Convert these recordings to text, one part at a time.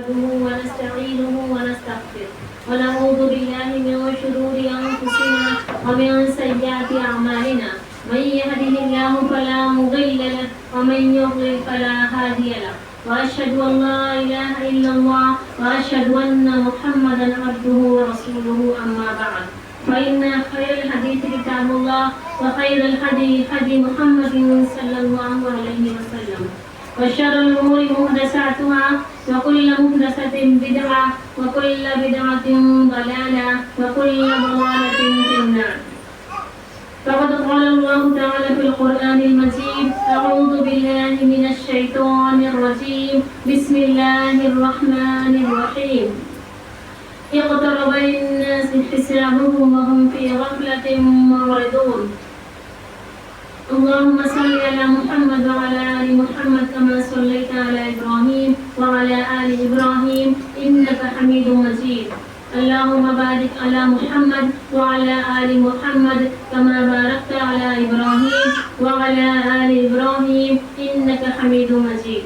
نحمده ونستعينه ونستغفره ونعوذ بالله من شرور أنفسنا ومن سيئات أعمالنا من يهده الله فلا مضل له ومن يضلل فلا هادي له وأشهد أن لا إله إلا الله وأشهد أن محمدا عبده ورسوله أما بعد فإن خير الحديث كتاب الله وخير الهدي هدي محمد صلى الله عليه وسلم وشر الأمور محدثاتها وكل محدثة بدعة وكل بدعة ضلالة وكل ضلالة في النار. فقد قال الله تعالى في القرآن المجيد أعوذ بالله من الشيطان الرجيم بسم الله الرحمن الرحيم اقترب للناس حسابهم وهم في غفلة معرضون اللهم صل على محمد وعلى آل محمد كما صليت على إبراهيم وعلى آل إبراهيم إنك حميد مجيد اللهم بارك على محمد وعلى آل محمد كما باركت على إبراهيم وعلى آل إبراهيم إنك حميد مجيد.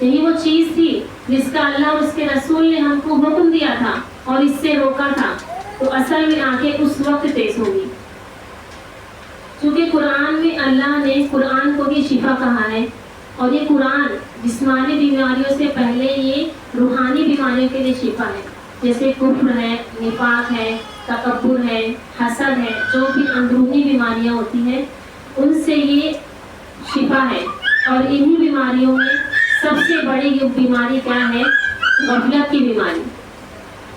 یہی وہ چیز تھی جس کا اللہ اور اس کے رسول نے ہم کو حکم دیا تھا اور اس سے روکا تھا، تو اصل میں آنکھیں اس وقت تیز ہوگی. کیونکہ قرآن میں اللہ نے قرآن کو بھی شفا کہا ہے، اور یہ قرآن جسمانی بیماریوں سے پہلے یہ روحانی بیماریوں کے لیے شفا ہے، جیسے کفر ہے، نفاق ہے، تکبر ہے، حسد ہے، جو بھی اندرونی بیماریاں ہوتی ہیں ان سے یہ شفا ہے. اور انہی بیماریوں میں سب سے بڑی بیماری کیا ہے؟ غفلت کی بیماری.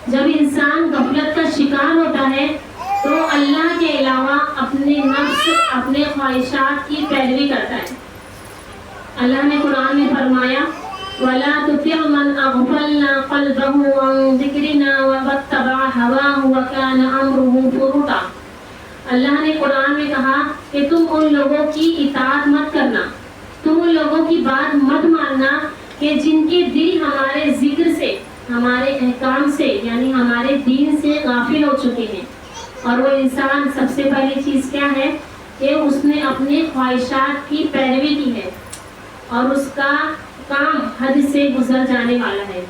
جب انسان غفلت کا شکار ہوتا ہے تو اللہ کے علاوہ اپنے نفس، اپنے خواہشات کی پیروی کرتا ہے. اللہ نے قرآن میں فرمایا وَلَا تُطِعْ مَنْ أَغْفَلْنَا قَلْبَهُ عَنْ ذِكْرِنَا وَاتَّبَعَ هَوَاهُ وَكَانَ أَمْرُهُ فُرُطًا. اللہ نے قرآن میں کہا کہ تم ان لوگوں کی اطاعت مت کرنا، تم ان لوگوں کی بات مت ماننا کہ جن کے دل ہمارے ذکر سے، ہمارے احکام سے، یعنی ہمارے دین سے غافل ہو چکے ہیں. اور وہ انسان سب سے پہلی چیز کیا ہے کہ اس نے اپنے خواہشات کی پیروی کی ہے اور اس کا کام حد سے گزر جانے والا ہے.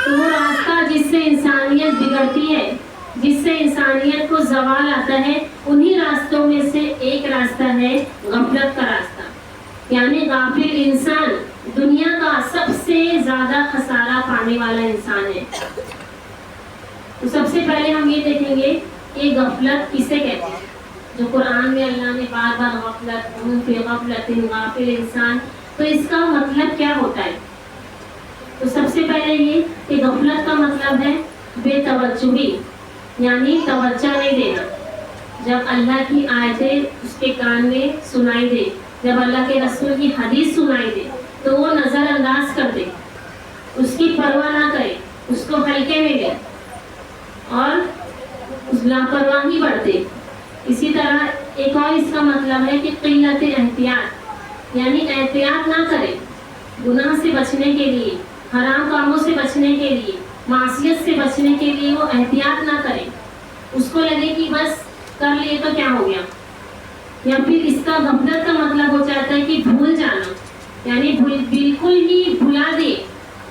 تو وہ راستہ جس سے انسانیت بگڑتی ہے، جس سے انسانیت کو زوال آتا ہے، انہی راستوں میں سے ایک راستہ ہے غفلت کا راستہ. یعنی غافل انسان دنیا کا سب سے زیادہ خسارہ پانے والا انسان ہے. تو سب سے پہلے ہم یہ دیکھیں گے کہ غفلت کسے کہتے ہیں. جو قرآن میں اللہ نے بار بار غفلت، فی غفلت غافل انسان، تو اس کا مطلب کیا ہوتا ہے؟ تو سب سے پہلے یہ کہ غفلت کا مطلب ہے بے توجہی، یعنی توجہ نہیں دینا. جب اللہ کی آیتیں اس کے کان میں سنائی دے، جب اللہ کے رسول کی حدیث سنائی دے تو وہ نظر انداز کر دے، اس کی پرواہ نہ کرے، اس کو ہلکے میں لے اور اس لاپرواہی برتے. اسی طرح ایک اور اس کا مطلب ہے کہ قلت احتیاط، یعنی احتیاط نہ کرے گناہ سے بچنے کے لیے، حرام کاموں سے بچنے کے لیے، معصیت سے بچنے کے لیے وہ احتیاط نہ کرے. اس کو لگے کہ بس کر لیے تو کیا ہو گیا. یا پھر اس کا غفلت کا مطلب ہو جاتا ہے کہ بھول جانا، یعنی بالکل ہی بھلا دے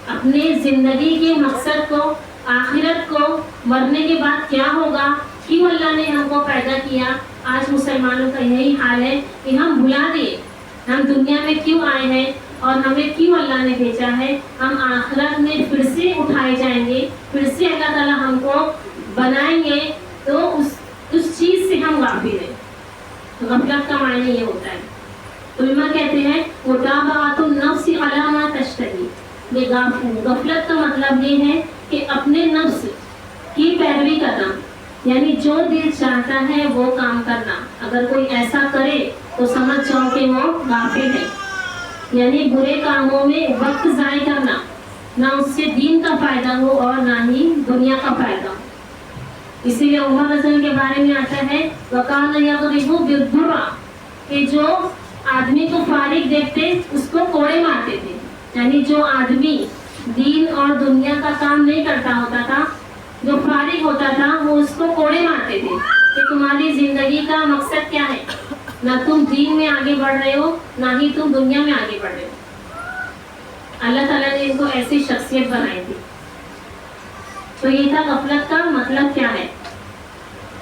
اپنے زندگی کے مقصد کو، آخرت کو، مرنے کے بعد کیا ہوگا، کیوں اللہ نے ہم کو پیدا کیا. آج مسلمانوں کا یہی حال ہے کہ ہم بھلا دیں ہم دنیا میں کیوں آئے ہیں اور ہمیں کیوں اللہ نے بھیجا ہے. ہم آخرت میں پھر سے اٹھائے جائیں گے، پھر سے اللہ تعالیٰ ہم کو بنائیں گے، تو اس چیز سے ہم غافل ہیں. غفلت کا معنی یہ ہوتا ہے. علماء کہتے ہیں متابعۃ النفس علی ما تشتہی. یہ غفلت کا مطلب یہ ہے کہ اپنے نفس کی پیروی کرنا، یعنی جو دل چاہتا ہے وہ کام کرنا. اگر کوئی ایسا کرے تو سمجھ جاؤ کہ وہ غافل ہے. یعنی برے کاموں میں وقت ضائع کرنا، نہ اس سے دین کا فائدہ ہو اور نہ ہی دنیا کا فائدہ ہو. اسی لیے عمر رضی کے بارے میں آتا ہے وَقَانَ يَضْرِبُ بِالذُّرَّةِ، کہ جو آدمی کو فارغ دیکھتے اس کو کوڑے مارتے تھے. یعنی جو آدمی دین اور دنیا کا کام نہیں کرتا ہوتا تھا، جو فارغ ہوتا تھا، وہ اس کو کوڑے مارتے تھے کہ تمہاری زندگی کا مقصد کیا ہے، نہ تم دین میں آگے بڑھ رہے ہو نہ ہی تم دنیا میں آگے بڑھ رہے ہو. اللہ تعالیٰ نے ان کو ایسی شخصیت بنائی تھی. تو یہ تھا غفلت کا مطلب کیا ہے.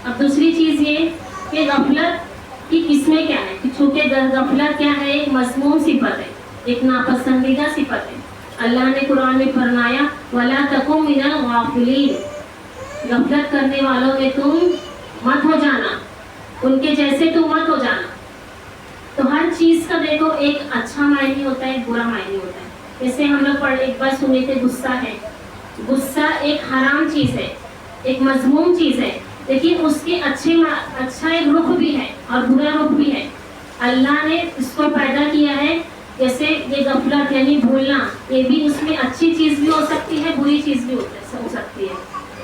اب دوسری چیز یہ کہ غفلت کی قسمیں کیا ہے. چونکہ غفلت کیا ہے، ایک مذموم صفت ہے، ایک ناپسندیدہ صفت ہے. اللہ نے قرآن میں فرمایا وَلَا تَكُن مِنَ الْغَافِلِينَ، غفلت کرنے والوں میں تم مت ہو جانا، ان کے جیسے تم مت ہو جانا. تو ہر چیز کا دیکھو ایک اچھا معنی ہوتا ہے، ایک برا معنی ہوتا ہے. جیسے ہم لوگ ایک بار سنے تھے غصہ ہے. غصہ ایک حرام چیز ہے، ایک مذموم چیز ہے، لیکن اس کے اچھا ایک رخ بھی ہے اور برا رخ بھی ہے. اللہ نے اس کو پیدا کیا ہے. جیسے یہ غفلت یعنی بھولنا، یہ بھی اس میں اچھی چیز بھی ہو سکتی ہے، بری چیز بھی ہو سکتی ہے.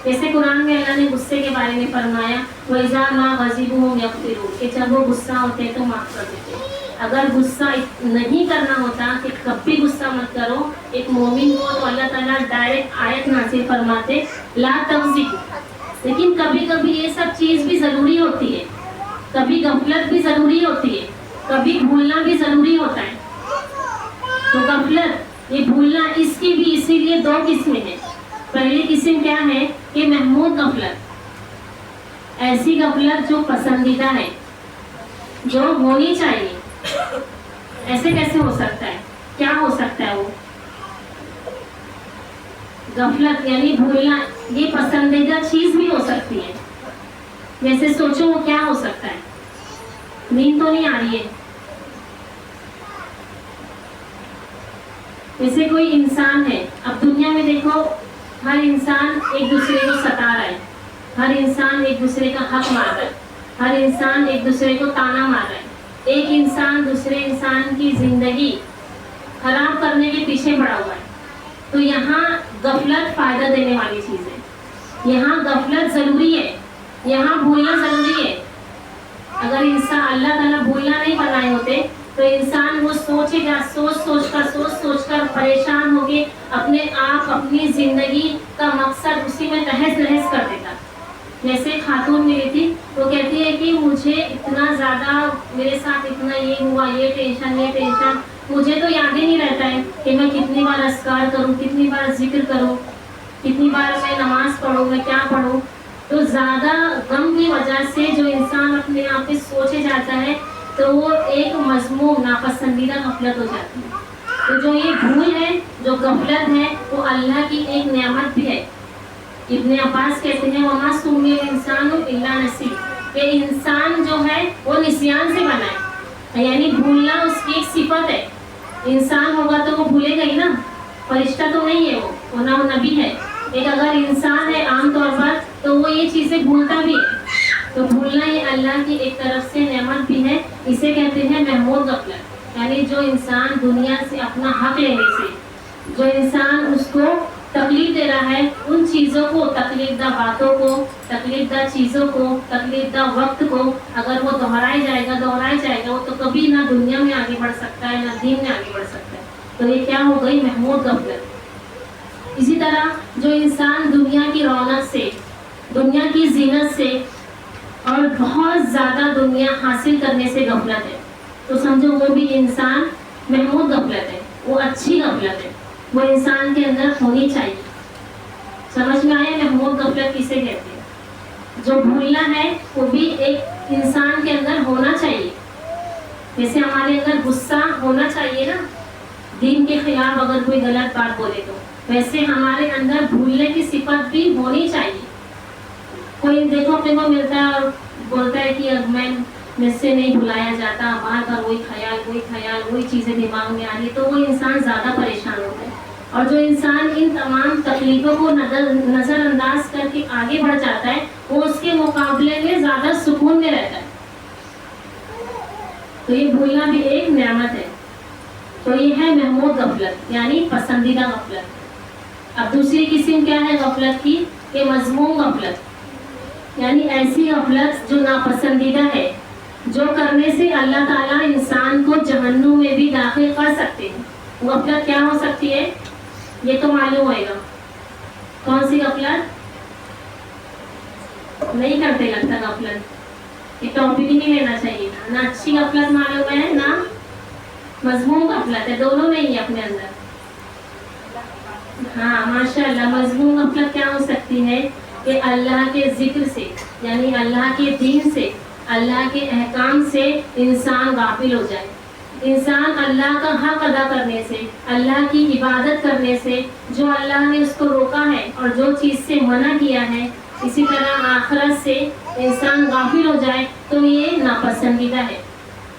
جیسے قرآن میں اللہ نے غصے کے بارے میں فرمایا وَإِذَا مَا غَضِبُوا يَغْفِرُونَ، کہ جب وہ غصہ ہوتے ہیں تو معاف کر دیتے ہیں. اگر غصہ نہیں کرنا ہوتا کہ کبھی غصہ مت کرو ایک مومن کو، تو اللہ تعالیٰ ڈائریکٹ آیت نازل فرماتے لا تغضبوا. لیکن کبھی کبھی یہ سب چیز بھی ضروری ہوتی ہے، کبھی غفلت بھی ضروری ہوتی ہے، کبھی بھولنا بھی ضروری ہوتا ہے. تو غفلت یہ بھولنا اس کی بھی اسی لیے دو قسمیں ہیں. پہلی قسم کیا ہے کہ محمود غفلت، ایسی غفلت جو پسندیدہ ہے، جو ہونی چاہیے. ایسے کیسے ہو سکتا ہے؟ کیا ہو سکتا ہے وہ غفلت یعنی بھولنا؟ یہ پسندیدہ چیز بھی ہو سکتی ہے. جیسے سوچو وہ کیا ہو سکتا ہے؟ نیند تو نہیں آ رہی ہے. جیسے کوئی انسان ہے، اب دنیا میں دیکھو ہر انسان ایک دوسرے کو ستا رہا ہے، ہر انسان ایک دوسرے کا حق مار رہا ہے، ہر انسان ایک دوسرے کو تانا مار رہا ہے. ایک انسان دوسرے انسان کی زندگی خراب کرنے کے پیچھے پڑا ہوا ہے. تو یہاں غفلت فائدہ دینے والی چیز ہے. یہاں غفلت ضروری ہے، یہاں بھولنا ضروری ہے. اگر انسان اللہ تعالیٰ بھولنا نہیں بنائے ہوتے تو انسان وہ سوچے گا، سوچ کر پریشان ہو کے اپنے آپ اپنی زندگی کا مقصد اسی میں تہس نہس کر دیتا. جیسے خاتون ملی تھی، وہ کہتی ہے کہ مجھے اتنا زیادہ میرے ساتھ اتنا یہ ہوا، یہ ٹینشن، مجھے تو یاد ہی نہیں رہتا ہے کہ میں کتنی بار اذکار کروں، کتنی بار ذکر کروں، کتنی بار میں نماز پڑھوں، میں کیا پڑھوں. تو زیادہ غم کی وجہ سے جو انسان اپنے آپ پہ سوچے جاتا ہے تو وہ ایک مذموم ناپسندیدہ غفلت ہو جاتی ہے. تو جو یہ بھول ہے، جو غفلت ہے، وہ اللہ کی ایک نعمت بھی ہے. ابن عباس کہتے ہیں وَمَا سُمِّيَ الْإِنسَانُ إِلَّا نَسِيًّا، کہ انسان جو ہے وہ نسیان سے بنا ہے، یعنی بھولنا اس کی ایک صفت ہے. انسان ہوگا تو وہ بھولے گا ہی نا، فرشتہ تو نہیں ہے وہ نہ وہ نبی ہے. ایک اگر انسان ہے عام طور پر تو وہ یہ چیزیں بھولتا بھی ہے. تو بھولنا یہ اللہ کی ایک طرف سے نعمت بھی ہے. اسے کہتے ہیں محمود غفلت، یعنی جو انسان دنیا سے اپنا حق لینے سے، جو انسان اس کو تکلیف دے رہا ہے، ان چیزوں کو، تکلیف دہ باتوں کو، تکلیف دہ چیزوں کو، تکلیف دہ وقت کو اگر وہ دہرایا جائے گا وہ تو کبھی نہ دنیا میں آگے بڑھ سکتا ہے نہ دین میں آگے بڑھ سکتا ہے. تو یہ کیا ہو گئی؟ محمود غفلت. اسی طرح جو انسان دنیا کی رونق سے، دنیا کی زینت سے اور بہت زیادہ دنیا حاصل کرنے سے غفلت ہے، تو سمجھو وہ بھی انسان محمود غفلت ہے، وہ اچھی غفلت ہے، وہ انسان کے اندر ہونی چاہیے. سمجھ میں آیا محمود غفلت کسے کہتے ہیں؟ جو بھولنا ہے وہ بھی ایک انسان کے اندر ہونا چاہیے. جیسے ہمارے اندر غصہ ہونا چاہیے نا، دین کے خلاف اگر کوئی غلط بات بولے تو، ویسے ہمارے اندر بھولنے کی صفت بھی ہونی چاہیے. کوئی دیکھو اپنے کو ملتا ہے اور بولتا ہے کہ مجھ سے نہیں بھلایا جاتا، بار بار وہی خیال وہی چیزیں دماغ میں آ رہی ہے، تو وہ انسان زیادہ پریشان ہوتا ہے. اور جو انسان ان تمام تکلیفوں کو نظر انداز کر کے آگے بڑھ جاتا ہے وہ اس کے مقابلے میں زیادہ سکون میں رہتا ہے. تو یہ بھولنا بھی ایک نعمت ہے. تو یہ ہے محمود غفلت یعنی پسندیدہ غفلت. اب دوسری قسم کیا ہے غفلت کی؟ کہ مذموم غفلت، یعنی ایسی غفلت جو ناپسندیدہ ہے، جو کرنے سے اللہ تعالیٰ انسان کو جہنم میں بھی داخل کر سکتے ہیں. غفلت کیا ہو سکتی ہے؟ یہ تو معلوم ہوئے گا. کون سی غفلت؟ نہیں کرتے لگتا غفلت، یہ ٹاپک ہی نہیں لینا چاہیے تھا. نہ اچھی غفلت معلوم ہے نہ مذموم غفلت ہے، دونوں نہیں ہے اپنے اندر. ہاں ماشاءاللہ. مذموم غفلت کیا ہو سکتی ہے؟ کہ اللہ کے ذکر سے، یعنی اللہ کے دین سے، اللہ کے احکام سے انسان غافل ہو جائے. انسان اللہ کا حق ادا کرنے سے، اللہ کی عبادت کرنے سے، جو اللہ نے اس کو روکا ہے اور جو چیز سے منع کیا ہے، اسی طرح آخرت سے انسان غافل ہو جائے تو یہ ناپسندیدہ ہے.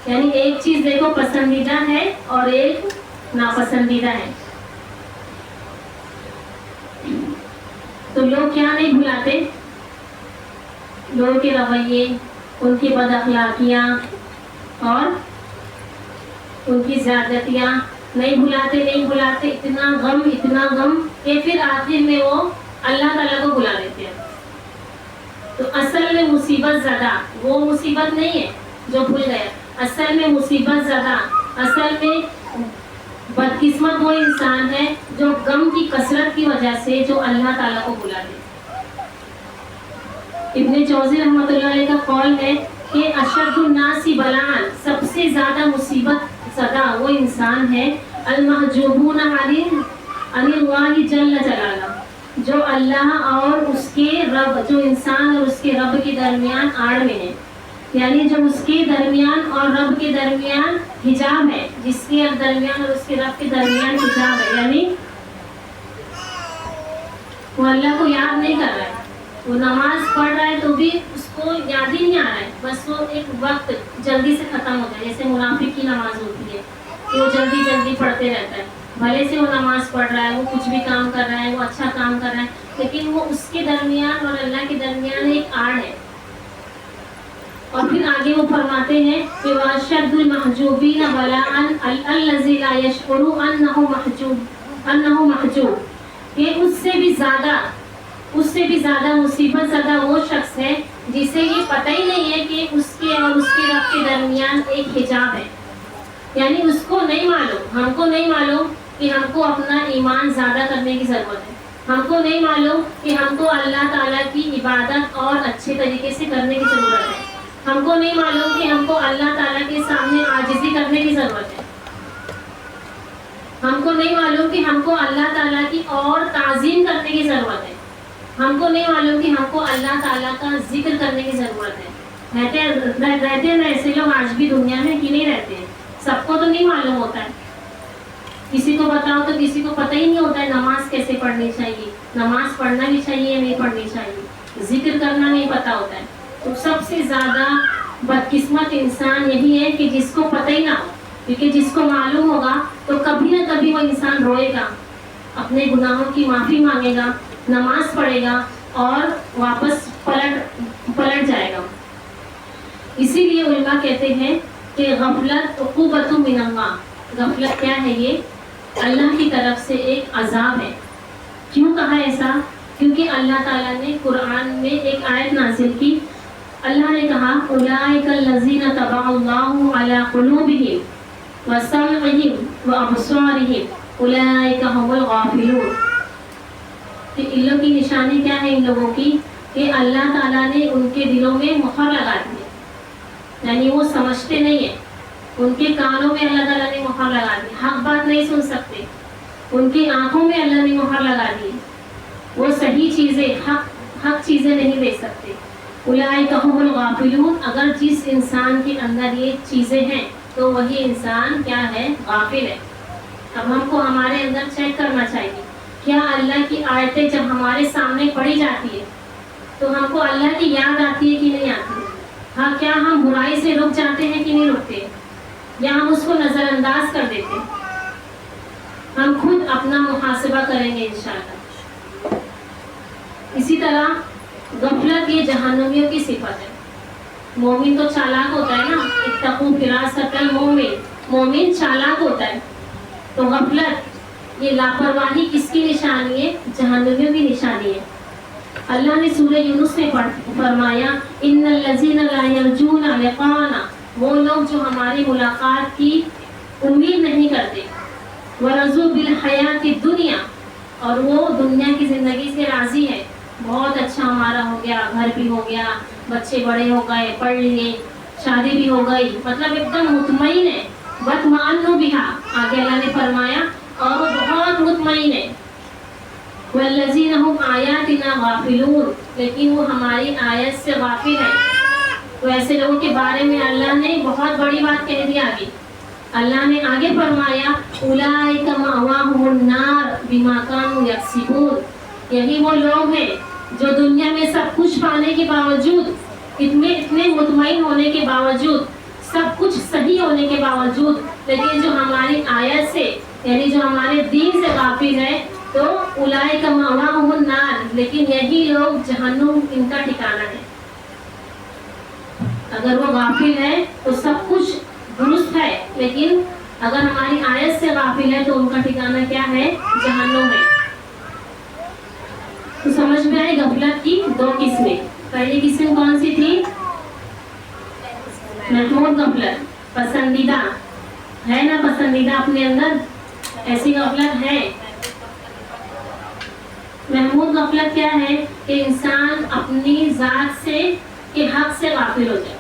یعنی ایک چیز دیکھو پسندیدہ ہے اور ایک ناپسندیدہ ہے. تو لوگ کیا نہیں بھلاتے؟ لوگوں کے رویے، ان کی بد اخلاقیاں اور ان کی زیادتیاں نہیں بھلاتے. اتنا غم کہ پھر آخر میں وہ اللہ تعالیٰ کو بلا لیتے ہیں. تو اصل میں مصیبت زدہ وہ مصیبت نہیں ہے جو بھول گیا. اصل میں مصیبت زدہ، اصل میں بدقسمت وہ انسان ہے جو غم کی کثرت کی وجہ سے جو اللہ تعالیٰ کو بلا دے. ابن جوزی رحمۃ اللہ علیہ کا قول ہے کہ اشد الناس بلاء، سب سے زیادہ مصیبت زدہ وہ انسان ہے المحجوبون عن اللہ جل جلالہ، جو اللہ اور اس کے رب، جو انسان اور اس کے رب کے درمیان آڑ میں ہے، یعنی جو اس کے درمیان اور رب کے درمیان حجاب ہے، جس کے درمیان اور اس کے رب کے درمیان حجاب ہے، یعنی وہ اللہ کو یاد نہیں کر رہا ہے، وہ نماز پڑھ رہا ہے تو بھی اس کو یاد ہی نہیں آ رہا ہے، بس وہ ایک وقت جلدی سے ختم ہوتا ہے، جیسے منافق کی نماز ہوتی ہے، وہ جلدی جلدی پڑھتے رہتا ہے، بھلے سے وہ نماز پڑھ رہا ہے، وہ کچھ بھی کام کر رہا ہے، وہ اچھا کام کر رہا ہے، لیکن وہ اس کے درمیان اور اللہ کے درمیان ایک آڑ ہے۔ اور پھر آگے وہ فرماتے ہیں کہ وَأَشَدُّ الْمَحْجُوبِينَ بَلَاءً الَّذِي لَا يَشْعُرُ أَنَّهُ مَحْجُوب، یہ اس سے بھی زیادہ مصیبت زدہ وہ شخص ہے جسے یہ پتہ ہی نہیں ہے کہ اس کے اور اس کے رب کے درمیان ایک حجاب ہے، یعنی اس کو نہیں معلوم، ہم کو نہیں معلوم کہ ہم کو اپنا ایمان زیادہ کرنے کی ضرورت ہے، ہم کو نہیں معلوم کہ ہم کو اللہ تعالیٰ کی عبادت اور اچھے طریقے سے کرنے کی ضرورت ہے، ہم کو نہیں معلوم کہ ہم کو اللہ تعالیٰ کے سامنے عاجزی کرنے کی ضرورت ہے، ہم کو نہیں معلوم کہ ہم کو اللہ تعالیٰ کی اور تعظیم کرنے کی ضرورت ہے، ہم کو نہیں معلوم کہ ہم کو اللہ تعالیٰ کا ذکر کرنے کی ضرورت ہے۔ رہتے ہیں ایسے لوگ آج بھی دنیا میں کہ نہیں رہتے ہیں، سب کو تو نہیں معلوم ہوتا ہے، کسی کو بتاؤ تو کسی کو پتہ ہی نہیں ہوتا ہے نماز کیسے پڑھنی چاہیے، نماز پڑھنا بھی چاہیے یا نہیں پڑھنی چاہیے، ذکر کرنا نہیں پتہ ہوتا ہے۔ تو سب سے زیادہ بدقسمت انسان یہی ہے کہ جس کو پتہ ہی نہ ہو، کیونکہ جس کو معلوم ہوگا تو کبھی نہ کبھی وہ انسان روئے گا، اپنے گناہوں کی معافی مانگے گا، نماز پڑھے گا اور واپس پلٹ جائے گا۔ اسی لیے علماء کہتے ہیں کہ غفلت عقوبۃ من اللہ، غفلت کیا ہے؟ یہ اللہ کی طرف سے ایک عذاب ہے۔ کیوں کہا ایسا؟ کیونکہ اللہ تعالیٰ نے قرآن میں ایک آیت نازل کی، اللہ نے کہا اولئک الذین طبع اللہ علی قلوبہم وسمعہم وابصارہم اولئک ھم الغافلون۔ کہ ان لوگوں کی نشانی کیا ہے؟ ان لوگوں کی کہ اللہ تعالیٰ نے ان کے دلوں میں مہر لگا دی ہے، یعنی وہ سمجھتے نہیں ہیں، ان کے کانوں میں اللہ تعالیٰ نے مہر لگا دی، حق بات نہیں سن سکتے، ان کی آنکھوں میں اللہ نے مہر لگا دی، وہ صحیح چیزیں حق چیزیں نہیں دیکھ سکتے۔ اولئک ھم الغافلون، اگر جس انسان کے اندر یہ چیزیں ہیں تو وہی انسان کیا ہے؟ غافل ہے۔ اب ہم کو ہمارے اندر چیک کرنا چاہیے، کیا اللہ کی آیتیں جب ہمارے سامنے پڑھی جاتی ہے تو ہم کو اللہ کی یاد آتی ہے کہ نہیں آتی؟ ہاں، کیا ہم برائی سے رک جاتے ہیں کہ نہیں رکتے، یا ہم اس کو نظر انداز کر دیتے ہیں؟ ہم خود اپنا محاسبہ کریں گے انشاءاللہ۔ اسی طرح غفلت یہ جہنمیوں کی صفت ہے۔ مومن تو چالاک ہوتا ہے نا، اتقوا فراست المومن، مومن چالاک ہوتا ہے، تو غفلت یہ لاپرواہی کس کی نشانی ہے؟ جہنمیوں کی نشانی ہے۔ اللہ نے سورہ یونس میں فرمایا ان الذین لا یرجون لقاءنا، وہ لوگ جو ہماری ملاقات کی امید نہیں کرتے، ورضوا بالحیات الدنیا، اور وہ دنیا کی زندگی سے راضی ہے، بہت اچھا ہمارا ہو گیا، گھر بھی ہو گیا، بچے بڑے ہو گئے، پڑھ لیے، شادی بھی ہو گئی، مطلب ایک دم مطمئن ہے، وَاطْمَأَنُّوا بِهَا، آگے اللہ نے فرمایا اور وہ بہت مطمئن ہے، وَالَّذِينَ هُمْ آيَاتِنَا غَافِلُونَ، لیکن وہ ہماری آیت سے غافل ہے۔ تو ایسے لوگوں کے بارے میں اللہ نے بہت بڑی بات کہہ دی آگے، اللہ نے آگے فرمایا اولئک مأواہم النار بما کانوا یکسبون، یہی وہ لوگ ہیں جو دنیا میں سب کچھ پانے کے باوجود، اتنے مطمئن ہونے کے باوجود، سب کچھ صحیح ہونے کے باوجود، لیکن جو ہماری آیت سے یعنی جو ہمارے دین سے غافل ہے، تو اولئک مأواہم النار، لیکن یہی لوگ جہنم ان کا ٹھکانہ ہے۔ اگر وہ غافل ہے تو سب کچھ درست ہے، لیکن اگر ہماری آیت سے غافل ہے تو ان کا ٹھکانہ کیا ہے؟ جہنم ہے۔ تو سمجھ میں آئی غفلت کی دو قسمیں۔ پہلی قسم کون سی تھی؟ محمود غفلت، پسندیدہ ہے نا، پسندیدہ اپنے اندر ایسی غفلت ہے۔ محمود غفلت کیا ہے؟ کہ انسان اپنی ذات سے کے حق سے غافل ہو جائے،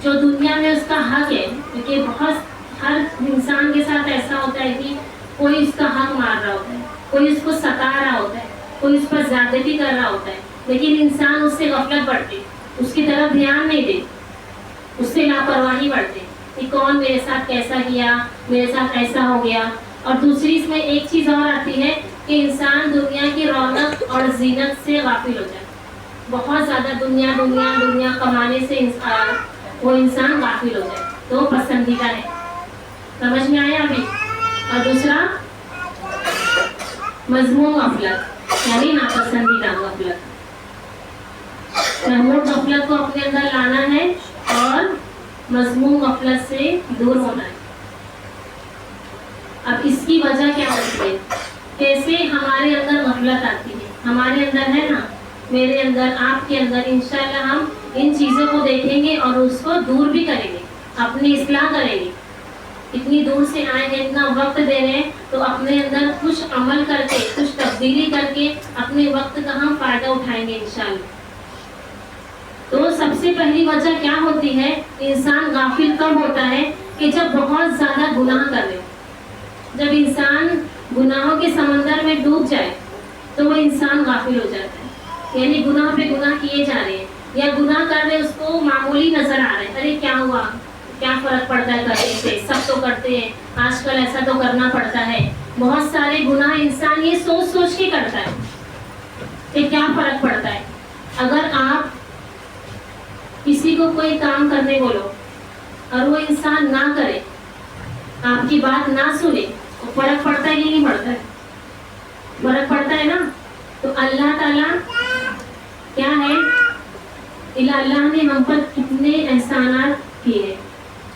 جو دنیا میں اس کا حق ہے، کیونکہ بہت ہر انسان کے ساتھ ایسا ہوتا ہے کہ کوئی اس کا حق مار رہا ہوتا ہے، کوئی اس کو ستا رہا ہوتا ہے، کوئی اس پر زیادتی کر رہا ہوتا ہے، لیکن انسان اس سے غفلت برتے، اس کی طرف دھیان نہیں دے، اس سے لاپرواہی برتے کہ کون میرے ساتھ کیسا کیا، میرے ساتھ ایسا ہو گیا. اور دوسری اس میں ایک چیز اور آتی ہے کہ انسان دنیا کی رونق اور زینت سے غافل ہو جائے. بہت زیادہ دنیا کمانے سے وہ انسان غافل ہو جائے تو وہ پسندیدہ ہے. سمجھ میں آیا ابھی؟ اور دوسرا مذموم غفلت یعنی ناپسندیدہ غفلت. محمود غفلت کو اپنے اندر لانا ہے اور مذموم غفلت سے دور ہونا ہے. اب اس کی وجہ کیا ہوتی ہے؟ کیسے ہمارے اندر غفلت آتی ہے؟ ہمارے اندر ہے نا، میرے اندر، آپ کے اندر. انشاءاللہ ہم ان چیزوں کو دیکھیں گے اور اس کو دور بھی کریں گے، اپنی اصلاح کریں گے. اتنی دور سے آئے ہیں، اتنا وقت دے رہے ہیں، تو اپنے اندر کچھ عمل کر کے، کچھ تبدیلی کر کے اپنے وقت کا ہم فائدہ اٹھائیں گے انشاءاللہ. تو سب سے پہلی وجہ کیا ہوتی ہے؟ انسان غافل کب ہوتا ہے؟ کہ جب بہت زیادہ گناہ کر لے. جب انسان گناہوں کے سمندر میں ڈوب جائے تو وہ انسان غافل ہو جاتا ہے. یعنی گناہ پہ گناہ کیے جا رہے ہیں، یا گناہ کر رہے اس کو معمولی نظر آ رہا ہے. ارے کیا ہوا، کیا فرق پڑتا ہے کرنے سے، سب تو کرتے ہیں، آج کل ایسا تو کرنا پڑتا ہے. بہت سارے گناہ انسان یہ سوچ سوچ کے کرتا ہے کہ کیا فرق پڑتا ہے. اگر آپ کسی کو کوئی کام کرنے بولو اور وہ انسان نہ کرے، آپ کی بات نہ سنے، تو فرق پڑتا ہے کہ نہیں پڑتا ہے؟ فرق پڑتا ہے نا. تو اللہ تعالیٰ کیا ہے، اللہ نے ہم پر کتنے احسانات کیے ہیں.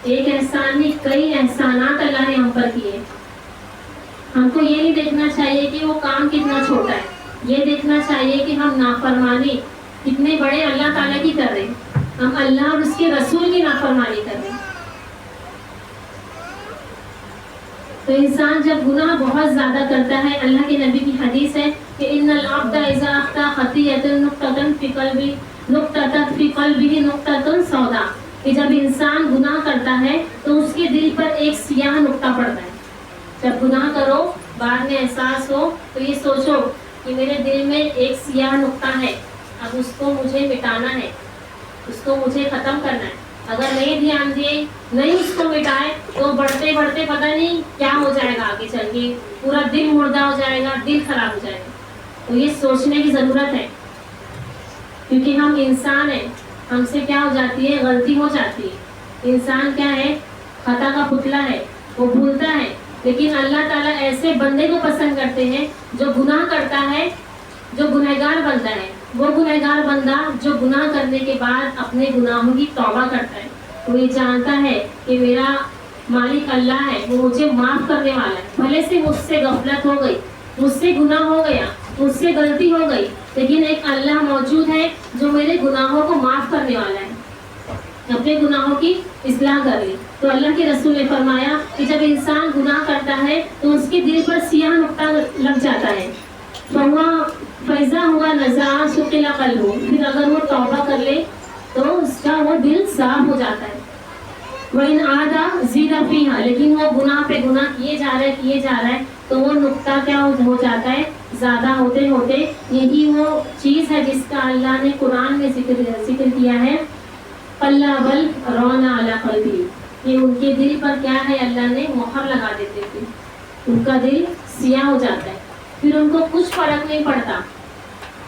ایک احسان نہیں، کئی احسانات اللہ نے ہم پر کیے. ہم کو یہ نہیں دیکھنا چاہیے کہ وہ کام کتنا چھوٹا ہے، یہ دیکھنا چاہیے کہ ہم نافرمانی کتنے بڑے اللہ تعالیٰ کی کر رہے ہیں. ہم اللہ اور اس کے رسول کی نافرمانی کر رہے ہیں. تو انسان جب گناہ بہت زیادہ کرتا ہے، اللہ کے نبی کی حدیث ہے کہ ان العبد اذا اخطا خطیئۃ نقطۃ فی قلبی نقطۃ فی قلبہ نقطۃ سوداء، کہ جب انسان گناہ کرتا ہے تو اس کے دل پر ایک سیاہ نقطہ پڑتا ہے. جب گناہ کرو، بعد میں احساس ہو، تو یہ سوچو کہ میرے دل میں ایک سیاہ نقطہ ہے، اب اس کو مجھے مٹانا ہے، اس کو مجھے ختم کرنا ہے. اگر نہیں دھیان دیے، نہیں اس کو مٹائے، تو بڑھتے بڑھتے پتہ نہیں کیا ہو جائے گا آگے چل کے. پورا دل مردہ ہو جائے گا، دل خراب ہو جائے گا. تو یہ سوچنے کی ضرورت ہے، کیونکہ ہم انسان ہیں، ہم سے کیا ہو جاتی ہے؟ غلطی ہو جاتی ہے. انسان کیا ہے؟ خطا کا پتلا ہے، وہ بھولتا ہے. لیکن اللہ تعالیٰ ایسے بندے کو پسند کرتے ہیں جو گناہ کرتا ہے، جو گنہگار بنتا ہے. وہ گنہگار بندہ جو گناہ کرنے کے بعد اپنے گناہوں کی توبہ کرتا ہے، وہ یہ جانتا ہے کہ میرا مالک اللہ ہے، وہ مجھے معاف کرنے والا ہے. بھلے سے مجھ سے غفلت ہو گئی، مجھ سے گناہ ہو گیا، مجھ سے غلطی ہو گئی، لیکن ایک اللہ موجود ہے جو میرے گناہوں کو معاف کرنے والا ہے، اپنے گناہوں کی اصلاح کر لی. تو اللہ کے رسول نے فرمایا کہ جب انسان گناہ کرتا ہے تو اس کے دل پر سیاہ نقطہ لگ جاتا ہے. فیضا ہوا نزاع سقل قلبہ، پھر اگر وہ توبہ کر لے تو اس کا وہ دل صاف ہو جاتا ہے. وَإِنْ عَادَ زِيدَ فِيهَا، لیکن وہ گناہ پہ گناہ کیے جا رہا ہے تو وہ نقطہ کیا ہو جاتا ہے؟ زیادہ ہوتے ہوتے. یہی وہ چیز ہے جس کا اللہ نے قرآن میں ذکر کیا ہے، قَلَّ بَلْ رَانَ عَلَى قَلْبِهِ، کہ ان کے دل پر کیا ہے؟ اللہ نے مہر لگا دیتے تھے، ان کا دل سیاہ ہو جاتا ہے. پھر ان کو کچھ فرق نہیں پڑتا،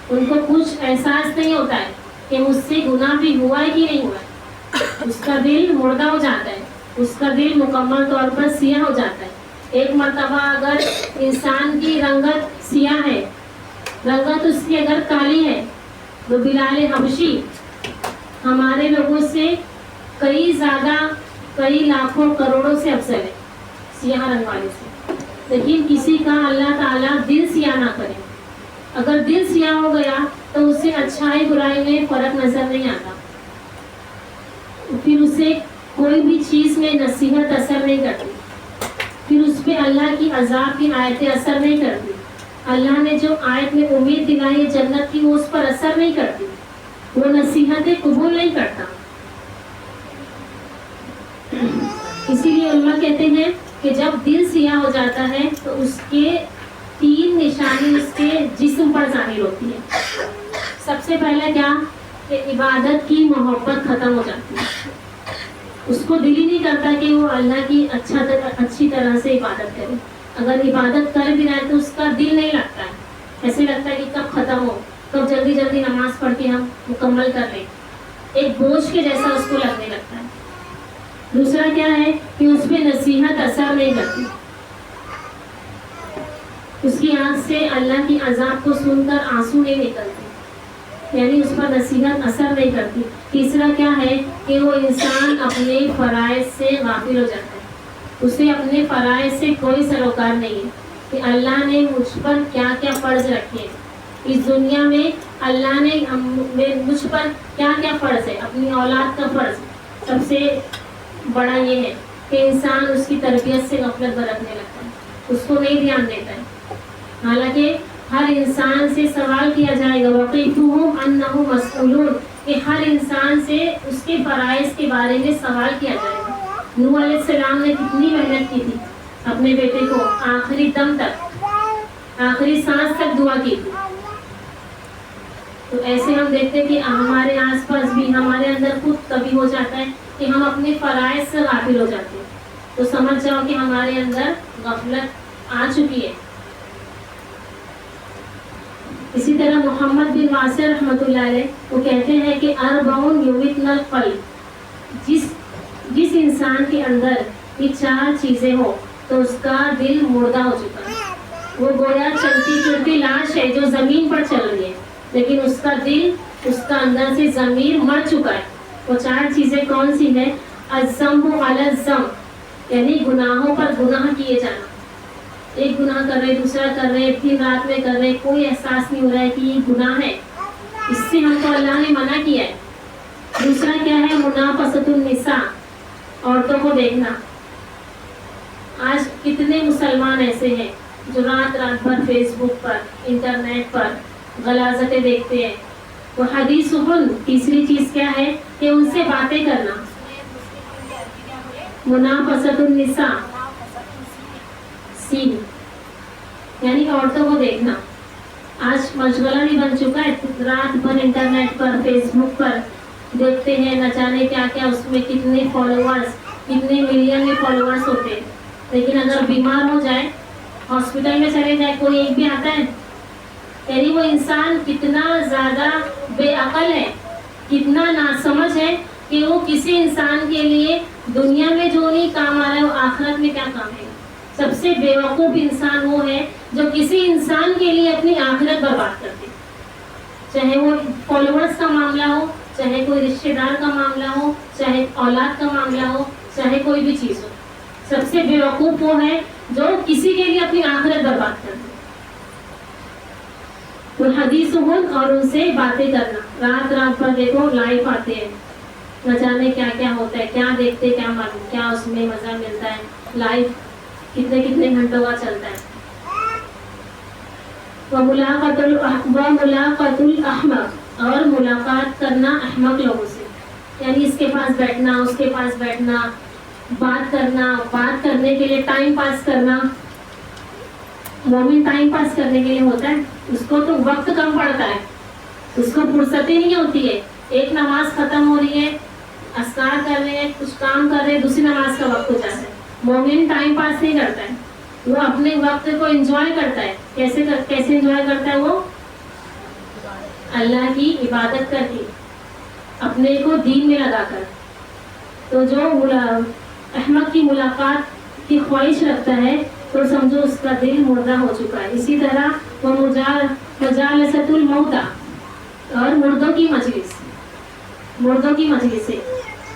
ان کو کچھ احساس نہیں ہوتا ہے کہ مجھ سے گناہ بھی ہوا ہے کہ نہیں ہوا ہے. اس کا دل مردہ ہو جاتا ہے، اس کا دل مکمل طور پر سیاہ ہو جاتا ہے. ایک مرتبہ اگر انسان کی رنگت سیاہ ہے، رنگت اس کی اگر کالی ہے، تو بلال حبشی ہمارے لوگوں سے کئی لاکھوں کروڑوں سے افضل ہے سیاہ رنگ والے سے. لیکن کسی کا اللہ تعالیٰ دل سیاہ نہ کرے. اگر دل سیاہ ہو گیا تو اسے اچھائی برائی میں فرق نظر نہیں آتا، پھر اسے کوئی بھی چیز میں نصیحت اثر نہیں کرتی، پھر اس پہ اللہ کی عذاب کی آیتیں اثر نہیں کرتی. اللہ نے جو آیت میں امید دلائی جنت کی، وہ اس پر اثر نہیں کرتی، وہ نصیحتیں قبول نہیں کرتا. اس اسی لیے علماء کہتے ہیں کہ جب دل سیاہ ہو جاتا ہے تو اس کے 3 نشانی اس کے جسم پر ظاہر ہوتی ہے. سب سے پہلا کیا کہ عبادت کی محبت ختم ہو جاتی ہے. اس کو دل ہی نہیں کرتا کہ وہ اللہ کی اچھی طرح سے عبادت کرے. اگر عبادت کر بھی رہا ہے تو اس کا دل نہیں لگتا ہے. ایسے لگتا ہے کہ کب ختم ہو, کب جلدی جلدی نماز پڑھ کے ہم مکمل کر لیں. ایک بوجھ کے جیسا اس کو لگنے لگتا ہے. دوسرا کیا ہے کہ اس پہ نصیحت اثر نہیں کرتی. اس کی آنکھ سے اللہ کی عذاب کو سن کر آنسو نہیں نکلتے, یعنی اس پر نصیحت اثر نہیں کرتی. تیسرا کیا ہے کہ وہ انسان اپنے فرائض سے غافل ہو جاتا ہے. اسے اپنے فرائض سے کوئی سروکار نہیں ہے کہ اللہ نے مجھ پر کیا کیا فرض رکھے ہیں. اس دنیا میں اللہ نے مجھ پر کیا کیا فرض ہے. اپنی اولاد کا فرض سب سے بڑا یہ ہے کہ انسان اس کی تربیت سے غفلت برتنے لگتا ہے, اس کو نہیں دھیان دیتا ہے. حالانکہ ہر انسان سے سوال کیا جائے گا, وقیفوہم انہم مسئولون, کہ ہر انسان سے اس کے فرائض کے بارے میں سوال کیا جائے گا. نوح علیہ السلام نے کتنی محنت کی تھی اپنے بیٹے کو, آخری دم تک, آخری سانس تک دعا کی تھی. تو ایسے ہم دیکھتے ہیں کہ ہمارے آس پاس بھی, ہمارے اندر خود کبھی ہو جاتا ہے کہ ہم اپنے فرائض سے غافل ہو جاتے ہیں. تو سمجھ جاؤ کہ ہمارے اندر غفلت آ چکی ہے. اسی طرح محمد بن واسع رحمۃ اللہ علیہ وہ کہتے ہیں کہ اربعون یومتن القلب, جس انسان کے اندر یہ 4 چیزیں ہو تو اس کا دل مردہ ہو چکا ہے. وہ گویا چلتی پھرتی لاش ہے جو زمین پر چل رہی ہے, لیکن اس کا دل, اس کا اندر سے ضمیر مر چکا ہے. وہ 4 چیزیں کون سی ہیں؟ الذنب علی الذنب, یعنی گناہوں پر گناہ کیے جانا. ایک گناہ کر رہے, دوسرا کر رہے, دن رات میں کر رہے, کوئی احساس نہیں ہو رہا ہے کہ یہ گناہ ہے. اس سے ہم کو اللہ نے منع کیا ہے. دوسرا کیا ہے؟ منافست النساء, عورتوں کو دیکھنا. آج کتنے مسلمان ایسے ہیں جو رات رات بھر فیس بک پر, انٹرنیٹ پر غلاظتیں دیکھتے ہیں. وہ حدیثہن, تیسری چیز کیا ہے کہ ان سے باتیں کرنا. منافست النساء, سین یعنی عورتوں کو دیکھنا. آج مشغلہ بھی بن چکا ہے, رات بھر انٹرنیٹ پر, فیس بک پر دیکھتے ہیں, نہ جانے کیا کیا, اس میں کتنے فالوورز, کتنے ملین میں فالوورز ہوتے ہیں. لیکن اگر بیمار ہو جائے, ہاسپٹل میں چلے جائے, کوئی ایک بھی آتا ہے. یعنی وہ انسان کتنا زیادہ بے عقل ہے, کتنا ناسمجھ ہے کہ وہ کسی انسان کے لیے دنیا میں جو نہیں کام آ رہا ہے وہ آخرت میں کیا کام ہے. سب سے بیوقوف انسان وہ ہے جو کسی انسان کے لیے اپنی آخرت برباد کرتے, چاہے وہ فالوورز کا معاملہ ہو, چاہے کوئی رشتے دار کا معاملہ ہو, چاہے اولاد کا معاملہ ہو, چاہے کوئی بھی چیز ہو. سب سے بیوقوف وہ ہے جو کسی کے لیے اپنی آخرت برباد کرتے. تو حدیث اور ان سے باتیں کرنا. رات رات پر دیکھو لائف آتے ہیں, نہ جانے کیا کیا ہوتا ہے, کیا دیکھتے, کیا معلوم, کیا اس میں مزہ ملتا ہے. لائف کتنے کتنے گھنٹوں کا چلتا ہے. وملاقات الاحمق, اور ملاقات کرنا احمق لوگوں سے, یعنی اس کے پاس بیٹھنا, اس کے پاس بیٹھنا, بات کرنا, بات کرنے کے لیے ٹائم پاس کرنا. مومن ٹائم پاس کرنے کے لیے ہوتا ہے, اس کو تو وقت کم پڑتا ہے, اس کو فرصت ہی نہیں ہوتی ہے. ایک نماز ختم ہو رہی ہے, اذکار کر رہے ہیں, کچھ کام کر رہے ہیں, دوسری نماز کا وقت ہو جاتا ہے. مومن ٹائم پاس نہیں کرتا ہے, وہ اپنے وقت کو انجوائے کرتا ہے. کیسے انجوائے کرتا ہے؟ وہ اللہ کی عبادت کر کے, اپنے کو دین میں لگا کر. تو جو احمق کی ملاقات کی خواہش رکھتا ہے تو سمجھو اس کا دل مردہ ہو چکا ہے. اسی طرح وہ مجالست الموتى, اور مردوں کی مجلس, مردوں کی مجلس ہے.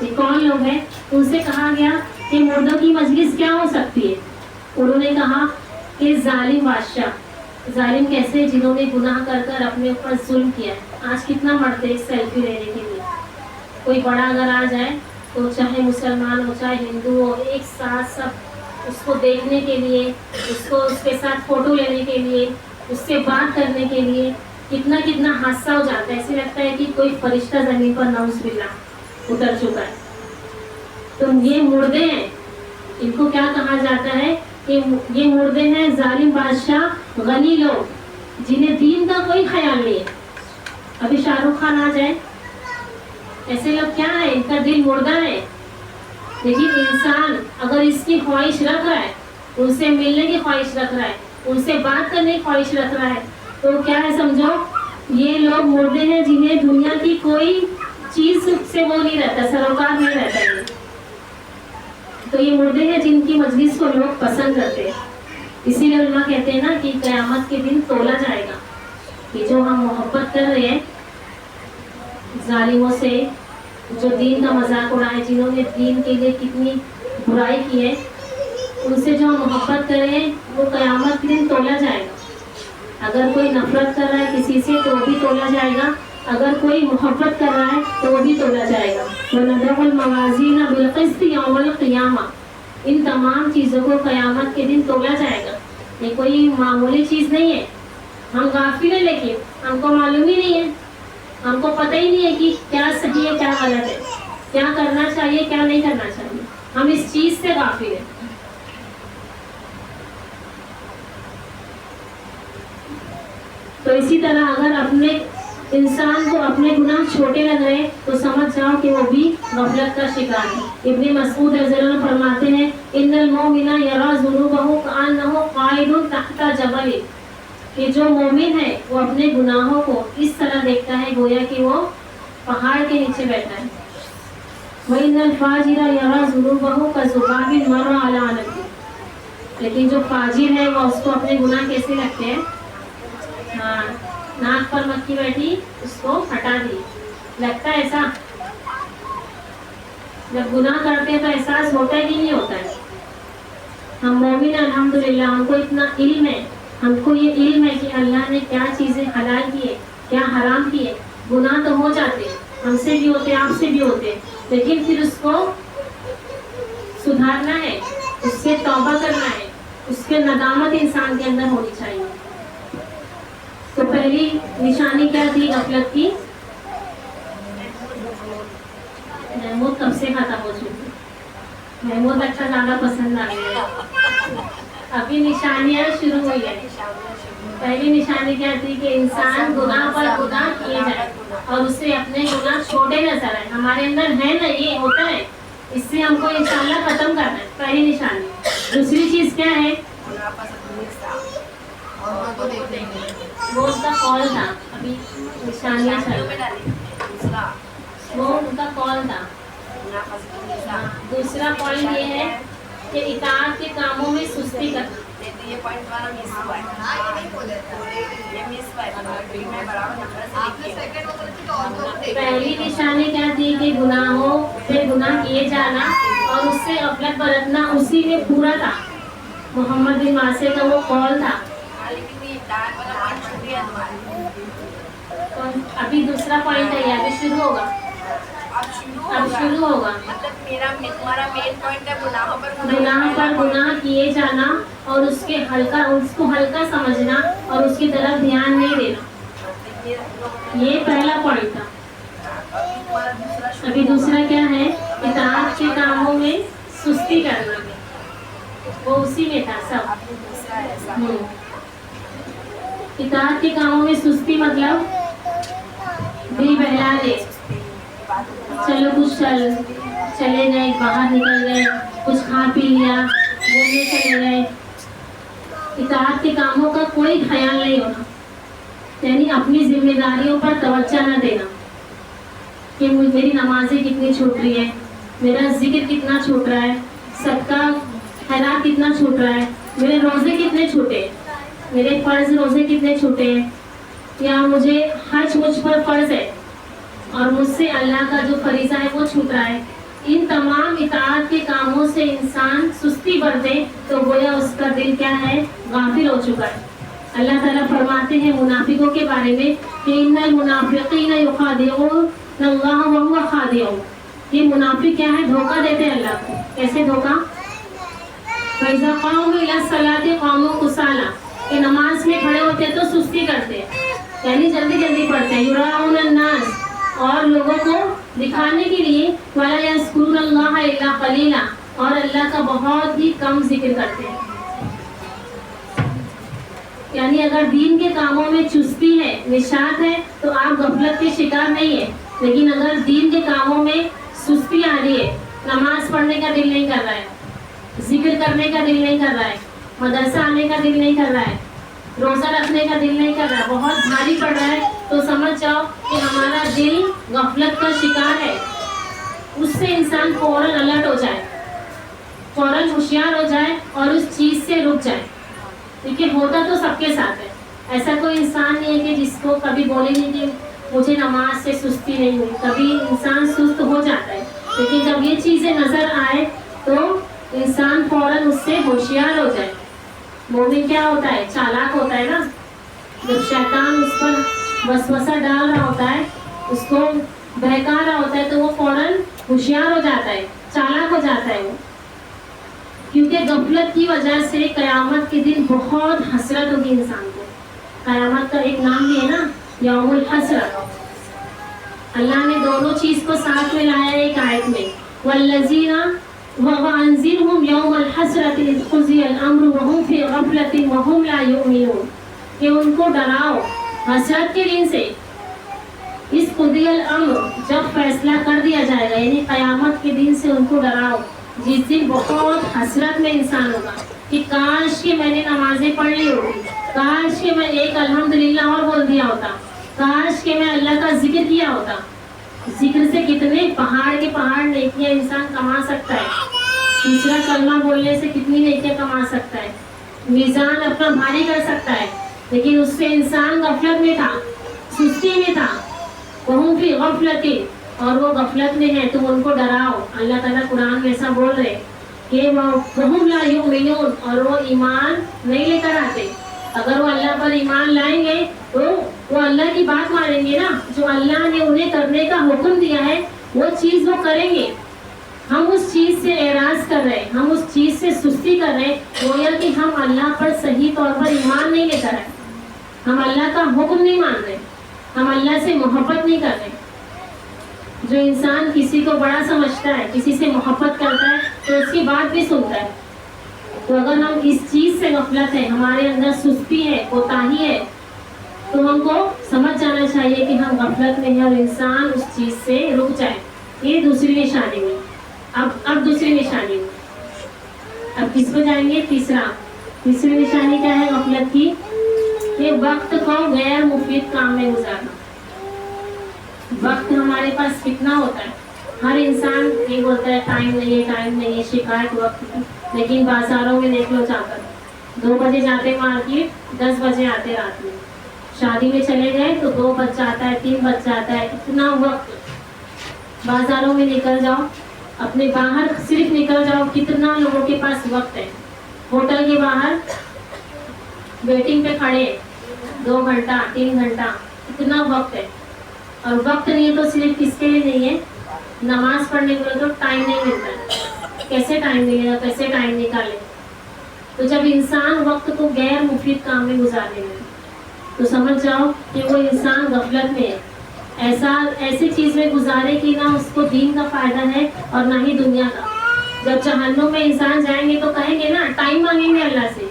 یہ کون لوگ ہیں؟ ان سے کہا گیا کہ مردوں کی مجلس کیا ہو سکتی ہے. انہوں نے کہا کہ ظالم بادشاہ. ظالم کیسے؟ جنہوں نے گناہ کر کر اپنے اوپر ظلم کیا ہے. آج کتنا مرتے ہیں سیلفی لینے کے لیے. کوئی بڑا اگر آ جائے تو چاہے مسلمان ہو چاہے ہندو ہو, ایک ساتھ سب اس کو دیکھنے کے لیے, اس کے ساتھ فوٹو لینے کے لیے, اس سے بات کرنے کے لیے کتنا کتنا حادثہ ہو جاتا ہے. ایسے لگتا ہے کہ کوئی فرشتہ زمین پر نعوذ باللہ اتر چکا ہے. تو یہ مردے ہیں, ان کو کیا کہا جاتا ہے کہ یہ مردے ہیں ظالم بادشاہ غنی لوگ جنہیں دین کا کوئی خیال نہیں ہے. ابھی شاہ رخ خان آ جائے، ایسے لوگ کیا ہے، ان کا دل مردہ ہے. لیکن انسان اگر اس کی خواہش رکھ رہا ہے، ان سے ملنے کی خواہش رکھ رہا ہے، ان سے بات کرنے کی خواہش رکھ رہا ہے، تو کیا ہے سمجھو یہ لوگ مردے ہیں جنہیں دنیا کی کوئی چیز سے وہ نہیں رہتا، سروکار نہیں رہتا ہے. تو یہ مردے ہیں جن کی مجلس کو لوگ پسند کرتے ہیں. اسی لیے علماء کہتے ہیں نا کہ قیامت کے دن تولا جائے گا کہ جو ہم محبت کر رہے ہیں ظالموں سے، جو دین کا مذاق اڑائے، جنہوں نے دین کے لیے کتنی برائی کی ہے، ان سے جو ہم محبت کر رہے ہیں وہ قیامت کے دن تولا جائے گا. اگر کوئی نفرت کر رہا ہے کسی سے تو وہ بھی تولا جائے گا، اگر کوئی محبت کر رہا ہے تو وہ بھی تولا جائے گا. وَنَضَعُ الْمَوَازِينَ بِالْقِسْطِ يَوْمَ الْقِيَامَةِ. ان تمام چیزوں کو قیامت کے دن تولا جائے گا. یہ کوئی معمولی چیز نہیں ہے. ہم غافل ہیں، لیکن ہم کو معلوم ہی نہیں ہے، ہم کو پتہ ہی نہیں ہے کہ کیا صحیح ہے کیا غلط ہے، کیا کرنا چاہیے کیا نہیں کرنا چاہیے. ہم اس چیز سے غافل ہیں. تو اسی طرح اگر اپنے انسان کو اپنے گناہ چھوٹے لگ رہے تو سمجھ جاؤ کہ وہ بھی غفلت کا شکار ہے. ابن مسعود رضی اللہ عنہ فرماتے ہیں ان المؤمن یرا ذنوبہ کأنہ قائد تحت جبل، کہ جو مومن ہے وہ اپنے گناہوں کو اس طرح دیکھتا ہے گویا کہ وہ پہاڑ کے نیچے بیٹھا ہے. وَإِنَّ الْفَاجِرَ يَرَى ذُنُوبَهُ كَذُبَابٍ مَرَّ عَلَىٰ نَبِيٍّ. لیکن جو فاجر ہے وہ اس کو اپنے گناہ کیسے لگتے ہیں، ہاں ناک پر مکھی بیٹھی اس کو ہٹا دی، لگتا ہے ایسا. جب گناہ کرتے ہیں تو احساس ہوتا ہے کہ نہیں ہوتا ہے. ہم مومن الحمدللہ، ہم کو اتنا علم ہے، ہم کو یہ علم ہے کہ اللہ نے کیا چیزیں حلال کی ہے کیا حرام کی ہے. گناہ تو ہو جاتے ہیں، ہم سے بھی ہوتے ہیں آپ سے بھی ہوتے ہیں، لیکن پھر اس کو سدھارنا ہے، اس سے توبہ کرنا ہے، اس کے ندامت انسان کے اندر ہونی چاہیے. تو پہلی نشانی کیا تھی غفلت کی؟ محمود کب سے ختم ہو چکی، محمود اچھا زیادہ پسند آ گیا ہے. ابھی نشانیاں شروع ہوئی ہے. پہلی نشانی کیا تھی کہ انسان گناہ پر گناہ کیے جائے اور اس سے اپنے گناہ چھوٹے نظر آئے. ہمارے اندر ہے نا، یہ ہوتا ہے، اس سے ہم کو انشاءاللہ ختم کرنا ہے. پہلی نشانی. دوسری چیز کیا ہے، وہ ان کا کال تھا. ابھی نشانیاں وہ ان کا کال تھا. دوسرا پوائنٹ یہ ہے کہ اطاعت کے کاموں میں سستی کرنا. پہلی نشانی کیا تھی کہ گناہوں پہ گناہ کیے جانا اور اس سے غفلت برتنا، اسی میں پورا تھا. محمد بن واسع کا وہ قول تھا. ابھی دوسرا پوائنٹ ہے، ابھی شروع ہوگا، اب شروع ہوگا. گناہ پر گناہ کیے جانا اور اس کو ہلکا سمجھنا اور اس کی طرف دھیان نہیں دینا، یہ پہلا پوائنٹ تھا. ابھی دوسرا کیا ہے، اطاعت کے کاموں میں سستی کرنا، وہ اسی میں تھا سب. اطاعت کے کاموں میں سستی مطلب دل بہلا دے، چلو کچھ چلے گئے، باہر نکل گئے، کچھ کھا پی لیا، گھومنے چلے گئے. اطاعت کے کاموں کا کوئی خیال نہیں ہونا، یعنی اپنی ذمہ داریوں پر توجہ نہ دینا کہ میری نمازیں کتنی چھوٹ رہی ہے، میرا ذکر کتنا چھوٹ رہا ہے، صدقہ خیرات کتنا چھوٹ رہا ہے، میرے روزے کتنے چھوٹے، میرے فرض روزے کتنے چھوٹے ہیں، یا مجھے حج مجھ پر فرض ہے اور مجھ سے اللہ کا جو فریضہ ہے وہ چھوٹ رہا ہے. ان تمام اطاعت کے کاموں سے انسان سستی برتے تو گویا اس کا دل کیا ہے، غافل ہو چکا ہے. اللہ تعالیٰ فرماتے ہیں منافقوں کے بارے میں کہ ان المنافقین یخادعون اللہ وهو خادعهم. یہ منافق کیا ہے، دھوکہ دیتے ہیں اللہ کو. کیسے دھوکہ؟ فَإِذَا قَامُوا إِلَى الصَّلَاةِ قَامُوا كُسَالَىٰ. کہ نماز میں کھڑے ہوتے تو سستی کرتے ہیں، یعنی جلدی جلدی پڑھتے ہیں. یراؤن الناس، اور لوگوں کو دکھانے کے لیے. وَلَا يَذْكُرُونَ اللَّهَ إِلَّا قَلِيلًا. اور اللہ کا بہت ہی کم ذکر کرتے ہیں. یعنی اگر دین کے کاموں میں چستی ہے، نشاط ہے، تو آپ غفلت کے شکار نہیں ہیں. لیکن اگر دین کے کاموں میں سستی آ رہی ہے، نماز پڑھنے کا دل نہیں کر رہا ہے، ذکر کرنے کا دل نہیں کر رہا ہے، مدرسہ آنے کا دل نہیں کر رہا ہے، روزہ رکھنے کا دل نہیں کر رہا ہے، بہت بھاری پڑ رہا ہے، تو سمجھ جاؤ کہ ہمارا دل غفلت کا شکار ہے. اس سے انسان فوراً الرٹ ہو جائے، فوراً ہوشیار ہو جائے اور اس چیز سے رک جائے. کیونکہ ہوتا تو سب کے ساتھ ہے. ایسا کوئی انسان نہیں ہے کہ جس کو کبھی بولے نہیں کہ مجھے نماز سے سستی نہیں ہوئی. کبھی انسان سست ہو جاتا ہے، لیکن جب یہ چیزیں نظر آئے تو انسان فوراً اس سے ہوشیار ہو جائے. مومن کیا ہوتا ہے؟ چالاک ہوتا ہے نا. جب شیطان اس پر وسوسہ ڈال رہا ہوتا ہے، اس کو بہکا رہا ہوتا ہے، تو وہ فوراً ہوشیار ہو جاتا ہے، چالاک ہو جاتا ہے وہ. کیونکہ غفلت کی وجہ سے قیامت کے دن بہت حسرت ہوگی انسان کو. قیامت کا ایک نام بھی ہے نا، یوم الحسرت. اللہ نے دونوں چیز کو ساتھ میں لایا ہے ایک آیت میں. والذین وَأَنذِرْهُمْ يَوْمَ الْحَسْرَةِ إِذْ قُضِيَ الْأَمْرُ وَهُمْ فِي غَفْلَةٍ وَهُمْ لَا يُؤْمِنُونَ. کہ ان کو ڈراؤ حسرت کے دن سے. اس قضی الامر، جب فیصلہ کر دیا جائے گا، یعنی قیامت کے دن سے ان کو ڈراؤ، جس دن بہت حسرت میں انسان ہوگا کہ کاش کہ میں نے نمازیں پڑھ لی ہوتی، کاش کہ میں ایک الحمدللہ اور بول دیا ہوتا، کاش کہ میں اللہ کا ذکر کیا ہوتا. ذکر سے کتنے پہاڑ کے پہاڑ نیکیاں انسان کما سکتا ہے. دوسرا کلمہ بولنے سے کتنی نیکیاں کما سکتا ہے، میزان اپنا بھاری کر سکتا ہے. لیکن اس سے انسان غفلت میں تھا، سستی میں تھا. وہم فی غفلت، اور وہ غفلت میں ہے، تم ان کو ڈراؤ. اللہ تعالیٰ قرآن میں ایسا بول رہے کہ وہم لا یؤمنون، اور وہ ایمان نہیں لے کر آتے. اگر وہ اللہ پر ایمان لائیں گے تو وہ اللہ کی بات مانیں گے نا. جو اللہ نے انہیں کرنے کا حکم دیا ہے وہ چیز وہ کریں گے. ہم اس چیز سے اعراض کر رہے ہیں، ہم اس چیز سے سستی کر رہے ہیں، گویا کہ ہم اللہ پر صحیح طور پر ایمان نہیں لے کر آئے. ہم اللہ کا حکم نہیں مان رہے، ہم اللہ سے محبت نہیں کر رہے. جو انسان کسی کو بڑا سمجھتا ہے، کسی سے محبت کرتا ہے، تو اس کی بات بھی سنتا ہے. تو اگر ہم اس چیز سے غفلت ہے، ہمارے اندر سستی ہے، کوتاہی ہے، تو ہم کو سمجھ جانا چاہیے کہ ہم غفلت میں ہیں اور انسان اس چیز سے رک جائے. یہ دوسری نشانی میں. اب دوسری نشانی میں اب کس کو جائیں گے؟ تیسری نشانی کیا ہے غفلت کی؟ کہ وقت کو غیر مفید کام میں گزارنا. وقت ہمارے پاس کتنا ہوتا ہے؟ ہر انسان یہ بولتا ہے ٹائم نہیں ہے، ٹائم نہیں ہے، شکایت وقت کی. لیکن بازاروں میں دیکھ لو جا کر 2 بجے جاتے مارکیٹ، 10 بجے آتے رات میں. شادی میں چلے گئے تو 2 بج جاتا ہے، 3 بج جاتا ہے. اتنا وقت. بازاروں میں نکل جاؤ، اپنے باہر صرف نکل جاؤ، کتنا لوگوں کے پاس وقت ہے. ہوٹل کے باہر ویٹنگ پہ کھڑے 2 گھنٹہ 3 گھنٹہ، اتنا وقت ہے. اور وقت نہیں ہے تو صرف کس کے لیے نہیں ہے؟ نماز پڑھنے کے لیے تو ٹائم نہیں ملتا ہے. کیسے ٹائم ملے گا؟ کیسے ٹائم نکالے؟ تو جب انسان وقت کو غیر مفید کام میں گزارنے لگے تو سمجھ جاؤ کہ وہ انسان غفلت میں ہے. ایسی چیز میں گزارے کہ نہ اس کو دین کا فائدہ ہے اور نہ ہی دنیا کا. جب جہنم میں انسان جائیں گے تو کہیں گے نا، ٹائم مانگیں گے اللہ سے.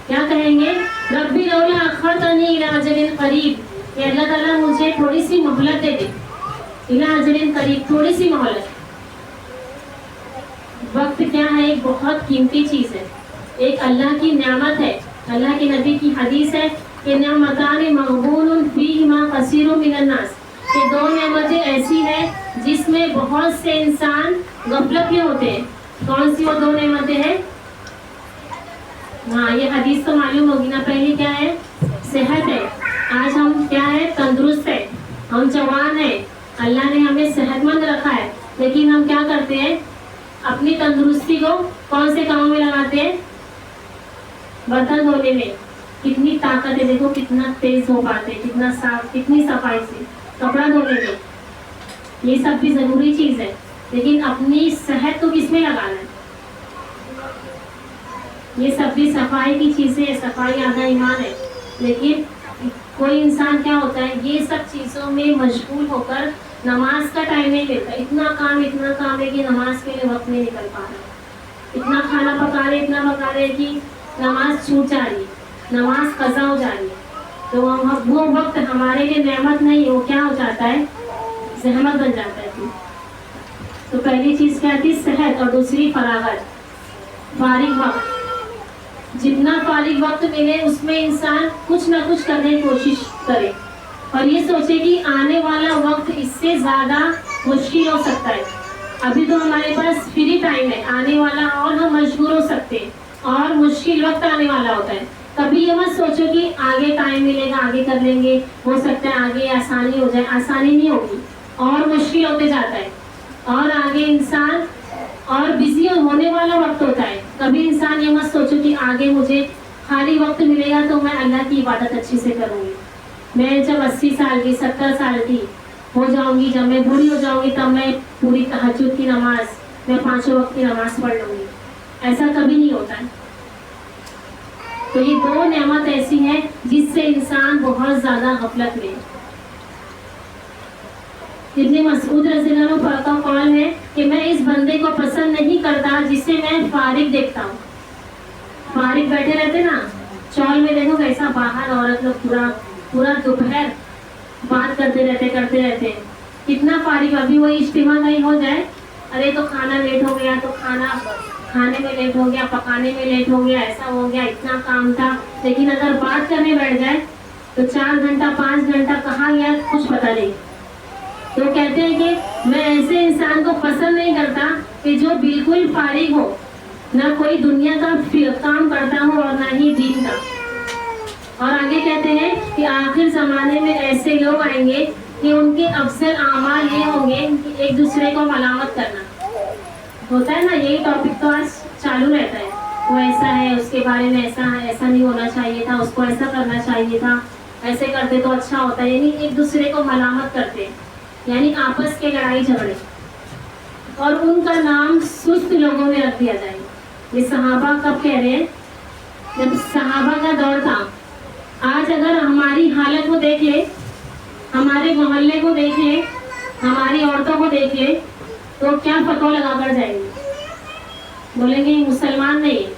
کیا کہیں گے؟ ربی لولا اخرتنی الی اجل قریب، کہ اللہ تعالیٰ مجھے تھوڑی سی مہلت دے دے. الی اجل قریب، تھوڑی سی مہلت. وقت کیا ہے؟ ایک بہت قیمتی چیز ہے، ایک اللہ کی نعمت ہے. اللہ کے نبی کی حدیث ہے کہ نعمتان مغبون فیہما کثیر من الناس، کہ 2 نعمتیں ایسی ہیں جس میں بہت سے انسان غفلت میں ہوتے ہیں. کون سی وہ 2 نعمتیں ہیں؟ ہاں، یہ حدیث تو معلوم ہوگی نا. پہلی کیا ہے؟ صحت ہے. آج ہم کیا ہے؟ تندرست ہے، ہم جوان ہیں، اللہ نے ہمیں صحت مند رکھا ہے. لیکن ہم کیا کرتے ہیں؟ اپنی تندرستی کو کون سے کاموں میں لگاتے ہیں؟ برتن دھونے میں. کتنی طاقت ہے، دیکھو کتنا تیز ہو پاتے، کتنا صاف، کتنی صفائی سے. کپڑا دھونے میں، یہ سب بھی ضروری چیز ہے. لیکن اپنی صحت کو کس میں لگانا ہے؟ یہ سب بھی صفائی کی چیزیں، صفائی آدھا ایمان ہے. لیکن کوئی انسان کیا ہوتا ہے، یہ سب چیزوں میں مشغول ہو کر نماز کا ٹائم نہیں لیتا. اتنا کام ہے کہ نماز کے لیے وقت نہیں نکل پا رہا. اتنا کھانا پکا رہے کہ نماز چھوٹ جا رہی ہے, نماز قضا ہو جا رہی ہے. تو وہ وقت ہمارے لیے نعمت نہیں, وہ کیا ہو جاتا ہے, زحمت بن جاتا ہے. تو پہلی چیز کیا تھی, صحت, اور دوسری فراغت, فارغ وقت. جتنا فارغ وقت ملے اس میں انسان کچھ نہ کچھ کرنے کی کوشش کرے, اور یہ سوچے کہ آنے والا وقت اس سے زیادہ مشکل ہو سکتا ہے. ابھی تو ہمارے پاس فری ٹائم ہے, آنے والا اور ہم مشغول ہو سکتے ہیں, اور مشکل وقت آنے والا ہوتا ہے. کبھی یہ مت سوچو کہ آگے ٹائم ملے گا, آگے کر لیں گے, ہو سکتا ہے آگے آسانی ہو جائے. آسانی نہیں ہوگی, اور مشکل ہوتے جاتا ہے, اور آگے انسان اور بزی ہونے والا وقت ہوتا ہے. کبھی انسان یہ مت سوچو کہ آگے مجھے خالی وقت ملے گا تو میں اللہ کی عبادت اچھی سے کروں گی. میں جب 80 سال کی 70 سال کی ہو جاؤں گی, جب میں بوڑھی ہو جاؤں گی, تب میں پوری تہجد کی نماز, میں 5 وقت کی نماز پڑھ لوں گی. ایسا کبھی نہیں ہوتا ہے. تو یہ 2 نعمت ایسی ہیں جس سے انسان بہت زیادہ غفلت میں. ابن مسعود رضی اللہ عنہ کا قول ہے کہ میں اس بندے کو پسند نہیں کرتا جسے میں فارغ دیکھتا ہوں. فارغ بیٹھے رہتے نا, چول میں دیکھو کیسا باہر عورت لوگ پورا دوپہر بات کرتے رہتے. کتنا فارغ. ابھی وہی اجتماع نہیں ہو جائے, ارے تو کھانا لیٹ ہو گیا, تو کھانا کھانے میں لیٹ ہو گیا, پکانے میں لیٹ ہو گیا, ایسا ہو گیا, اتنا کام تھا. لیکن اگر بات کرنے بیٹھ جائے تو 4 گھنٹہ 5 گھنٹہ کہاں گیا کچھ پتہ نہیں. تو کہتے ہیں کہ میں ایسے انسان کو پسند نہیں کرتا کہ جو بالکل فارغ ہو, نہ کوئی دنیا کا کام کرتا ہو اور نہ ہی دین کا. اور آگے کہتے ہیں کہ آخر زمانے میں ایسے لوگ آئیں گے کہ ان کے افضل اعمال یہ ہوں گے کہ ایک دوسرے کو ملامت کرنا. ہوتا ہے نا, یہی ٹاپک تو آج چالو رہتا ہے. وہ ایسا ہے, اس کے بارے میں ایسا نہیں ہونا چاہیے تھا, اس کو ایسا کرنا چاہیے تھا, ایسے کرتے تو اچھا ہوتا. یعنی ایک دوسرے کو ملامت کرتے, یعنی آپس کے لڑائی جھگڑے, اور ان کا نام سست لوگوں میں رکھ دیا جائے. یہ صحابہ کب کہہ رہے ہیں, جب صحابہ کا دور تھا. آج اگر ہماری حالت کو دیکھ لے, ہمارے محلے کو دیکھ لے, ہماری عورتوں کو دیکھ لے, تو کیا فتوا لگا کر جائیں گے, بولیں گے مسلمان نہیں,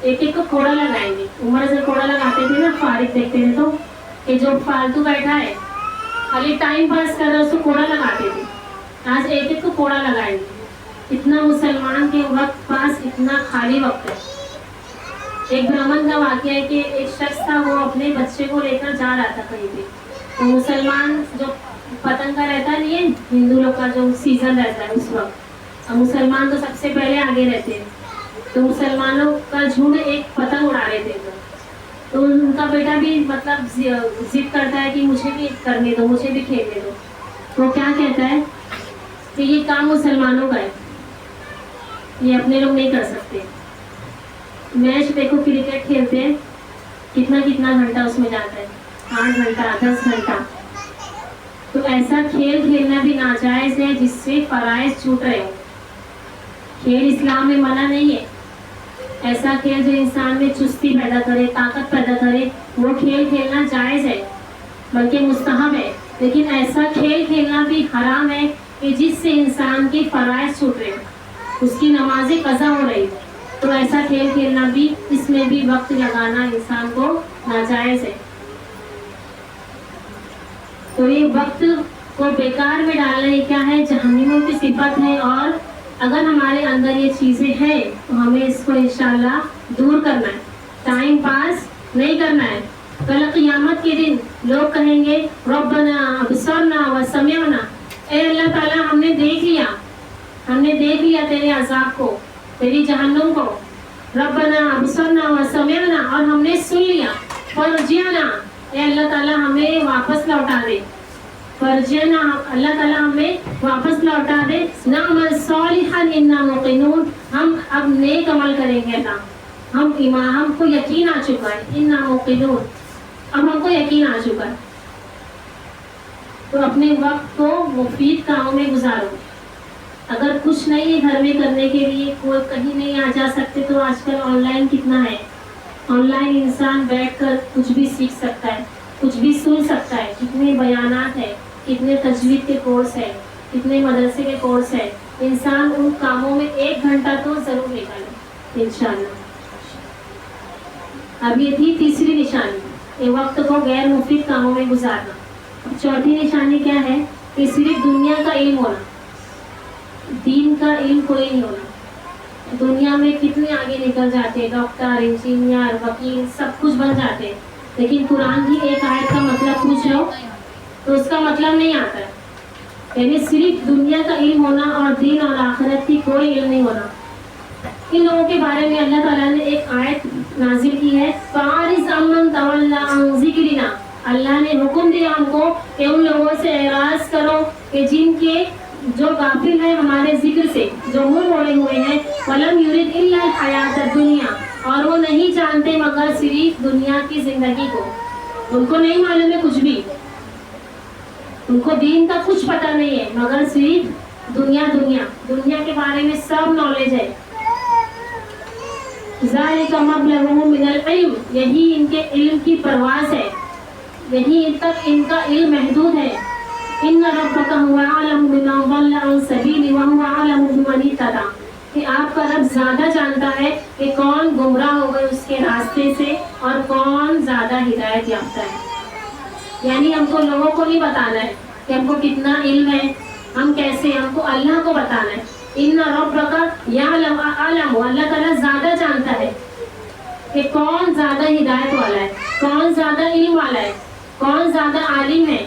ایک کو کوڑا لگائیں گے. عمر سے کوڑا لگاتے تھے نا, فارغ دیکھتے تھے تو کہ جو فالتو بیٹھا ہے خالی ٹائم پاس کر رہا ہے, اس کو کوڑا لگاتے تھے. آج ایک کو کوڑا لگائیں گے. اتنا مسلمان کے وقت پاس اتنا خالی وقت ہے. ایک برہمن کا واقعہ ہے کہ ایک شخص تھا, وہ اپنے بچے کو لے کر جا رہا تھا کہیں پہ. تو مسلمان جو پتنگ کا رہتا نہیں ہے, ہندو لوگ کا جو سیزن رہتا ہے اس وقت, اور مسلمان تو سب سے پہلے آگے رہتے ہیں. تو مسلمانوں کا جھنڈ ایک پتنگ اڑا رہے تھے. تو ان کا بیٹا بھی مطلب ضد کرتا ہے کہ مجھے بھی کرنے دو, مجھے بھی کھیلنے دو. تو کیا کہتا ہے کہ یہ کام مسلمانوں کا ہے, یہ اپنے لوگ نہیں کر سکتے. میچ دیکھو, کرکٹ کھیلتے ہیں, کتنا گھنٹہ اس میں جاتا ہے, 8 گھنٹہ 10 گھنٹہ. تو ایسا کھیل کھیلنا بھی ناجائز ہے جس سے فرائض چھوٹ رہے ہو. کھیل اسلام میں منع نہیں ہے. ایسا کھیل جو انسان میں چستی پیدا کرے, طاقت پیدا کرے, وہ کھیل کھیلنا جائز ہے, بلکہ مستحب ہے. لیکن ایسا کھیل کھیلنا بھی حرام ہے کہ جس سے انسان کے فرائض چھوٹ رہے, اس کی نمازیں قضا ہو رہی. تو ایسا کھیل کھیلنا بھی, اس میں بھی وقت لگانا انسان کو ناجائز ہے. تو یہ وقت کو بیکار میں ڈالنا یہ کیا ہے, جہنمیوں کی صفت ہے. اور اگر ہمارے اندر یہ چیزیں ہیں تو ہمیں اس کو انشاءاللہ دور کرنا ہے, ٹائم پاس نہیں کرنا ہے. کل قیامت کے دن لوگ کہیں گے ربنا ابصرنا وسمعنا, اے اللہ تعالیٰ ہم نے دیکھ لیا تیرے عذاب کو, تیری جہنم کو. ربنا ابصرنا وسمعنا, اور ہم نے سن لیا. فرجعنا, اے اللہ تعالیٰ ہمیں واپس لوٹا دے. فرجعنا, اللہ تعالیٰ ہمیں واپس لوٹا دے. نعمل صالحا انا موقنون, ہم اب نیک عمل کریں گے. ہم کو یقین آ چکا ہے. انا موقنون, اب ہم کو یقین آ چکا ہے. تو اپنے وقت کو مفید کاموں میں گزارو. اگر کچھ نہیں ہے گھر میں کرنے کے لیے, کوئی کہیں نہیں آ جا سکتے, تو آج کل آن لائن کتنا ہے. آن لائن انسان بیٹھ کر کچھ بھی سیکھ سکتا ہے, کچھ بھی سن سکتا ہے. کتنے بیانات ہیں, کتنے تجوید کے کورس ہیں, کتنے مدرسے کے کورس ہیں. انسان ان کاموں میں 1 گھنٹہ تو ضرور نکالے انشاءاللہ۔ اب یہ تھی تیسری نشانی، یہ وقت کو غیر مفید کاموں میں گزارنا۔ اب چوتھی نشانی کیا ہے کہ صرف دنیا کا علم ہونا، دین کا علم کوئی نہیں ہونا۔ دنیا میں کتنے آگے نکل جاتے ہیں، ڈاکٹر، انجینئر، وکیل، سب کچھ بن جاتے ہیں، لیکن قرآن کی ایک آیت کا مطلب پوچھ لو تو اس کا مطلب نہیں آتا ہے۔ یعنی صرف دنیا کا علم ہونا اور دین اور آخرت کی کوئی علم نہیں ہونا۔ ان لوگوں کے بارے میں اللہ تعالیٰ نے ایک آیت نازل کی ہے، فَأَعْرِضْ عَمَّنْ تَوَلَّىٰ عَن ذِكْرِنَا۔ اللہ نے حکم دیا ہم کو کہ ان لوگوں سے اعراض کرو کہ جن کے جو غافل ہیں ہمارے ذکر سے، جو منہ موڑے ہوئے ہیں، وَلَمْ يُرِدْ إِلَّا الْحَيَاةَ الدُّنْيَا، اور وہ نہیں جانتے مگر صرف دنیا کی زندگی کو، ان کو نہیں معلوم ہے کچھ بھی، ان کو دین کا کچھ پتہ نہیں ہے مگر صرف دنیا کے بارے میں سب نالج ہے۔ ذَلِكَ مَبْلَغُهُم مِّنَ الْعِلْمِ، یہی ان کے علم کی پرواز ہے، یہی تک ان کا علم محدود ہے۔ إِنَّ رَبَّكَ هُوَ أَعْلَمُ بِمَنْ ضَلَّ عَن سَبِيلِهِ وَهُوَ أَعْلَمُ بِمَنِ اهْتَدَىٰ، کہ آپ کا رب زیادہ جانتا ہے کہ کون گمراہ ہو گئے اس کے راستے سے اور کون زیادہ ہدایت یافتہ ہے۔ یعنی ہم کو لوگوں کو نہیں بتانا ہے کہ ہم کو کتنا علم ہے، ہم کیسے، ہم کو اللہ کو بتانا ہے۔ ان ربک یعلم، اللہ تعالیٰ زیادہ جانتا ہے کہ کون زیادہ ہدایت والا ہے، کون زیادہ علم والا ہے، کون زیادہ عالم ہے۔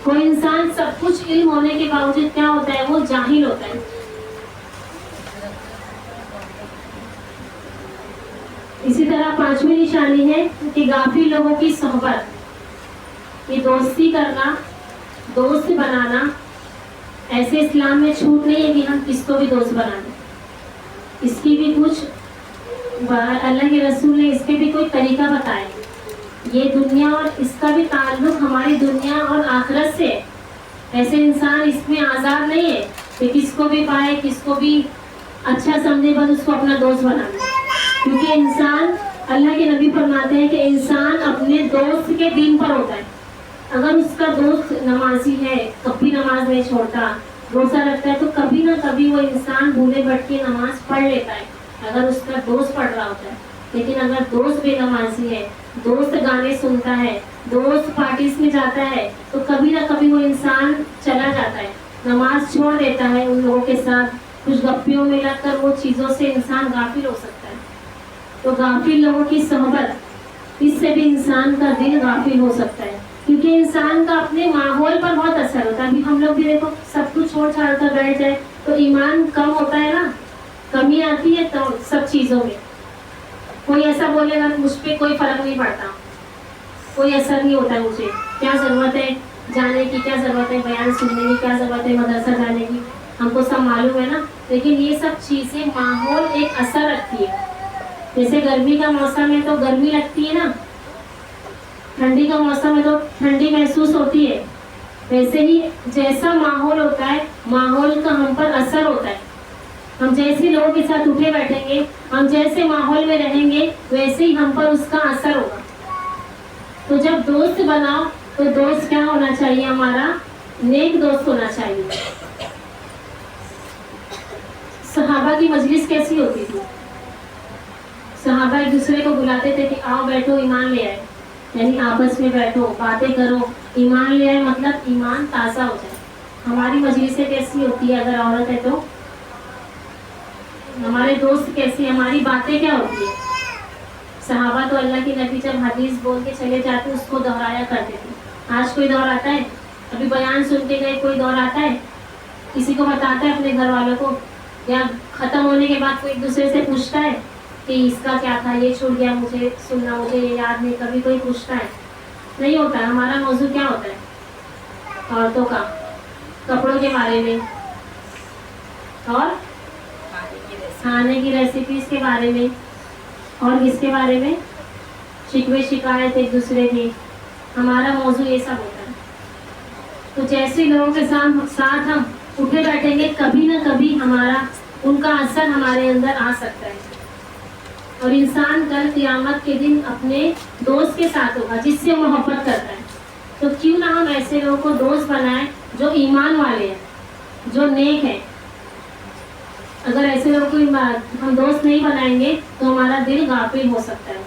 کوئی انسان سب کچھ علم ہونے کے باوجود کیا ہوتا ہے، وہ جاہل ہوتا ہے۔ اسی طرح 5ویں نشانی ہے کہ غافل لوگوں کی صحبت، یہ دوستی کرنا، دوست بنانا، ایسے اسلام میں چھوٹ نہیں ہے کہ ہم کس کو بھی دوست بنا دیں، اس کی بھی کچھ اللہ کے رسول نے اس کے بھی کوئی طریقہ بتایا۔ یہ دنیا اور اس کا بھی تعلق ہماری دنیا اور آخرت سے ہے، ایسے انسان اس میں آزاد نہیں ہے کہ کس کو بھی پائے، کس کو بھی اچھا سمجھے بس اس کو اپنا دوست بنا لے، کیونکہ انسان، اللہ کے نبی فرماتے ہیں کہ انسان اپنے دوست کے دین پر ہوتا ہے۔ اگر اس کا دوست نمازی ہے، کبھی نماز نہیں چھوڑتا، روزہ رکھتا ہے، تو کبھی نہ کبھی وہ انسان بھولے بھٹ کے نماز پڑھ لیتا ہے اگر اس کا دوست پڑھ رہا ہوتا ہے۔ لیکن اگر دوست بے نمازی ہے، دوست گانے سنتا ہے، دوست پارٹیز میں جاتا ہے، تو کبھی نہ کبھی وہ انسان چلا جاتا ہے، نماز چھوڑ دیتا ہے، ان لوگوں کے ساتھ کچھ گپیوں میں لگ کر وہ چیزوں سے انسان غافل ہو سکتا ہے۔ تو غافل لوگوں کی صحبت، اس سے بھی انسان کا دل غافل ہو سکتا ہے، کیونکہ انسان کا اپنے ماحول پر بہت اثر ہوتا ہے۔ ابھی ہم لوگ بھی دیکھو سب کچھ چھوڑ چھاڑ کر بیٹھ جائے تو ایمان کم ہوتا ہے نا، کمی آتی ہے تو سب چیزوں میں۔ کوئی ایسا بولے گا مجھ پہ کوئی فرق نہیں پڑتا، کوئی اثر نہیں ہوتا ہے، مجھے کیا ضرورت ہے جانے کی، کیا ضرورت ہے بیان سننے کی، کیا ضرورت ہے مدرسہ جانے کی، ہم کو سب معلوم ہے نا۔ لیکن یہ سب چیزیں، ماحول ایک اثر رکھتی ہے۔ جیسے گرمی کا موسم ہے تو گرمی لگتی ہے نا، ٹھنڈی کا موسم ہے تو ٹھنڈی محسوس ہوتی ہے، ویسے ہی جیسا ماحول ہوتا ہے، ماحول کا ہم پر اثر ہوتا ہے۔ ہم جیسے لوگوں کے ساتھ اٹھے بیٹھیں گے، ہم جیسے ماحول میں رہیں گے، ویسے ہی ہم پر اس کا اثر ہوگا۔ تو جب دوست بناؤ تو دوست کیا ہونا چاہیے، ہمارا نیک دوست ہونا چاہیے۔ صحابہ کی مجلس کیسی ہوتی تھی؟ صحابہ ایک دوسرے کو بلاتے تھے کہ آؤ بیٹھو ایمان لے آئے، یعنی آپس میں بیٹھو، باتیں کرو، ایمان لے آئے مطلب ایمان تازہ ہو جائے۔ ہماری مجلسیں کیسی ہوتی ہے اگر عورت ہے تو؟ ہمارے دوست کیسے، ہماری باتیں کیا ہوتی ہیں؟ صحابہ تو اللہ کے نبی جب حدیث بول کے چلے جاتے اس کو دہرایا کرتے تھے۔ آج کوئی دور آتا ہے؟ ابھی بیان سن کے گئے، کوئی دور آتا ہے؟ کسی کو بتاتا ہے اپنے گھر والوں کو، یا ختم ہونے کے بعد کوئی ایک دوسرے سے پوچھتا ہے کہ اس کا کیا تھا، یہ چھوٹ گیا مجھے سننا، مجھے یہ یاد نہیں، کبھی کوئی پوچھتا ہے؟ نہیں ہوتا۔ ہمارا موضوع کیا ہوتا ہے؟ عورتوں کا، کپڑوں کے بارے میں اور کھانے کی ریسیپیز کے بارے میں، اور کس کے بارے میں؟ شکوے شکایت ایک دوسرے کی، ہمارا موضوع یہ سب ہوتا ہے۔ تو جیسے لوگوں کے ساتھ ہم اٹھے بیٹھیں گے، کبھی نہ کبھی ہمارا ان کا اثر ہمارے اندر آ سکتا ہے۔ اور انسان کل قیامت کے دن اپنے دوست کے ساتھ ہوگا جس سے محبت کرتا ہے۔ تو کیوں نہ ہم ایسے لوگوں کو دوست بنائیں جو ایمان والے ہیں، جو نیک ہے. اگر ایسے لوگ کوئی ہم دوست نہیں بنائیں گے تو ہمارا دل غافل ہو سکتا ہے.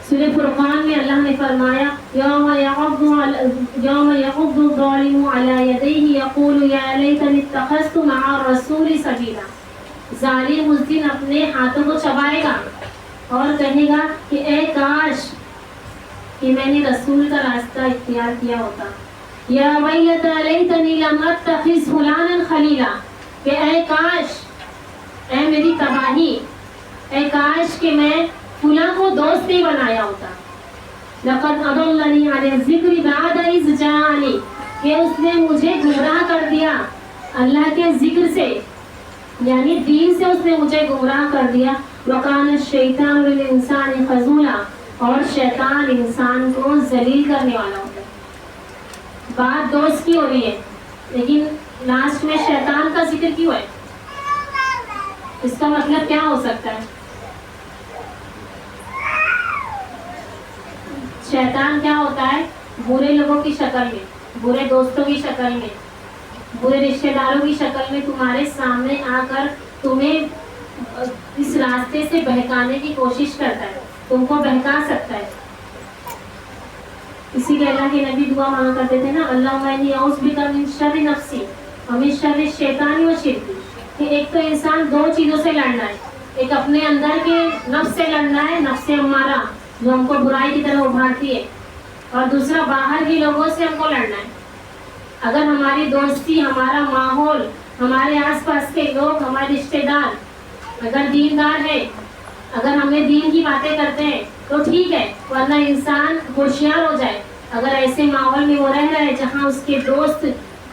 سورہ فرقان میں اللہ نے فرمایا یوم یعض الظالم علی یدیہ یقول یا لیتنی اتخذت مع الرسول سبیلا. ظالم اس دن اپنے ہاتھوں کو چبائے گا اور کہے گا کہ اے کاش کہ میں نے رسول کا راستہ اختیار کیا ہوتا. یا ویلتی لیتنی لم اتخذ فلانا خلیلا، کہ اے کاش، اے میری تباہی، اے کاش کہ میں فلاں کو دوست نہیں بنایا ہوتا. لقد اضلنی عن الذکر بعد اذ جاءنی، کہ اس نے مجھے گمراہ کر دیا اللہ کے ذکر سے، یعنی دین سے اس نے مجھے گمراہ کر دیا. وکان الشیطان للانسان خذولا، اور شیطان انسان کو ذلیل کرنے والا ہوتا ہے. بات دوست کی ہو رہی ہے لیکن لاسٹ میں شیطان کا ذکر کیوں ہے؟ اس کا مطلب کیا ہو سکتا ہے؟ شیطان کیا ہوتا ہے؟ برے لوگوں کی شکل میں، برے دوستوں کی شکل میں، برے رشتہ داروں کی شکل میں تمہارے سامنے آ کر تمہیں اس راستے سے بہکانے کی کوشش کرتا ہے، تم کو بہکا سکتا ہے. اسی لیے اللہ کے نبی دعا مانگا کرتے تھے نا، اللہم انی اعوذ بک من شر نفسی ومن شر الشیطان وشرکی. کہ ایک تو انسان دو چیزوں سے لڑنا ہے، ایک اپنے اندر کے نفس سے لڑنا ہے، نفس امارہ جو ہم کو برائی کی طرح ابھارتی ہے، اور دوسرا باہر کے لوگوں سے ہم کو لڑنا ہے. اگر ہماری دوستی، ہمارا ماحول، ہمارے آس پاس کے لوگ، ہمارے رشتہ دار اگر دیندار ہے، اگر ہمیں دین کی باتیں کرتے ہیں تو ٹھیک ہے، ورنہ انسان ہوشیار ہو جائے. اگر ایسے ماحول میں وہ رہ رہا ہے جہاں اس کے دوست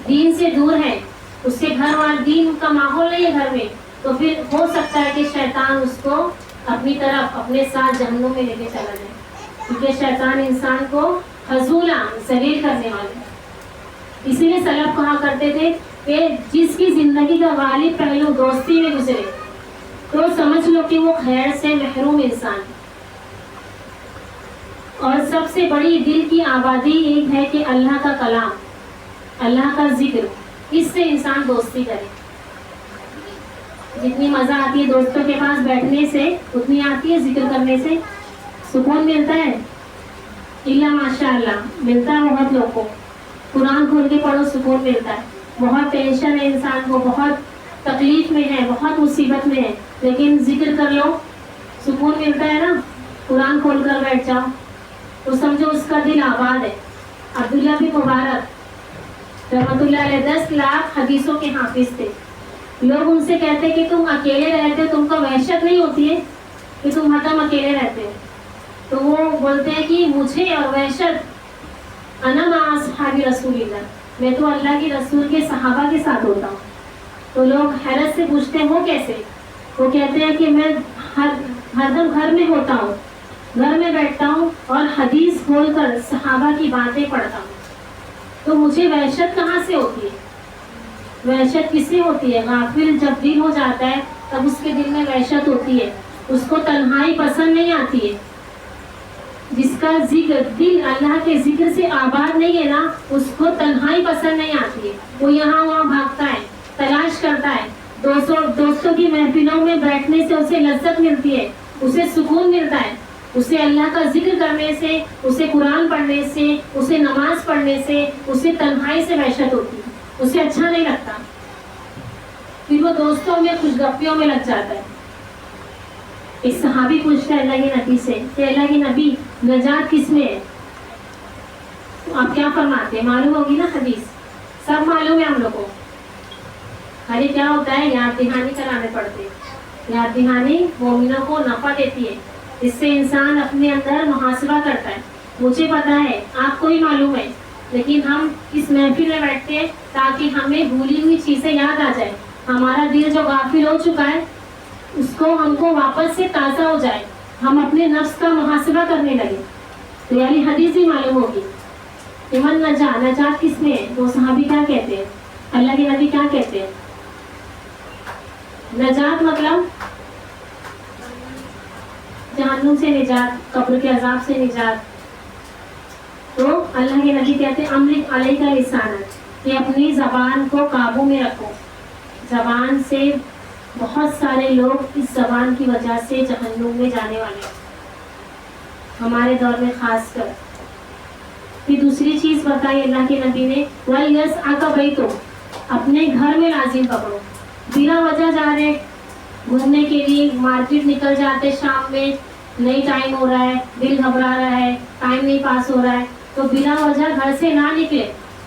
دین سے دور ہیں، اس کے گھر والے دین کا ماحول نہیں ہے گھر میں، تو پھر ہو سکتا ہے کہ شیطان اس کو اپنی طرف اپنے ساتھ جہنم میں لے کے چلا جائے، کیونکہ شیطان انسان کو خذولا، ذلیل کرنے والا ہے. اسی لیے سلف کہا کرتے تھے کہ جس کی زندگی کا غالب پہلو دوستی میں گزرے تو سمجھ لو کہ وہ خیر سے محروم انسان. اور سب سے بڑی دل کی آبادی ایک ہے کہ اللہ کا کلام، اللہ کا ذکر، اس سے انسان دوستی کرے. جتنی مزہ آتی ہے دوستوں کے پاس بیٹھنے سے اتنی آتی ہے ذکر کرنے سے. سکون ملتا ہے، اللہ ماشاء اللہ ملتا ہے بہت لوگوں کو. قرآن کھول کے پڑھو سکون ملتا ہے. بہت ٹینشن ہے انسان کو، بہت تکلیف میں ہے، بہت مصیبت میں ہے، لیکن ذکر کر لو سکون ملتا ہے نا. قرآن کھول کر بیٹھ جاؤ تو سمجھو اس کا دل آباد ہے. عبداللہ بن مبارک رحمۃ اللہ علیہ 10 لاکھ حدیثوں کے حافظ تھے. لوگ ان سے کہتے کہ تم اکیلے رہتے ہو، تم کو وحشت نہیں ہوتی ہے کہ تم ہردم اکیلے رہتے ہو؟ تو وہ بولتے ہیں کہ مجھے اور وحشت انا مع اصحاب رسول اللہ، میں تو اللہ کے رسول کے صحابہ کے ساتھ ہوتا ہوں. تو لوگ حیرت سے پوچھتے ہیں وہ کیسے؟ وہ کہتے ہیں کہ میں ہر دم گھر میں ہوتا ہوں، گھر میں بیٹھتا ہوں اور حدیث کھول کر صحابہ کی باتیں پڑھتا ہوں، تو مجھے وحشت کہاں سے ہوتی ہے؟ وحشت کس سے ہوتی ہے؟ غافل جب دل ہو جاتا ہے تب اس کے دل میں وحشت ہوتی ہے، اس کو تنہائی پسند نہیں آتی ہے. جس کا ذکر دل اللہ کے ذکر سے آباد نہیں ہے نا، اس کو تنہائی پسند نہیں آتی ہے. وہ یہاں وہاں بھاگتا ہے، تلاش کرتا ہے. دوستوں کی محفلوں میں بیٹھنے سے اسے لذت ملتی ہے، اسے سکون ملتا ہے. اسے اللہ کا ذکر کرنے سے، اسے قرآن پڑھنے سے، اسے نماز پڑھنے سے، اسے تنہائی سے وحشت ہوتی ہے، اسے اچھا نہیں لگتا. پھر وہ دوستوں میں خوش گپیوں میں لگ جاتا ہے. ایک صحابی پوچھتا ہے اللہ کے نبی سے کہ اللہ کے نبی نجات کس میں ہے؟ آپ کیا فرماتے ہیں؟ معلوم ہوگی نا حدیث، سب معلوم ہے ہم لوگ کو. خالی کیا ہوتا ہے، یاد دہانی کرانے پڑتے. یاد دہانی مومنوں کو نفع دیتی ہے، اس سے انسان اپنے اندر محاسبہ کرتا ہے. مجھے پتا ہے، آپ کو بھی معلوم ہے، لیکن ہم اس محفل میں بیٹھتے ہیں تاکہ ہمیں بھولی ہوئی چیزیں یاد آ جائے. ہمارا دل جو غافل ہو چکا ہے اس کو ہم کو واپس سے تازہ ہو جائے، ہم اپنے نفس کا محاسبہ کرنے لگے. تو یعنی حدیث بھی معلوم ہوگی. ایمن نجات کس میں ہے؟ وہ صحابی کیا کہتے ہیں، اللہ کے نبی کیا کہتے ہیں؟ نجات مطلب جہنم سے نجات، قبر کے عذاب سے نجات. تو اللہ کے نبی کہتے ہیں امرک علیہ کا لسانک، کہ اپنی زبان کو قابو میں رکھو. زبان سے بہت سارے لوگ اس زبان کی وجہ سے جہنم میں جانے والے ہیں، ہمارے دور میں خاص کر. پھر دوسری چیز بتائی اللہ کے نبی نے، وَلْيَسْعَكَ بَيْتُكَ، اپنے گھر میں لازم پکڑو. بلا وجہ جا رہے گھومنے کے لیے، مارکیٹ نکل جاتے شام میں، نہیں ٹائم ہو رہا ہے، دل گھبرا رہا ہے، ٹائم نہیں پاس ہو رہا ہے، تو بلا وجہ گھر سے نہ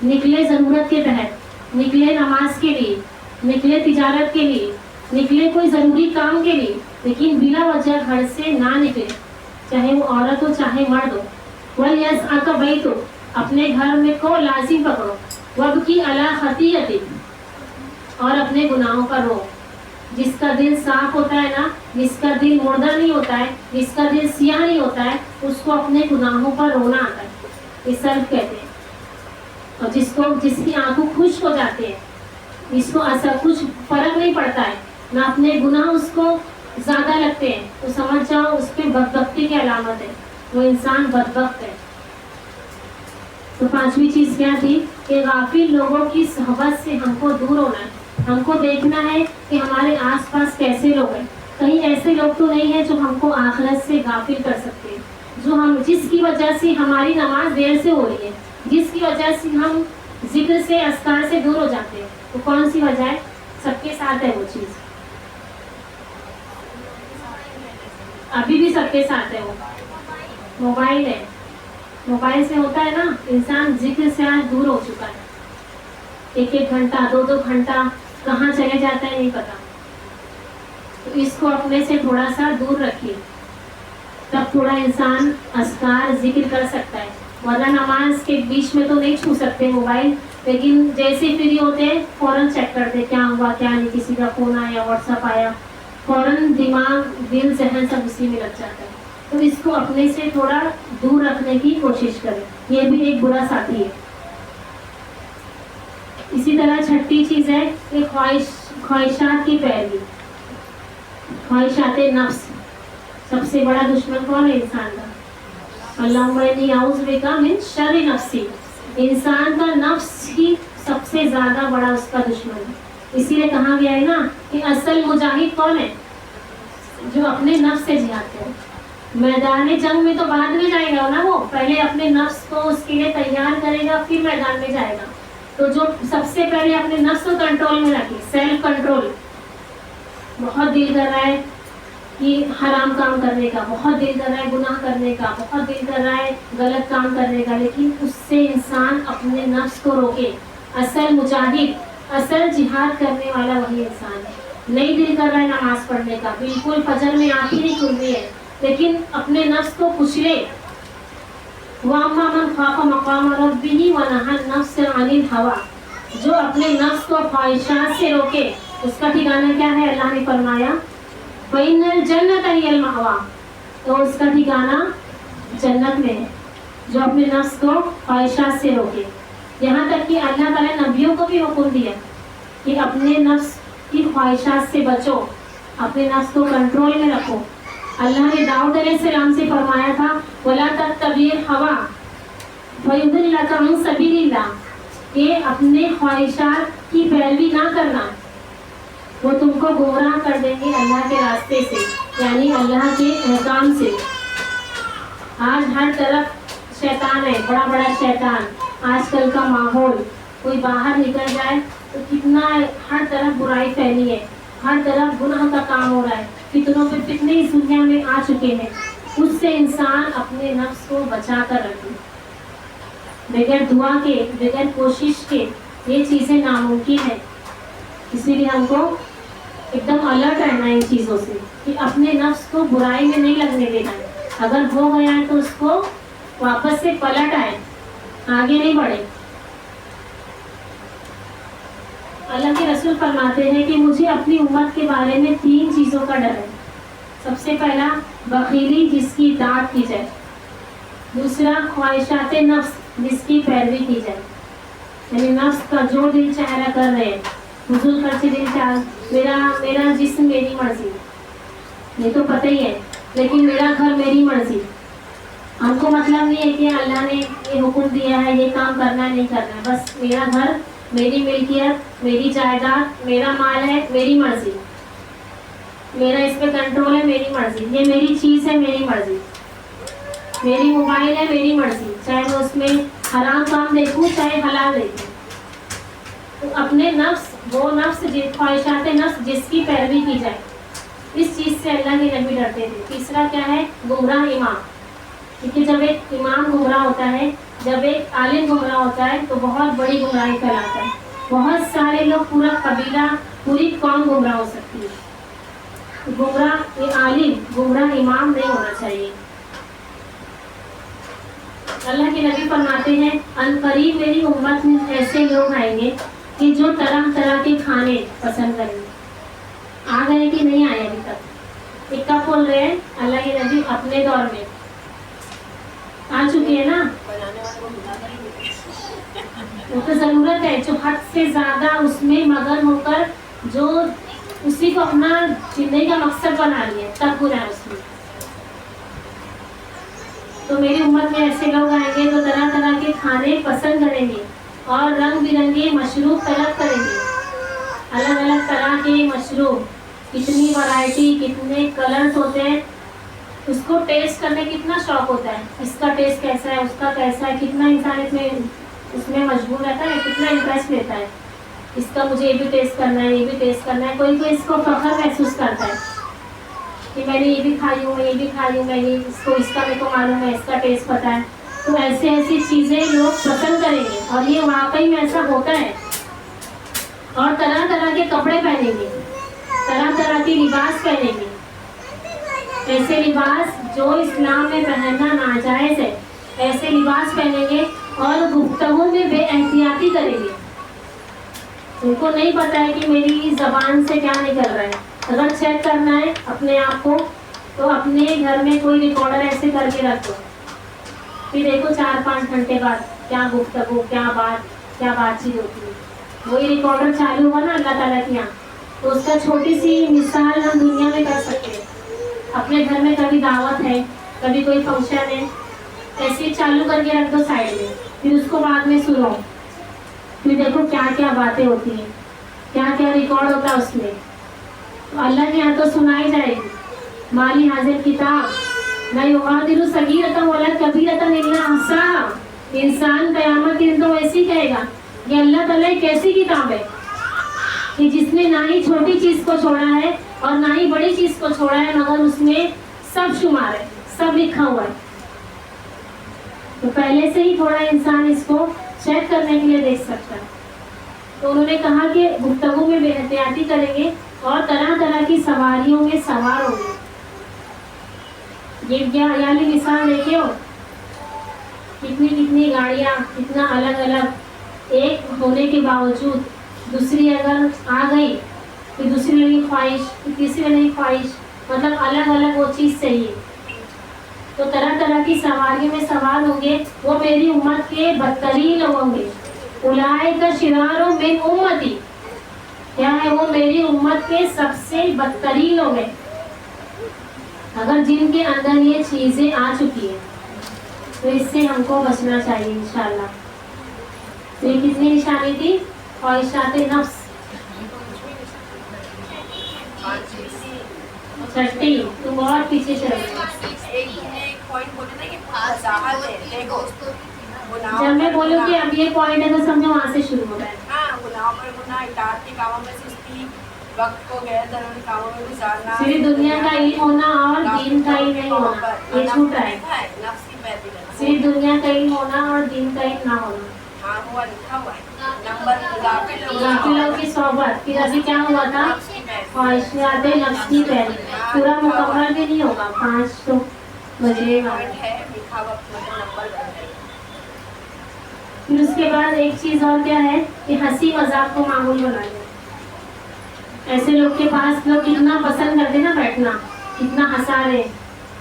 نکلے ضرورت کے تحت، نکلے نماز کے لیے، نکلے تجارت کے لیے، نکلے کوئی ضروری کام کے لیے، لیکن بلا وجہ گھر سے نہ نکلے، چاہے وہ عورت ہو چاہے مرد ہو. وَلْيَسْعَكَ بَيْتُكَ، اپنے گھر میں کو لازم پکڑو. وَابْكِ عَلَىٰ خَطِيئَتِكَ، اور اپنے گناہوں پر رو. جس کا دل صاف ہوتا ہے نا، جس کا دل مردہ نہیں ہوتا ہے، جس کا دل سیاہ نہیں ہوتا ہے، اس کو اپنے گناہوں پر رونا آتا ہے، یہ سلف کہتے ہیں. اور جس کی آنکھوں خشک ہو جاتے ہیں، اس کو ایسا کچھ فرق نہیں پڑتا ہے، نہ اپنے گناہ اس کو زیادہ لگتے ہیں، تو سمجھ جاؤ اس پہ بدبختی کی علامت ہے، وہ انسان بدبخت ہے. تو پانچویں چیز کیا تھی کہ غافل لوگوں کی صحبت سے ہم کو دور ہونا ہے. ہم کو دیکھنا ہے کہ ہمارے آس پاس کیسے لوگ ہیں. کہیں ایسے لوگ تو نہیں ہیں جو ہم کو آخرت سے غافل کر سکتے ہیں، جس کی وجہ سے ہماری نماز دیر سے ہو رہی ہے، جس کی وجہ سے ہم ذکر سے اذکار سے دور ہو جاتے ہیں. تو کون سی وجہ ہے؟ سب کے ساتھ ہے وہ چیز، ابھی بھی سب کے ساتھ ہے. وہ موبائل ہے. موبائل سے ہوتا ہے نا، انسان ذکر سے آج دور ہو چکا ہے. ایک گھنٹہ 2 گھنٹہ کہاں چلے جاتا ہے نہیں پتا. تو اس کو اپنے سے تھوڑا سا دور رکھیے، تب تھوڑا انسان اذکار ذکر کر سکتا ہے. ورنہ نماز کے بیچ میں تو نہیں چھو سکتے موبائل، لیکن جیسے فری ہوتے ہیں فوراً چیک کرتے کیا ہوا کیا نہیں، کسی کا فون آیا، واٹس ایپ آیا، فوراً دماغ دل ذہن سب اسی میں لگ جاتا ہے. تو اس کو اپنے سے تھوڑا دور رکھنے کی کوشش کریں، یہ بھی ایک برا ساتھی ہے. اسی طرح چھٹی چیز ہے کہ خواہشات کی پیروی. خواہشات نفس، سب سے بڑا دشمن کون ہے انسان کا؟ اللہم انی اعوذ بک من شر نفسی. انسان کا نفس ہی سب سے زیادہ بڑا اس کا دشمن ہے. اسی لیے کہا گیا ہے نا کہ اصل مجاہد کون ہے؟ جو اپنے نفس سے جہاد کرے. میدان جنگ میں تو بعد میں جائے گا نا، وہ پہلے اپنے نفس کو اس کے لیے تیار کرے گا، پھر میدان میں جائے گا. تو جو سب سے پہلے اپنے نفس کو کنٹرول میں رکھے، سیلف کنٹرول. بہت دل کر رہا ہے کہ حرام کام کرنے کا، بہت دل کر رہا ہے گناہ کرنے کا، بہت دل کر رہا ہے غلط کام کرنے کا، لیکن اس سے انسان اپنے نفس کو روکے. اصل مجاہد، اصل جہاد کرنے والا وہی انسان ہے. نہیں دل کر رہا ہے نماز پڑھنے کا، بالکل فجر میں آنکھ ہی نہیں کھل رہی ہے، لیکن اپنے نفس کو کچلے. وَأَمَّا مَنْ خَافَ مَقَامَ رَبِّهِ وَنَهَى النَّفْسَ عَنِ الْهَوَىٰ، جو اپنے نفس کو خواہشات سے روکے، اس کا ٹھکانہ کیا ہے؟ اللہ نے فرمایا فَإِنَّ الْجَنَّةَ هِيَ الْمَأْوَىٰ، تو اس کا ٹھکانہ جنت میں ہے. جو اپنے نفس کو خواہشات سے روکے. یہاں تک کہ اللہ تعالیٰ نبیوں کو بھی حکم دیا کہ اپنے نفس کی خواہشات سے بچو، اپنے نفس کو کنٹرول میں رکھو. اللہ نے داؤد علیہ السلام سے فرمایا تھا وَلَا تَتَّبِعِ الْهَوَىٰ فَيُضِلَّكَ عَن سَبِيلِ اللَّهِ، کہ اپنے خواہشات کی پیروی نہ کرنا، وہ تم کو گمراہ کر دیں گے اللہ کے راستے سے، یعنی اللہ کے احکام سے. آج ہر طرف شیطان ہے، بڑا بڑا شیطان. آج کل کا ماحول، کوئی باہر نکل جائے تو کتنا ہر طرف برائی پھیلی ہے، ہر طرف گناہ کا کام ہو رہا ہے، فتنوں پہ فتنے اس دنیا میں آ چکے ہیں. اس سے انسان اپنے نفس کو بچا کر رکھے. بغیر دعا کے، بغیر کوشش کے یہ چیزیں ناممکن ہیں. اسی لیے ہم کو ایک دم الرٹ رہنا ہے ان چیزوں سے کہ اپنے نفس کو برائی میں نہیں لگنے دینا ہے. اگر ہو گیا ہے تو اس کو واپس سے پلٹ آئے، آگے نہیں بڑھے. اللہ کے رسول فرماتے ہیں کہ مجھے اپنی امت کے بارے میں 3 چیزوں کا ڈر ہے. سب سے پہلا بخیلی، جس کی اطاعت کی جائے. دوسرا خواہشات نفس، جس کی پیروی کی جائے، یعنی نفس کا جو دل چاہ رہا کر رہے ہیں، فضول خرچی دل چاہ، میرا جسم میری مرضی، یہ تو پتہ ہی ہے، لیکن میرا گھر میری مرضی. ہم کو مطلب نہیں ہے کہ اللہ نے یہ حکم دیا ہے یہ کام کرنا ہے نہیں کرنا ہے، بس میرا گھر میری ملکیت، میری جائیداد، میرا مال ہے، میری مرضی، میرا اس پہ کنٹرول ہے، میری مرضی، یہ میری چیز ہے، میری مرضی، میری موبائل ہے، میری مرضی، چاہے میں اس میں حرام کام دیکھوں چاہے حلال دیکھوں. تو اپنے نفس، وہ نفس خواہشات نفس جس کی پیروی کی جائے، اس چیز سے اللہ کے نبی ڈرتے تھے. تیسرا کیا ہے؟ گمراہ امام. کیونکہ جب ایک امام گمراہ ہوتا ہے، جب ایک عالم گمراہ ہوتا ہے تو بہت بڑی گمراہی پھیلاتا ہے. بہت سارے لوگ، پورا قبیلہ، پوری قوم گمراہ ہو سکتی ہے. گمراہ عالم، گمراہ امام نہیں ہونا چاہیے. اللہ کے نبی فرماتے ہیں ان قریب میری امت میں ایسے لوگ آئیں گے کہ جو طرح طرح کے کھانے پسند کریں گے. آ گئے کہ نہیں آئے ابھی تک؟ ایک کب بول رہے ہیں اللہ کے نبی اپنے دور میں آ چکی ہے نا. وہ تو ضرورت ہے جو حد سے زیادہ اس میں مگن ہو کر جو اسی کو اپنا زندگی کا مقصد بنا لیا، تب برا ہے اس میں. تو میری امت میں ایسے لوگ آئیں گے جو طرح طرح کے کھانے پسند کریں گے اور رنگ برنگے مشروب طلب کریں گے. الگ الگ طرح کے مشروب، کتنی ورائٹی، کتنے کلرز ہوتے ہیں. اس کو ٹیسٹ کرنے کتنا شوق ہوتا ہے، اس کا ٹیسٹ کیسا ہے، اس کا کیسا ہے، کتنا انسان اس میں مشغول رہتا ہے، کتنا انٹرسٹ لیتا ہے. اس کا مجھے یہ بھی ٹیسٹ کرنا ہے، یہ بھی ٹیسٹ کرنا ہے. کوئی کوئی اس کو فخر محسوس کرتا ہے کہ میں نے یہ بھی کھائی ہوں، میں یہ بھی کھائی ہوں، میں یہ اس کو، اس کا میرے کو معلوم ہے، اس کا ٹیسٹ پتا ہے. تو ایسی ایسی چیزیں لوگ پسند کریں گے اور یہ واقعی میں ایسا ہوتا ہے. اور طرح طرح کے کپڑے پہنیں گے، طرح طرح کے لباس پہنیں گے. ایسے لباس جو اسلام میں پہننا ناجائز ہے، ایسے لباس پہنیں گے اور گفتگو میں بے احتیاطی کریں گے. ان کو نہیں پتا ہے کہ میری زبان سے کیا نکل رہا ہے. اگر چیک کرنا ہے اپنے آپ کو تو اپنے گھر میں کوئی ریکارڈر ایسے کر کے رکھ دو، پھر دیکھو 4-5 گھنٹے بعد کیا گفتگو، کیا بات چیت ہوتی ہے. وہی ریکارڈر چالو ہوا نا اللہ تعالیٰ کے یہاں، تو اس کا چھوٹی سی مثال ہم دنیا میں کر سکتے ہیں. اپنے گھر میں کبھی دعوت ہے، کبھی کوئی فنکشن ہے، ایسے چالو کر کے رکھ دو سائڈ میں، پھر اس کو بعد میں سنو، پھر دیکھو کیا کیا باتیں ہوتی ہیں، کیا کیا ریکارڈ ہوتا ہے اس میں. تو اللہ کے یہاں تو سنائی جائے گی. مالی حاضر کتاب نہ یغادر صغیرۃ ولا کبیرۃ الا احصاہا. انسان قیامت کے دن تو ایسے کہے گا کہ اللہ تعالیٰ ایک ایسی کتاب ہے کہ جس نے نہ ہی چھوٹی چیز کو چھوڑا ہے اور نہ ہی بڑی چیز کو چھوڑا ہے، مگر اس میں سب شمار ہے، سب لکھا ہوا ہے. تو پہلے سے ہی تھوڑا انسان اس کو چیک کرنے کے لیے دیکھ سکتا ہے. تو انہوں نے کہا کہ گفتگو میں بے احتیاطی کریں گے اور طرح طرح کی سواریوں میں سوار ہوں گے. یہ یعنی مثال دیکھے ہو، کتنی گاڑیاں، کتنا الگ الگ، ایک ہونے کے باوجود دوسری اگر آ گئی پھر دوسری نہیں خواہش، پھر تیسری نہیں خواہش، مطلب الگ الگ وہ چیز چاہیے. تو طرح طرح کی سواریوں میں سوار ہوں گے. وہ میری امت کے بدترین لوگ ہوں گے. اولئک شرار من امتی، کیا ہے وہ میری امت کے سب سے بدترین لوگ ہیں. اگر جن کے اندر یہ چیزیں آ چکی ہیں تو اس سے ہم کو بچنا چاہیے انشاءاللہ. تو یہ کتنی نشانی تھی؟ خواہشات نفس. چھٹی تم بہت پیچھے چل رہے. جب میں بولوں کہ اب یہ پوائنٹ ہے تو سمجھو وہاں سے شروع ہو رہا ہے. صرف دنیا کا علم ہونا اور دین کا علم نہیں ہونا، یہ چھوٹ رہا ہے. صرف دنیا کا علم ہونا اور دین کا علم نہ ہونا. غافلوں کی صحبت. پھر ابھی کیا ہوا تھا؟ خواہشات نفس کی پیروی. پورا مکمل بھی نہیں ہوگا، 5 تو بجے گا. پھر اس کے بعد ایک چیز اور کیا ہے کہ ہنسی مذاق کو معمول بنا لیں. ایسے لوگ کے پاس لوگ کتنا پسند کرتے نا بیٹھنا، کتنا ہنسا رہے،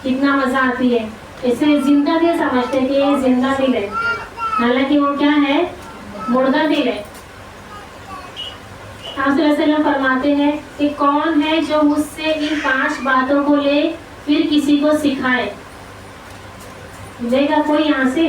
کتنا مزہ آتی ہے. ایسے زندہ دل سمجھتے کہ یہ زندہ دل ہے، حالانکہ وہ کیا ہے؟ مردہ دل ہے. آپ صلی اللہ علیہ وسلم فرماتے ہیں کہ کون ہے جو مجھ سے ان 5 باتوں کو لے پھر کسی کو سکھائے؟ لے گا کوئی یہاں سے؟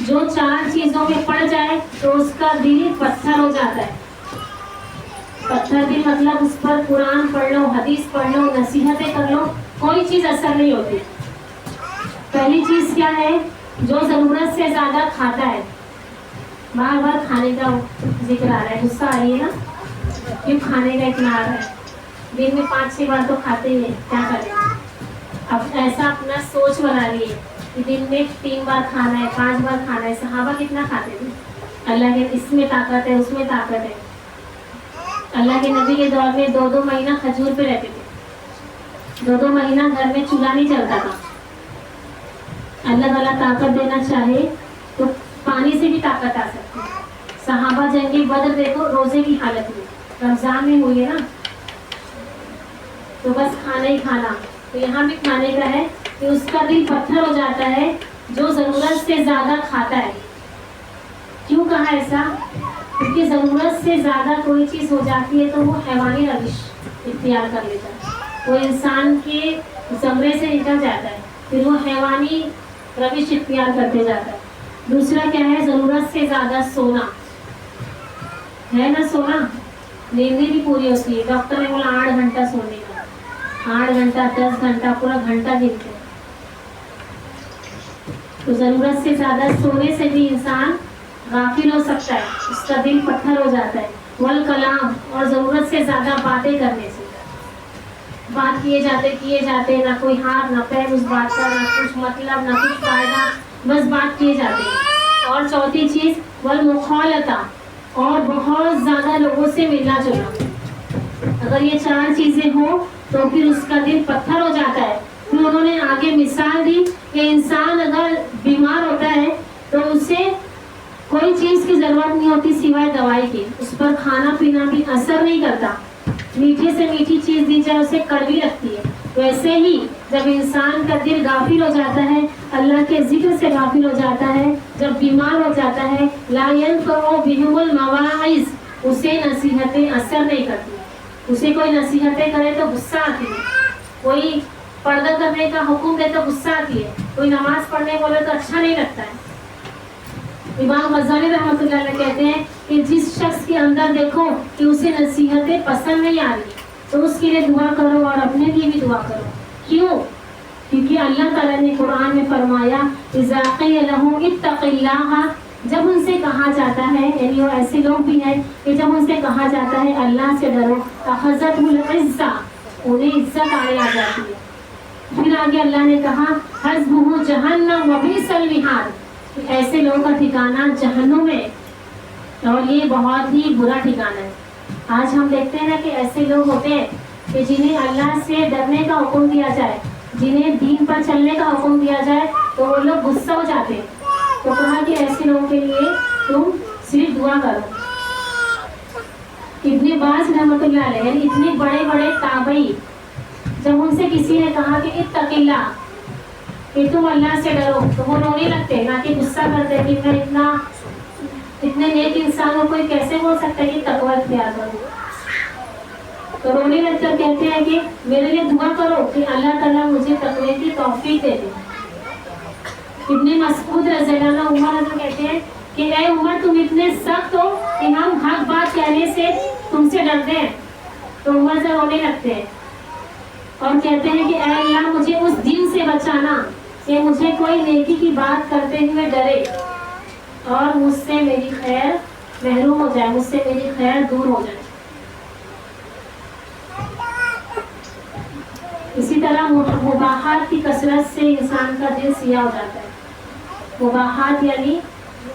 جو 4 چیزوں میں پڑ جائے تو اس کا دل پتھر ہو جاتا ہے. پتھر دل مطلب اس پر قرآن پڑھ لو، حدیث پڑھ لو، نصیحتیں کر لو، کوئی چیز اثر نہیں ہوتی. پہلی چیز کیا ہے؟ جو ضرورت سے زیادہ کھاتا ہے. بار بار کھانے کا ذکر آ رہا ہے، غصہ آ رہی ہے نا؟ کیوں کھانے کا اتنا آ رہا ہے؟ دن میں 5-6 بار تو کھاتے ہی ہیں، کیا کریں؟ اب ایسا اپنا سوچ بنا لیے کہ دن میں 3 بار کھانا ہے، 5 بار کھانا ہے. صحابہ کتنا کھاتے تھے؟ اللہ کے اس میں طاقت ہے، اس میں طاقت ہے. اللہ کے نبی کے دور میں 2-2 مہینہ کھجور پہ رہتے تھے. 2-2 مہینہ گھر میں چولہا نہیں چلتا تھا. اللہ تعالیٰ طاقت دینا چاہے تو پانی سے بھی طاقت آ سکتی ہے. صحابہ جنگ بدر دیکھو، روزے کی حالت میں، رمضان میں ہوئی ہے نا، تو بس کھانا ہی کھانا. تو یہاں بھی کھانے کا ہے کہ اس کا دل پتھر ہو جاتا ہے جو ضرورت سے زیادہ کھاتا ہے. کیوں کہا ایسا؟ کیونکہ ضرورت سے زیادہ کوئی چیز ہو جاتی ہے تو وہ حیوانی روش اختیار کر لیتا ہے، وہ انسان کے زمرے سے نکل جاتا ہے، پھر وہ حیوانی روش اختیار کرتے جاتا ہے. دوسرا کیا ہے؟ ضرورت سے زیادہ سونا ہے نا. سونا نیند بھی پوری ہوتی ہے. ڈاکٹر نے بولا 8 گھنٹہ سونے کا، 8 گھنٹہ 10 گھنٹہ پورا گھنٹہ گنتے ہیں. تو ضرورت سے زیادہ سونے سے بھی انسان غافل ہو سکتا ہے، اس کا دل پتھر ہو جاتا ہے. والکلام، اور ضرورت سے زیادہ باتیں کرنے سے، بات کیے جاتے نہ کوئی ہاتھ نہ پیر اس بات کا، نہ کچھ مطلب نہ کچھ فائدہ، بس بات کیے جاتے ہیں. اور چوتھی چیز والمخالطہ، اور بہت زیادہ لوگوں سے ملنا جلنا. اگر یہ 4 چیزیں ہوں تو پھر اس کا دل پتھر ہو جاتا ہے. پھر انہوں نے آگے مثال دی کہ انسان اگر بیمار ہوتا ہے تو اسے کوئی چیز کی ضرورت نہیں ہوتی سوائے دوائی کی. اس پر کھانا پینا بھی اثر نہیں کرتا. میٹھے سے میٹھی چیز دی جائے اسے کڑوی لگتی ہے. ویسے ہی جب انسان کا دل غافل ہو جاتا ہے، اللہ کے ذکر سے غافل ہو جاتا ہے، جب بیمار ہو جاتا ہے، لا ينفع بهم المواعظ، اسے نصیحتیں اثر نہیں کرتی. اسے کوئی نصیحتیں کرے تو غصہ آتی ہے، کوئی پردہ کرنے کا حکم دے تو غصہ آتی ہے، کوئی نماز پڑھنے بولے تو اچھا نہیں لگتا ہے. امام غزالی رحمۃ اللہ علیہ کہتے ہیں کہ جس شخص کے اندر دیکھو کہ اسے نصیحتیں پسند نہیں آ رہی تو اس کے لیے دعا کرو اور اپنے لیے بھی دعا کرو. کیوں؟ کیونکہ اللہ تعالیٰ نے قرآن میں فرمایا اذا قیل لهم اتق اللہ، جب ان سے کہا جاتا ہے، یعنی وہ ایسے لوگ بھی ہیں کہ جب ان سے کہا جاتا ہے اللہ سے ڈرو، اخذتهم العزہ، انہیں عزت آنے آ جاتی ہے. پھر آگے اللہ نے کہا حسبہ جہنم وبئس المہاد، ایسے لوگوں کا ٹھکانہ جہنم ہے اور یہ بہت ہی برا ٹھکانہ ہے. آج ہم دیکھتے ہیں نا کہ ایسے لوگ ہوتے ہیں کہ جنہیں اللہ سے ڈرنے کا حکم دیا جائے، جنہیں دین پر چلنے کا حکم دیا جائے تو وہ لوگ غصہ ہو جاتے ہیں. تو کہا کہ ایسے لوگوں کے لیے تم صرف دعا کرو. ابن باز رحمۃ اللہ علیہ، یعنی اتنے بڑے بڑے تابعی، جب ان سے کسی نے کہا کہ اتق اللہ، کہ تم اللہ سے ڈرو، تو وہ رونے لگتے، نہ کہ غصہ کرتے کہ میں اتنے نیک انسان کو کوئی کیسے بول سکتا ہے کہ تقوی اختیار کرو. تو رونے لگ کر کہتے ہیں کہ میرے لیے دعا کرو کہ اللہ تعالیٰ مجھے تقوی کی توفیق دے دے. ابن مسعود رضی اللہ عنہ عمر رضی کہتے ہیں کہ اے عمر تم اتنے سخت ہو کہ ہم حق بات کہنے سے تم سے ڈرتے ہیں. تو عمر سے رونے لگتے ہیں اور کہتے ہیں کہ اے اللہ مجھے اس دن سے بچانا کہ مجھے کوئی نیکی کی بات کرتے ہوئے ڈرے اور مجھ سے میری خیر محروم ہو جائے، مجھ سے میری خیر دور ہو جائے. اسی طرح مباحات کی کثرت سے انسان کا دل سیاہ ہو جاتا ہے. مباحات یعنی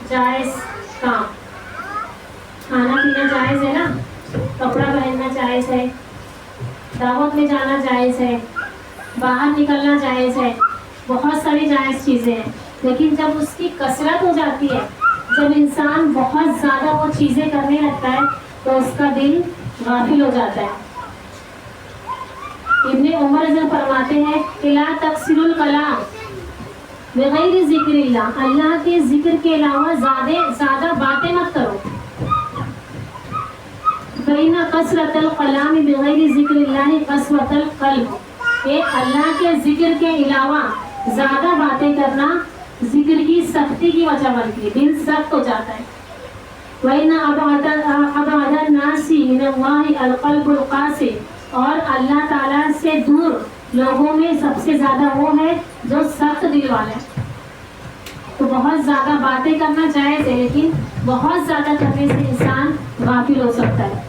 جائز کام، کھانا پینا جائز ہے نا، کپڑا پہننا جائز ہے، دعوت میں جانا جائز ہے، باہر نکلنا جائز ہے، بہت ساری جائز چیزیں ہیں. لیکن جب اس کی کثرت ہو جاتی ہے، جب انسان بہت زیادہ وہ چیزیں کرنے لگتا ہے تو اس کا دل غافل ہو جاتا ہے. ابن عمر فرماتے ہیں کہ لا تکثروا الکلام بغیر ذکر اللہ، اللہ کے ذکر کے علاوہ زیادہ باتیں مت کرو. فإن کثرۃ الکلام بغیر ذکر اللہ قسوۃ القلب، کہ اللہ کے ذکر کے علاوہ زیادہ باتیں کرنا ذکر کی سختی سختی کی وجہ بنتی ہے، دل سخت ہو جاتا ہے۔ وَإِنَّ أَبْعَدَ النَّاسِ مِنَ اللَّهِ الْقَلْبُ الْقَاسِي، اور اللہ تعالیٰ سے دور لوگوں میں سب سے زیادہ وہ ہے جو سخت دل والا ہے۔ تو بہت زیادہ باتیں کرنا جائز ہے، لیکن بہت زیادہ کرنے سے انسان غافل ہو سکتا ہے۔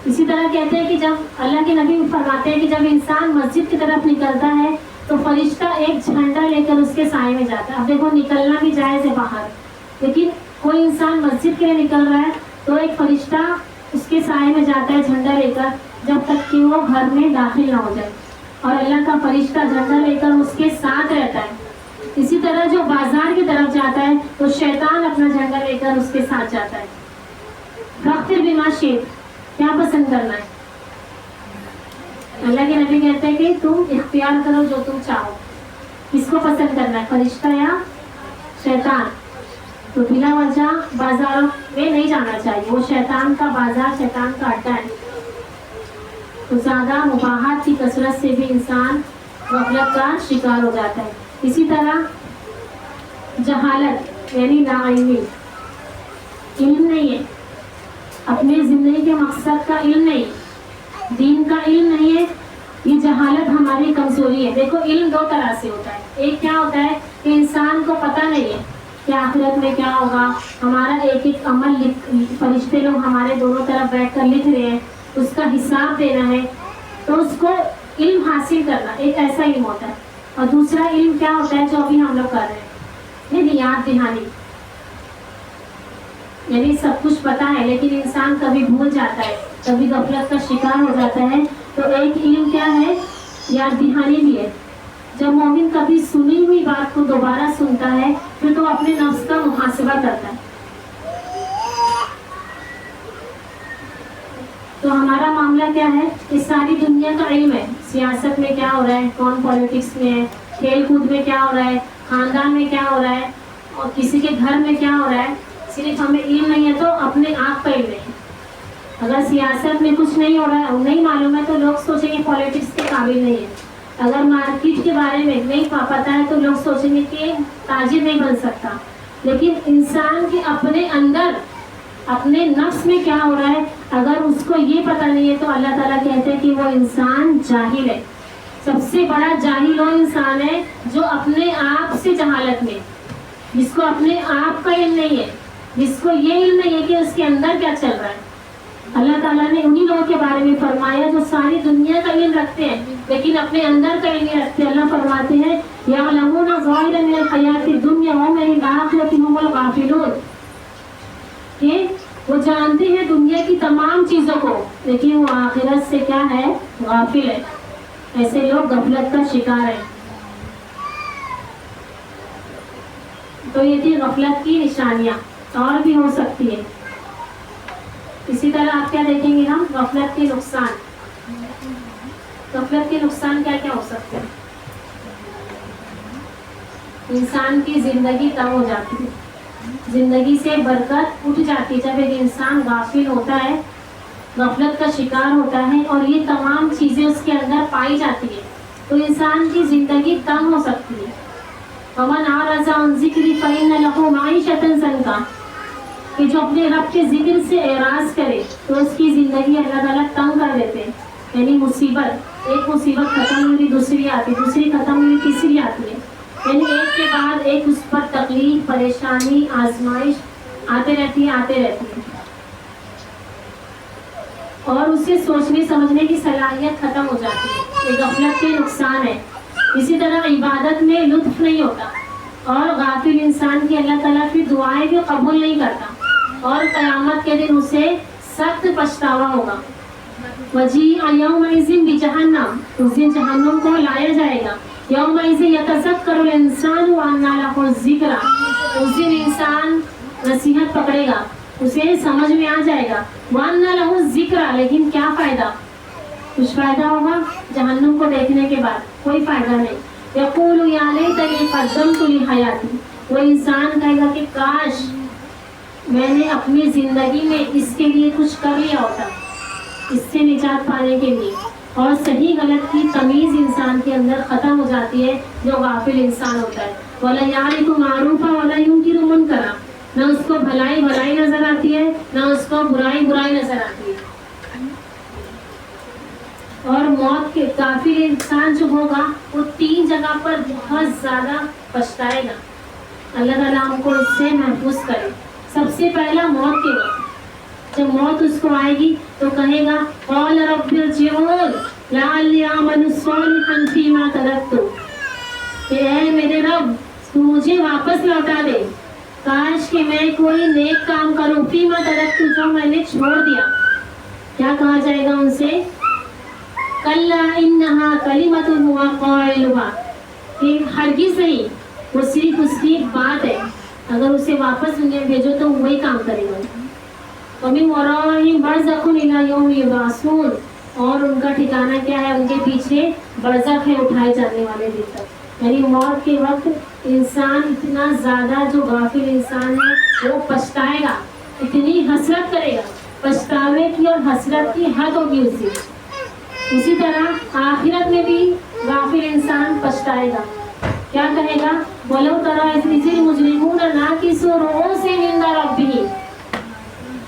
اسی طرح کہتے ہیں کہ جب اللہ کے نبی فرماتے ہیں کہ جب انسان مسجد کی طرف نکلتا ہے تو فرشتہ ایک جھنڈا لے کر اس کے سائے میں جاتا ہے۔ اب دیکھو نکلنا بھی جائز ہے باہر، لیکن کوئی انسان مسجد کے لیے نکل رہا ہے تو ایک فرشتہ اس کے سائے میں جاتا ہے جھنڈا لے کر، جب تک کہ وہ گھر میں داخل نہ ہو جائے، اور اللہ کا فرشتہ جھنڈا لے کر اس کے ساتھ رہتا ہے۔ اسی طرح جو بازار کی طرف جاتا ہے تو شیطان اپنا جھنڈا لے کر اس کے ساتھ جاتا ہے۔ فاختر بما شئت، کیا پسند کرنا ہے؟ اللہ کے نبی کہتے ہیں کہ تم اختیار کرو جو تم چاہو، کس کو پسند کرنا ہے، فرشتہ یا شیطان؟ تو بلا وجہ بازاروں میں نہیں جانا چاہیے، وہ شیطان کا بازار، شیطان کا اڈا ہے۔ تو زیادہ مباحات کی کثرت سے بھی انسان غفلت کا شکار ہو جاتا ہے۔ اسی طرح جہالت یعنی ناعلمی، علم نہیں ہے، اپنے زندگی کے مقصد کا علم نہیں، دین کا علم نہیں ہے، یہ جہالت ہماری کمزوری ہے۔ دیکھو علم دو طرح سے ہوتا ہے، ایک کیا ہوتا ہے کہ انسان کو پتہ نہیں ہے کہ آخرت میں کیا ہوگا، ہمارا ایک ایک عمل فرشتے لوگ ہمارے دونوں طرف بیٹھ کر لکھ رہے ہیں، اس کا حساب دینا ہے، تو اس کو علم حاصل کرنا ایک ایسا علم ہوتا ہے۔ اور دوسرا علم کیا ہوتا ہے جو ابھی ہم لوگ کر رہے ہیں، یعنی یاد دہانی، یعنی سب کچھ پتا ہے لیکن انسان کبھی بھول جاتا ہے، کبھی غفلت کا شکار ہو جاتا ہے۔ تو ایک علم کیا ہے، یاد دہانی بھی ہے۔ جب مومن کبھی سنی ہوئی بات کو دوبارہ سنتا ہے پھر تو اپنے نفس کا محاسبہ کرتا ہے۔ تو ہمارا معاملہ کیا ہے، اس ساری دنیا کا علم ہے، سیاست میں کیا ہو رہا ہے، کون پالیٹکس میں ہے، کھیل کود میں کیا ہو رہا ہے، خاندان میں کیا ہو رہا ہے، اور کسی کے گھر میں کیا ہو رہا ہے، صرف ہمیں علم نہیں ہے تو اپنے آپ کا علم نہیں ہے۔ اگر سیاست میں کچھ نہیں ہو رہا ہے، نہیں معلوم ہے تو لوگ سوچیں گے پالیٹکس کے قابل نہیں ہے۔ اگر مارکیٹ کے بارے میں نہیں پتہ ہے تو لوگ سوچیں گے کہ تاجر نہیں بن سکتا۔ لیکن انسان کے اپنے اندر، اپنے نفس میں کیا ہو رہا ہے، اگر اس کو یہ پتہ نہیں ہے تو اللہ تعالیٰ کہتے ہیں کہ وہ انسان جاہل ہے۔ سب سے بڑا جاہل وہ انسان ہے جو اپنے آپ سے جہالت میں، جس کو اپنے آپ کا علم نہیں ہے، جس کو یہ علم نہیں ہے کہ اس کے اندر کیا چل رہا ہے۔ اللہ تعالیٰ نے انہی لوگوں کے بارے میں فرمایا جو ساری دنیا کا علم رکھتے ہیں لیکن اپنے اندر کا علم نہیں رکھتے۔ اللہ فرماتے ہیں یعلمون ظاہرا من الحیات الدنیا وهم عن الآخرۃ هم الغافلون، کہ وہ جانتے ہیں دنیا کی تمام چیزوں کو لیکن وہ آخرت سے کیا ہے، غافل ہے۔ ایسے لوگ غفلت کا شکار ہیں۔ تو یہ تھی غفلت کی نشانیاں، اور بھی ہو سکتی ہے۔ اسی طرح آپ کیا دیکھیں گے ہم، غفلت کے نقصان۔ غفلت کے نقصان کیا کیا ہو سکتے ہیں؟ انسان کی زندگی کم ہو جاتی ہے، زندگی سے برکت اٹھ جاتی ہے جب ایک انسان غافل ہوتا ہے، غفلت کا شکار ہوتا ہے اور یہ تمام چیزیں اس کے اندر پائی جاتی ہے تو انسان کی زندگی کم ہو سکتی ہے۔ وَمَنْ أَعْرَضَ عَنْ ذِكْرِي فَإِنَّ لَهُ مَعِيشَةً ضَنْكًا، کہ جو اپنے رب کے ذکر سے اعراض کرے تو اس کی زندگی اللہ تعالیٰ تنگ کر دیتے ہیں، یعنی مصیبت، ایک مصیبت ختم ہوئی دوسری آتی، دوسری ختم ہوئی تیسری آتی ہے، یعنی ایک کے بعد ایک اس پر تکلیف، پریشانی، آزمائش آتے رہتی ہے اور اسے سوچنے سمجھنے کی صلاحیت ختم ہو جاتی ہے۔ یہ غفلت کے نقصان ہے۔ اسی طرح عبادت میں لطف نہیں ہوتا اور غافل انسان کی اللہ تعالیٰ کی دعائیں بھی قبول نہیں کرتا اور قیامت کے دن اسے سخت پچھتاوا ہوگا۔ وَجِيءَ يَوْمَئِذٍ بِجَهَنَّمَ، اس دن جہنم کو لایا جائے گا۔ يَوْمَئِذٍ يَتَذَكَّرُ الْإِنسَانُ وَأَنَّىٰ لَهُ الذِّكْرَىٰ، اس دن انسان نصیحت پکڑے گا، اسے سمجھ میں آ جائے گا۔ وَأَنَّىٰ لَهُ الذِّكْرَىٰ، لیکن کیا فائدہ، کچھ فائدہ ہوگا جہنم کو دیکھنے کے بعد؟ کوئی فائدہ نہیں۔ یقول یا لیتنی قدمت لحیاتی، وہ انسان کہے گا کہ کاش میں نے اپنی زندگی میں اس کے لیے کچھ کر لیا ہوتا، اس سے نجات پانے کے لیے۔ اور صحیح غلط کی تمیز انسان کے اندر ختم ہو جاتی ہے جو غافل انسان ہوتا ہے۔ ولا یعرف معروفا ولا ینکر منکرا، نہ اس کو بھلائی بھلائی نظر آتی ہے، نہ اس کو برائی برائی نظر آتی ہے. اور موت کے کافر انسان جو ہوگا وہ 3 جگہ پر بہت زیادہ پچھتائے گا. اللہ تعالیٰ ہم کو اس سے محفوظ کرے. سب سے پہلا موت کے وقت جب موت اس کو آئے گی تو کہے گا قال رب ارجعون لعلی اعمل صالحا فیما ترکت، کہ اے میرے رب تو مجھے واپس لوٹا دے، کاش کہ میں کوئی نیک کام کروں فیما ترکت، جو میں نے چھوڑ دیا. کیا کہا جائے گا ان سے؟ کلا انہا کلمۃ ہوا قائلھا، کہ ہرگز نہیں، وہ صرف اس کی بات ہے، اگر اسے واپس دنیا بھیجو تو وہی کام کرے گا. وَمِن وَرَائِهِمْ بَرْزَخٌ إِلَىٰ يَوْمِ يُبْعَثُونَ، اور ان کا ٹھکانہ کیا ہے؟ ان کے پیچھے برزخ ہے، اٹھائے جانے والے دن تک. یعنی موت کے وقت انسان اتنا زیادہ، جو غافل انسان ہے وہ پچھتائے گا، اتنی حسرت کرے گا، پچھتاوے کی اور حسرت کی حد ہوگی اس سے. اسی طرح آخرت میں بھی غافل انسان پچھتائے گا. کیا کہے گا؟ وَلَوْ تَرَىٰ إِذِ الْمُجْرِمُونَ نَاكِسُو رُءُوسِهِمْ عِندَ رَبِّهِمْ،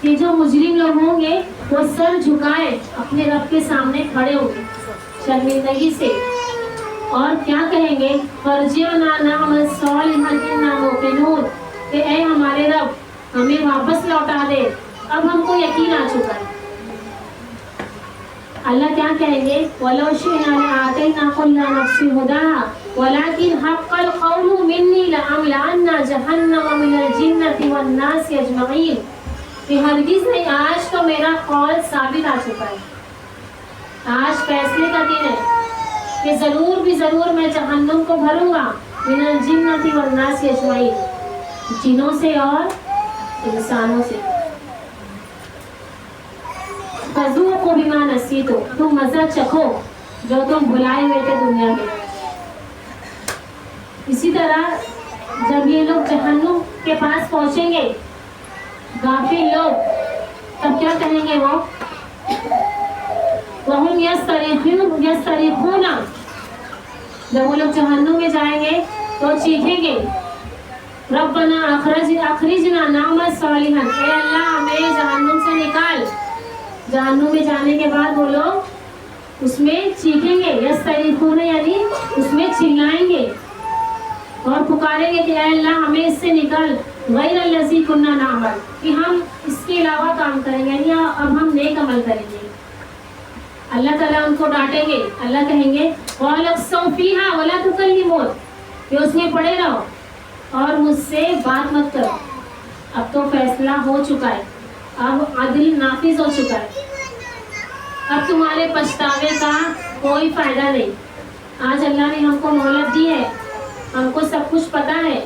کہ جو مجرم لوگ ہوں گے وہ سر جھکائے اپنے رب کے سامنے کھڑے ہوں گے شرمندگی سے، اور کیا کہیں گے؟ فَارْجِعْنَا نَعْمَلْ صَالِحًا إِنَّا مُوقِنُونَ، کہ اے ہمارے رب ہمیں واپس لوٹا دے، اب ہم کو یقین آ چکا ہے. اللہ کیا کہیں گے؟ وَلَوْ شِئْنَا لَآتَيْنَا كُلَّ نَفْسٍ هُدَاهَا وَلَٰكِنْ حَقَّ الْقَوْلُ مِنِّي لَأَمْلَأَنَّ جَهَنَّمَ مِنَ الْجِنَّةِ وَالنَّاسِ أَجْمَعِينَ، کہ ہرگز نہیں، آج تو میرا قول ثابت آ چکا ہے، آج فیصلے کا دن ہے کہ ضرور بھی ضرور میں جہنم کو بھروں گا. مِنَ الْجِنَّةِ وَالنَّاسِ أَجْمَعِينَ، جنوں سے اور انسانوں سے. فَذُوقُوا بِمَا نَسِیتُم، تم مزہ چکھو جو تم بھلائے ہوئے تھے دنیا میں. اسی طرح جب یہ لوگ جہنم کے پاس پہنچیں گے غافل لوگ، تب کیا کہیں گے وہ؟ وَهُمْ يَسْتَرِخُونَ، جب وہ لوگ جہنم میں جائیں گے تو چیخیں گے رَبَّنَا أَخْرِجْنَا نَعْمَلْ صَالِحًا، اے اللہ ہمیں جہنم سے نکال. جہنم میں جانے کے بعد وہ لوگ اس میں چیخیں گے، یستریخون یعنی اس میں چلائیں گے اور پکاریں گے کہ اے اللہ ہمیں اس سے نکال، غیر الذی کنا نعمل، کہ ہم اس کے علاوہ کام کریں گے، یعنی اب ہم نیک عمل کریں گے. اللہ تعالیٰ ان کو ڈانٹیں گے. اللہ کہیں گے قَالَ اخْسَوْا فِيهَا وَلَا تُكَلِّمُونِ، کہ اس میں پڑے رہو اور مجھ سے بات مت کرو. اب تو فیصلہ ہو چکا ہے، اب عدل نافذ ہو چکا ہے، اب تمہارے پچھتاوے کا کوئی فائدہ نہیں. آج اللہ نے ہم کو مہلت دی ہے، ہم کو سب کچھ پتا ہے،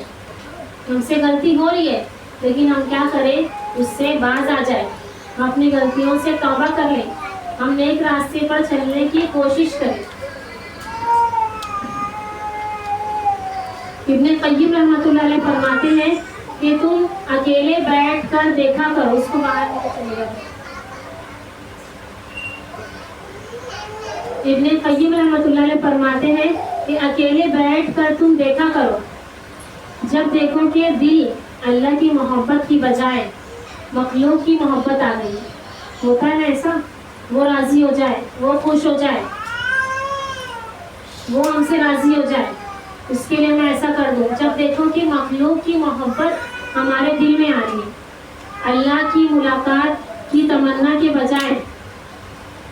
ہم سے غلطی ہو رہی ہے، لیکن ہم کیا کریں؟ اس سے باز آ جائے، ہم اپنی غلطیوں سے توبہ کر لیں، ہم نیک راستے پر چلنے کی کوشش کریں. ابن قیم رحمۃ اللہ علیہ فرماتے ہیں کہ تم اکیلے بیٹھ کر دیکھا کرو. اس کو باہر لے کے چلے گا. ابن قیم رحمۃ اللہ علیہ فرماتے ہیں کہ اکیلے بیٹھ کر تم دیکھا کرو، جب دیکھو کہ دل اللہ کی محبت کی بجائے مخلوق کی محبت آ گئی. ہوتا ہے ایسا، وہ راضی ہو جائے، وہ خوش ہو جائے، وہ ہم سے راضی ہو جائے، اس کے لیے میں ایسا کر دوں. جب دیکھو کہ مخلوق کی محبت ہمارے دل میں آ رہی ہے، اللہ کی ملاقات کی تمنا کے بجائے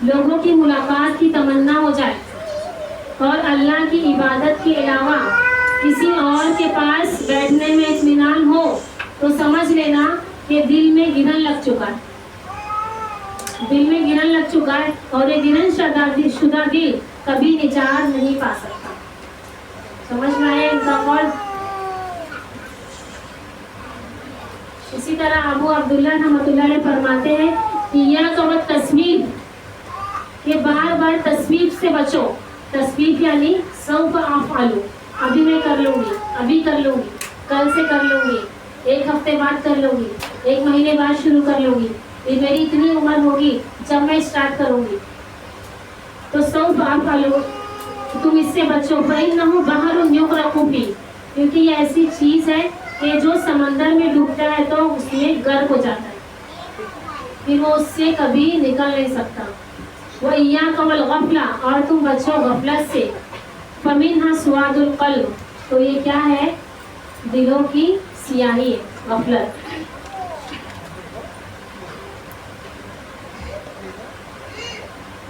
لوگوں کی ملاقات کی تمنا ہو جائے، اور اللہ کی عبادت کے علاوہ کسی اور کے پاس بیٹھنے میں اطمینان ہو، تو سمجھ لینا کہ دل میں گرن لگ چکا ہے، دل میں گرن لگ چکا ہے، اور یہ گرن شدہ دل کبھی نجات نہیں پا سکتا. سمجھ میں آئے ان کا قول؟ اسی طرح ابو عبداللہ رحمۃ اللہ علیہ فرماتے ہیں کہ یہ قوت تصویر، کہ بار بار تصویف سے بچو. تصویف یعنی سوف افعل، ابھی میں کر لوں گی، ابھی کر لوں گی، کل سے کر لوں گی، ایک ہفتے بعد کر لوں گی، ایک مہینے بعد شروع کر لوں گی، یہ میری اتنی عمر ہوگی جب میں اسٹارٹ کروں گی. تو سوف افعل، تم اس سے بچو. فإنه بحر يغرق فيه، کیونکہ یہ ایسی چیز ہے کہ جو سمندر میں ڈوبتا ہے تو اس میں غرق ہو جاتا ہے، پھر وہ اس سے کبھی نکل نہیں سکتا۔ وَإِيَّاكَ وَالْغَفْلَةَ، اور تم بچو غفلت سے۔ فَمِنْهَا سُوَادُ الْقَلْبِ، تو یہ کیا ہے؟ دلوں کی سیاہی ہے، غفلت۔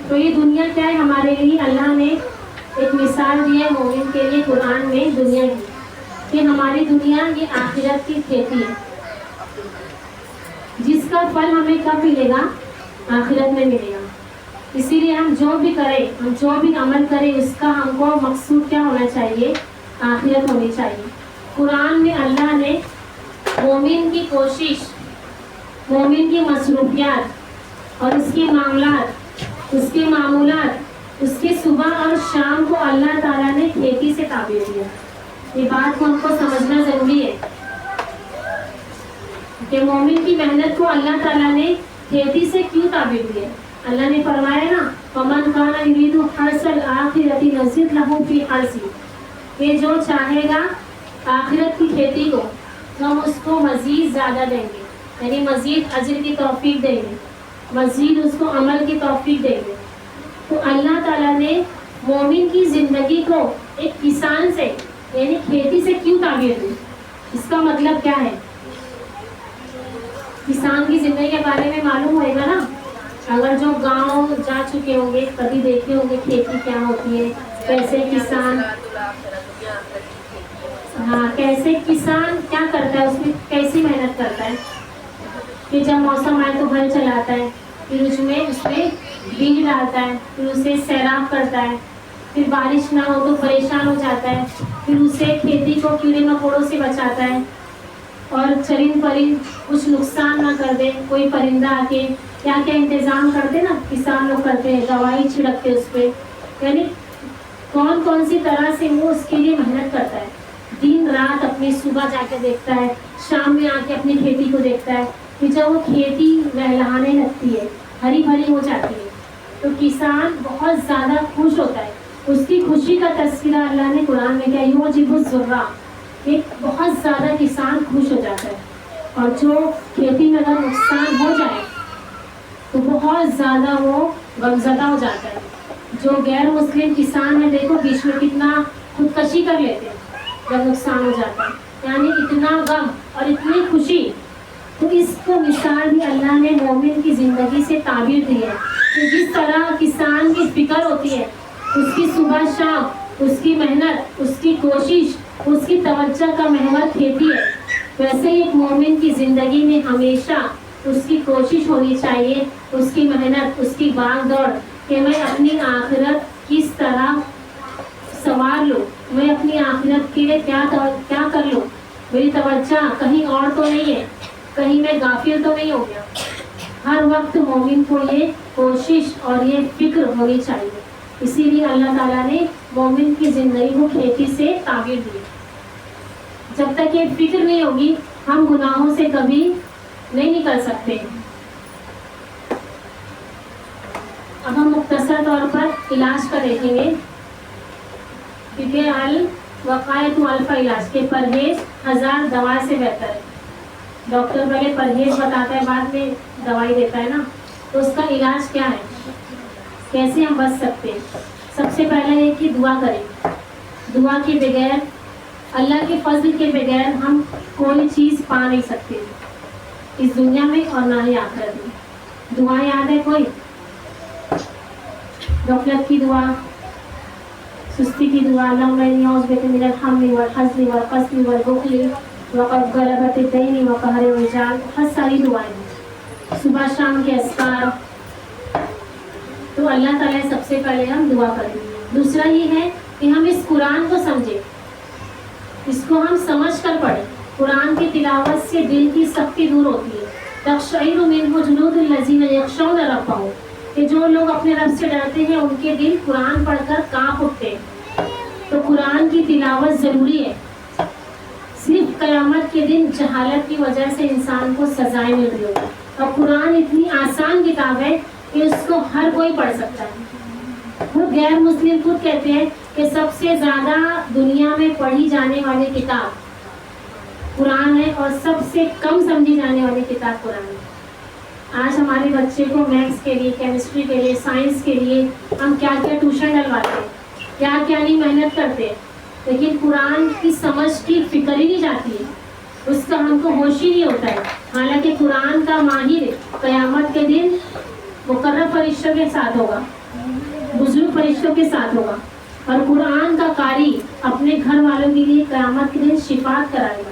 تو یہ دنیا کیا ہے ہمارے لیے؟ اللہ نے ایک مثال دی ہے مومن کے لیے قرآن میں دنیا کی، کہ ہماری دنیا یہ آخرت کی کھیتی ہے، جس کا پھل ہمیں کب ملے گا؟ آخرت میں ملے گا۔ اسی لیے ہم جو بھی کریں، ہم جو بھی عمل کریں، اس کا ہم کو مقصود کیا ہونا چاہیے؟ آخرت ہونی چاہیے۔ قرآن میں اللہ نے مومن کی کوشش، مومن کی مصروفیات اور اس کے معاملات، اس کے معمولات، اس کے صبح اور شام کو اللہ تعالیٰ نے کھیتی سے تعبیر دیا۔ یہ بات کو ہم کو سمجھنا ضروری ہے کہ مومن کی محنت کو اللہ تعالیٰ نے کھیتی سے کیوں تعبیر دی ہے۔ اللہ نے فرمایا نا، وَمَنْ كَانَ يُرِيدُ حَرْثَ الْآخِرَةِ نَزِدْ لَهُ فِي حَرْثِهِ، کہ جو چاہے گا آخرت کی کھیتی کو، ہم اس کو مزید زیادہ دیں گے، یعنی مزید اجر کی توفیق دیں گے، مزید اس کو عمل کی توفیق دیں گے۔ تو اللہ تعالیٰ نے مومن کی زندگی کو ایک کسان سے، یعنی کھیتی سے کیوں تعبیر دی؟ اس کا مطلب کیا ہے؟ کسان کی زندگی کے بارے میں معلوم ہوئے گا نا، اگر جو گاؤں جا چکے ہوں گے کبھی دیکھے ہوں گے کھیتی کیا ہوتی ہے، کیسے کسان، ہاں کیسے کسان کیا کرتا ہے، اس میں کیسی محنت کرتا ہے کہ جب موسم آئے تو ہل چلاتا ہے، پھر اس میں بیج ڈالتا ہے، پھر اسے سیراب کرتا ہے، پھر بارش نہ ہو تو پریشان ہو جاتا ہے، پھر اسے کھیتی کو کیڑے مکوڑوں سے بچاتا ہے، اور چرند پرند کچھ نقصان نہ کر دے، کوئی پرندہ آ کے کیا کیا انتظام کرتے نا کسان لوگ کرتے ہیں، دوائی چھڑکتے اس پہ، یعنی کون کون سی طرح سے وہ اس کے لیے محنت کرتا ہے، دن رات اپنی صبح جا کے دیکھتا ہے، شام میں آ کے اپنی کھیتی کو دیکھتا ہے، کہ جب وہ کھیتی لہلہانے لگتی ہے، ہری بھری ہو جاتی ہے، تو کسان بہت زیادہ خوش ہوتا ہے۔ اس کی خوشی کا تذکرہ اللہ نے قرآن میں کیا، یعجب الزرع، ایک بہت زیادہ کسان خوش ہو جاتا ہے، اور جو کھیتی میں اگر نقصان ہو جائے تو بہت زیادہ وہ غمزدہ ہو جاتا ہے۔ جو غیر مسلم کسان ہے دیکھو بیچ میں کتنا خودکشی کر لیتے ہیں جب نقصان ہو جاتا ہے، یعنی اتنا غم اور اتنی خوشی۔ تو اس کو مثال بھی اللہ نے مومن کی زندگی سے تعبیر دی ہے کہ جس طرح کسان کی فکر ہوتی ہے، اس کی صبح شام، اس کی محنت، اس کی کوشش، اس کی توجہ کا محور کھیتی ہے، ویسے ہی ایک مومن کی زندگی میں ہمیشہ اس کی کوشش ہونی چاہیے، اس کی محنت، اس کی بھاگ دوڑ، کہ میں اپنی آخرت کس طرح سنوار لوں، میں اپنی آخرت کے لیے کیا کر لوں، میری توجہ کہیں اور تو نہیں ہے، کہیں میں غافل تو نہیں ہو گیا۔ ہر وقت مومن کو یہ کوشش اور یہ فکر ہونی چاہیے۔ اسی لیے اللہ تعالیٰ نے مومن کی زندگی کو کھیتی سے تعبیر دی۔ جب تک یہ فکر نہیں ہوگی ہم گناہوں سے کبھی نہیں نکل سکتے۔ اب ہم مختصر طور پر علاج کا دیکھیں گے، کیونکہ الوقائۃ الف علاج، کے پرہیز 1000 دوا سے بہتر ہے۔ ڈاکٹر پہلے پرہیز بتاتا ہے، بعد میں دوائی دیتا ہے نا، تو اس کا علاج کیا ہے، کیسے ہم بچ سکتے ہیں؟ سب سے پہلے یہ کہ دعا کریں۔ دعا کے بغیر، اللہ کے فضل کے بغیر ہم کوئی چیز پا نہیں سکتے اس دنیا میں اور نہ ہی آخرت میں۔ دعا یاد ہے کوئی؟ غفلت کی دعا، سستی کی دعا، اللہم انی اعوذ بک من الہم والحزن والکسل والبخل وقد غلبت الدین وقہر الرجال، بہت ساری دعائیں ہیں، صبح شام کے اذکار۔ تو اللہ تعالیٰ سب سے پہلے ہم دعا کریں۔ دوسرا یہ ہے کہ ہم اس قرآن کو سمجھیں، اس کو ہم سمجھ کر پڑھیں۔ قرآن کی تلاوت سے دل کی سختی دور ہوتی ہے۔ تقشعر منہ جلود الذین یخشون ربہم، کہ جو لوگ اپنے رب سے ڈرتے ہیں ان کے دل قرآن پڑھ کر کانپ اٹھتے ہیں۔ تو قرآن کی تلاوت ضروری ہے۔ صرف قیامت کے دن جہالت کی وجہ سے انسان کو سزائیں مل رہی ہوگی، اور قرآن اتنی آسان کتاب ہے کہ اس کو ہر کوئی پڑھ سکتا ہے۔ وہ غیر مسلم خود کہتے ہیں کہ سب سے زیادہ دنیا میں پڑھی جانے والی کتاب قرآن ہے اور سب سے کم سمجھی جانے والی کتاب قرآن ہے۔ آج ہمارے بچے کو میتھس کے لیے، کیمسٹری کے لیے، سائنس کے لیے ہم کیا کیا ٹیوشن ڈلواتے ہیں، کیا کیا نہیں محنت کرتے، لیکن قرآن کی سمجھ کی فکر ہی نہیں جاتی ہے، اس کا ہم کو ہوش ہی نہیں ہوتا ہے۔ حالانکہ قرآن کا ماہر قیامت کے دن مقرب فرشتوں کے ساتھ ہوگا، بزرگ فرشتوں کے ساتھ ہوگا، اور قرآن کا قاری اپنے گھر والوں کے لیے قیامت کے دن شفاعت کرائے گا۔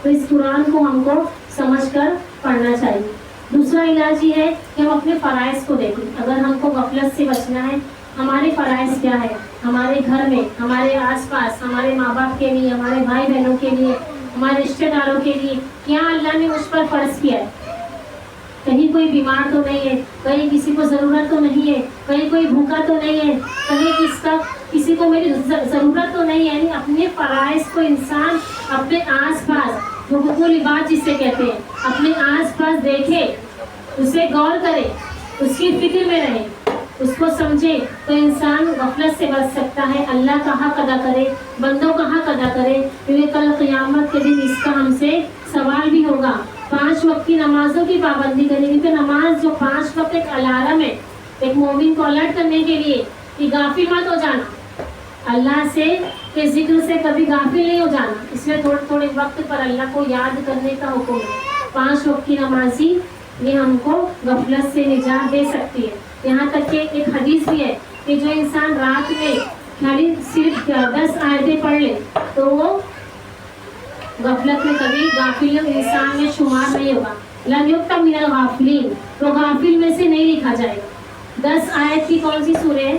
تو اس قرآن کو ہم کو سمجھ کر پڑھنا چاہیے۔ دوسرا علاج یہ ہے کہ ہم اپنے فرائض کو دیکھیں۔ اگر ہم کو غفلت سے بچنا ہے، ہمارے فرائض کیا ہے، ہمارے گھر میں، ہمارے آس پاس، ہمارے ماں باپ کے لیے، ہمارے بھائی بہنوں کے لیے، ہمارے رشتہ داروں کے لیے کیا اللہ نے مجھ پر فرض کیا ہے۔ کہیں کوئی بیمار تو نہیں ہے، کہیں کسی کو ضرورت تو نہیں ہے، کہیں کوئی بھوکا تو نہیں ہے، کہیں کسی کو میری ضرورت تو نہیں ہے۔ یعنی اپنے فرائض کو انسان اپنے آس پاس، حقوق العباد جسے کہتے ہیں، اپنے آس پاس دیکھے، اسے غور کرے، اس کی فکر میں رہے، اس کو سمجھے، تو انسان غفلت سے بچ سکتا ہے، اللہ کا حق ادا کرے، بندوں کا حق ادا کرے، کیونکہ کل قیامت کے دن اس کا ہم سے سوال بھی ہوگا۔ 5 وقت کی نمازوں کی پابندی کرے، کیونکہ نماز جو 5 وقت ایک الارم ہے ایک مومن کو الرٹ کرنے کے لیے کہ غافل مت ہو جانا، اللہ سے کے ذکر سے کبھی غافل نہیں ہو جانا، اس لیے تھوڑے تھوڑے وقت پر اللہ کو یاد کرنے کا حکم ہے۔ 5 وقت کی نمازی یہ ہم کو غفلت سے نجات دے سکتی ہے۔ یہاں تک کہ ایک حدیث بھی ہے کہ جو انسان رات میں خالی صرف 10 آیتیں پڑھ لے تو وہ غفلت میں کبھی غافل انسان میں شمار نہیں ہوگا۔ لم یکتب من الغافلین، تو غافل میں سے نہیں لکھا جائے گا۔ 10 آیت کی کون سی سورہ ہے؟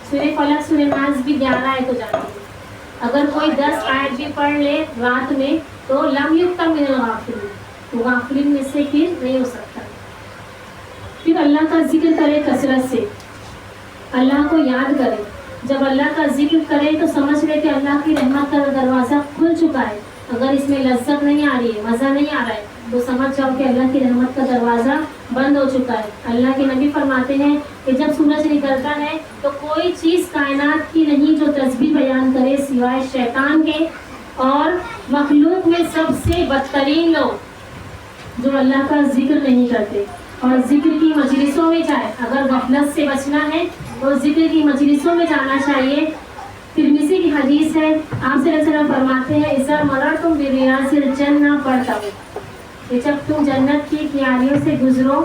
سورہ فلق، سورہ ناس بھی 11 آیت ہو جاتی ہے۔ اگر کوئی 10 آیت بھی پڑھ لے رات میں تو لم یکتب من الغافلین، تو غافلین میں سے پھر نہیں ہو سکتا۔ پھر اللہ کا ذکر کرے کثرت سے، اللہ کو یاد کرے۔ جب اللہ کا ذکر کرے تو سمجھ لے کہ اللہ کی رحمت کا دروازہ کھل چکا ہے۔ اگر اس میں لذت نہیں آ رہی ہے، مزہ نہیں آ رہا ہے، تو سمجھ جاؤ کہ اللہ کی رحمت کا دروازہ بند ہو چکا ہے۔ اللہ کے نبی فرماتے ہیں کہ جب سورج نکلتا ہے تو کوئی چیز کائنات کی نہیں جو تسبیح بیان کرے سوائے شیطان کے، اور مخلوق میں سب سے بدترین لوگ جو اللہ کا ذکر نہیں کرتے اور ذکر کی مجلسوں میں جائے۔ اگر غفلت سے بچنا ہے تو ذکر کی مجلسوں میں جانا چاہیے۔ ترمذی کی حدیث ہے، آپ صلی اللہ علیہ وسلم فرماتے ہیں اذا مررتم بریاض الجنہ فارتعوا، کہ جب تم جنت کی کیاریوں سے گزرو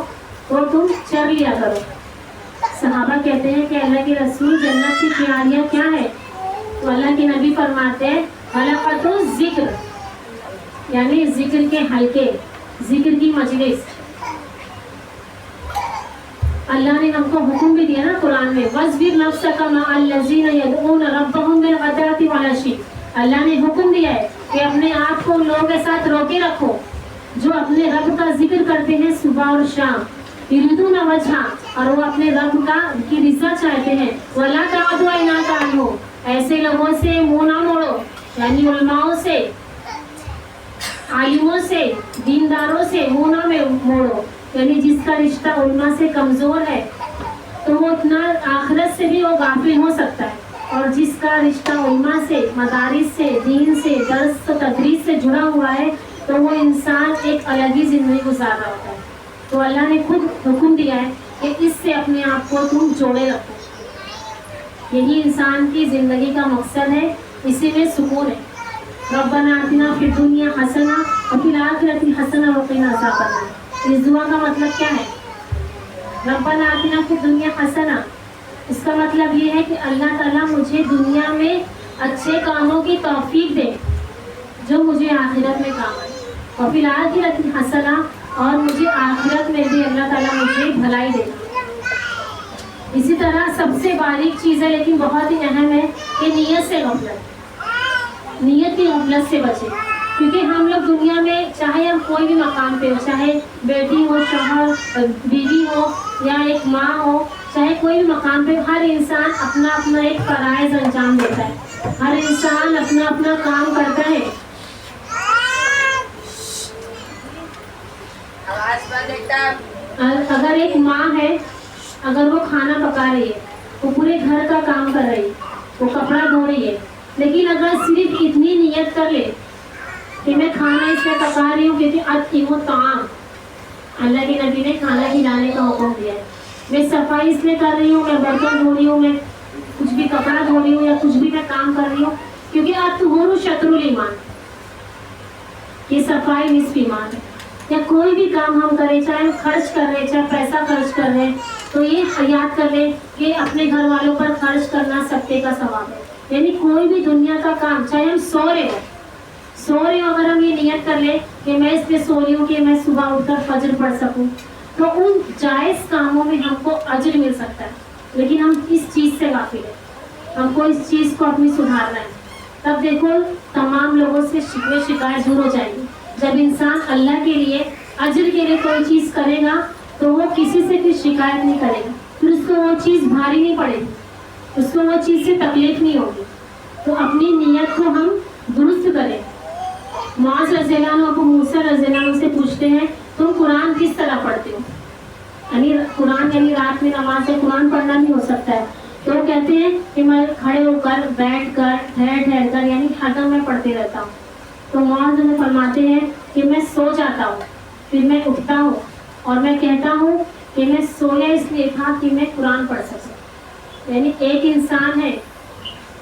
تو تم چر لیا کرو۔ صحابہ کہتے ہیں کہ اللہ کے رسول جنت کی کیاریاں کیا ہے؟ تو اللہ کے نبی فرماتے ہیں حلقۃ الذکر، یعنی ذکر کے حلقے، ذکر کی مجلس۔ اللہ نے ہم کو حکم بھی دیا نا قرآن میں، وَاصْبِرْ نَفْسَكَ مَعَ الَّذِينَ يَدْعُونَ رَبَّهُم بِالْغَدَاةِ وَالْعَشِيِّ۔ اللہ نے حکم دیا ہے کہ اپنے آپ کو ان لوگوں کے ساتھ روکے رکھو جو اپنے رب کا ذکر کرتے ہیں صبح اور شام، یریدون وجہہ، اور وہ اپنے رب کی رضا چاہتے ہیں، وَلَا تَعْدُ عَيْنَاكَ عَنْهُ، ایسے لوگوں سے منہ نہ موڑو، یعنی علماؤں سے، عالموں سے، دینداروں سے منہ نہ موڑو، یعنی جس کا رشتہ علماء سے کمزور ہے تو وہ اتنا آخرت سے بھی وہ غافل ہو سکتا ہے، اور جس کا رشتہ علماء سے، مدارس سے، دین سے، درس و تدریس سے جڑا ہوا ہے تو وہ انسان ایک الگ ہی زندگی گزار رہا ہوتا ہے۔ تو اللہ نے خود حکم دیا ہے کہ اس سے اپنے آپ کو تم جوڑے رکھو۔ یہی انسان کی زندگی کا مقصد ہے، اسی میں سکون ہے۔ ربنا آتنا فی الدنیا حسنہ وفی الآخرۃ حسنہ وقنا عذاب النار۔ اس دعا کا مطلب کیا ہے؟ ربنا آتنا فی الدنیا حسنہ، اس کا مطلب یہ ہے کہ اللہ تعالیٰ مجھے دنیا میں اچھے کاموں کی توفیق دے جو مجھے آخرت میں کام آئے، وفی الآخرۃ حسنہ، اور مجھے آخرت میں بھی اللہ تعالیٰ مجھے بھلائی دے۔ اسی طرح سب سے باریک چیز ہے لیکن بہت ہی اہم ہے کہ نیت سے غفلت، نیت کی غفلت سے بچے، کیونکہ ہم لوگ دنیا میں چاہے ہم کوئی بھی مقام پہ ہو، چاہے بیٹی ہو، شوہر، بیوی ہو، یا ایک ماں ہو، چاہے کوئی بھی مقام پہ، ہر انسان اپنا اپنا ایک فرائض انجام دیتا ہے، ہر انسان اپنا اپنا کام کرتا ہے۔ اگر ایک ماں ہے، اگر وہ کھانا پکا رہی ہے وہ پورے گھر کا کام کر رہی ہے، وہ کپڑا دھو رہی ہے، لیکن اگر صرف اتنی نیت کر لے کہ میں کھانا اس میں پکا رہی ہوں کیونکہ اطعموا الطعام، اللہ کے نبی نے کھانا کھلانے کا حکم دیا ہے، میں صفائی اس میں کر رہی ہوں، میں برتن دھو رہی ہوں، میں کچھ بھی کپڑا دھو رہی ہوں یا کچھ بھی میں کام کر رہی ہوں، کیونکہ الطہور شطر الایمان، یہ صفائی نصف ایمان ہے، یا کوئی بھی کام ہم کریں، چاہے خرچ کر رہے ہیں، چاہے پیسہ خرچ کر رہے ہیں، تو یہ یاد کر لیں کہ اپنے گھر والوں پر خرچ کرنا صدقے کا ثواب ہے. یعنی کوئی بھی دنیا کا کام، چاہے ہم سو رہے ہو اگر ہم یہ نیت کر لیں کہ میں اس پہ سو رہی ہوں کہ میں صبح اٹھ کر فجر پڑھ سکوں، تو ان جائز کاموں میں ہم کو اجر مل سکتا ہے. لیکن ہم اس چیز سے غافل ہیں، ہم کو اس چیز کو اپنی سدھارنا ہے. تب دیکھو تمام لوگوں سے شکوے شکایت دور ہو جائے گی. جب انسان اللہ کے لیے اجر کے لیے کوئی چیز کرے گا تو وہ کسی سے بھی شکایت نہیں کرے گا، پھر اس کو وہ چیز بھاری نہیں پڑے گی، اس کو وہ چیز سے تکلیف نہیں ہوگی. تو اپنی نیت کو ہم درست کریں. معاذ رضی اللہ عنہ ابو موسیٰ رضی اللہ عنہ سے پوچھتے ہیں تم قرآن کس طرح پڑھتے ہو؟ یعنی قرآن یعنی رات میں نماز سے قرآن پڑھنا نہیں ہو سکتا ہے، تو وہ کہتے ہیں کہ میں کھڑے ہو کر، بیٹھ کر، ٹھہر کر، یعنی ہردم میں پڑھتے رہتا ہوں. تو معاذ میں فرماتے ہیں کہ میں سو جاتا ہوں، پھر میں اٹھتا ہوں اور میں کہتا ہوں کہ میں سویا اس لیے تھا کہ میں قرآن پڑھ سکوں. یعنی ایک انسان ہے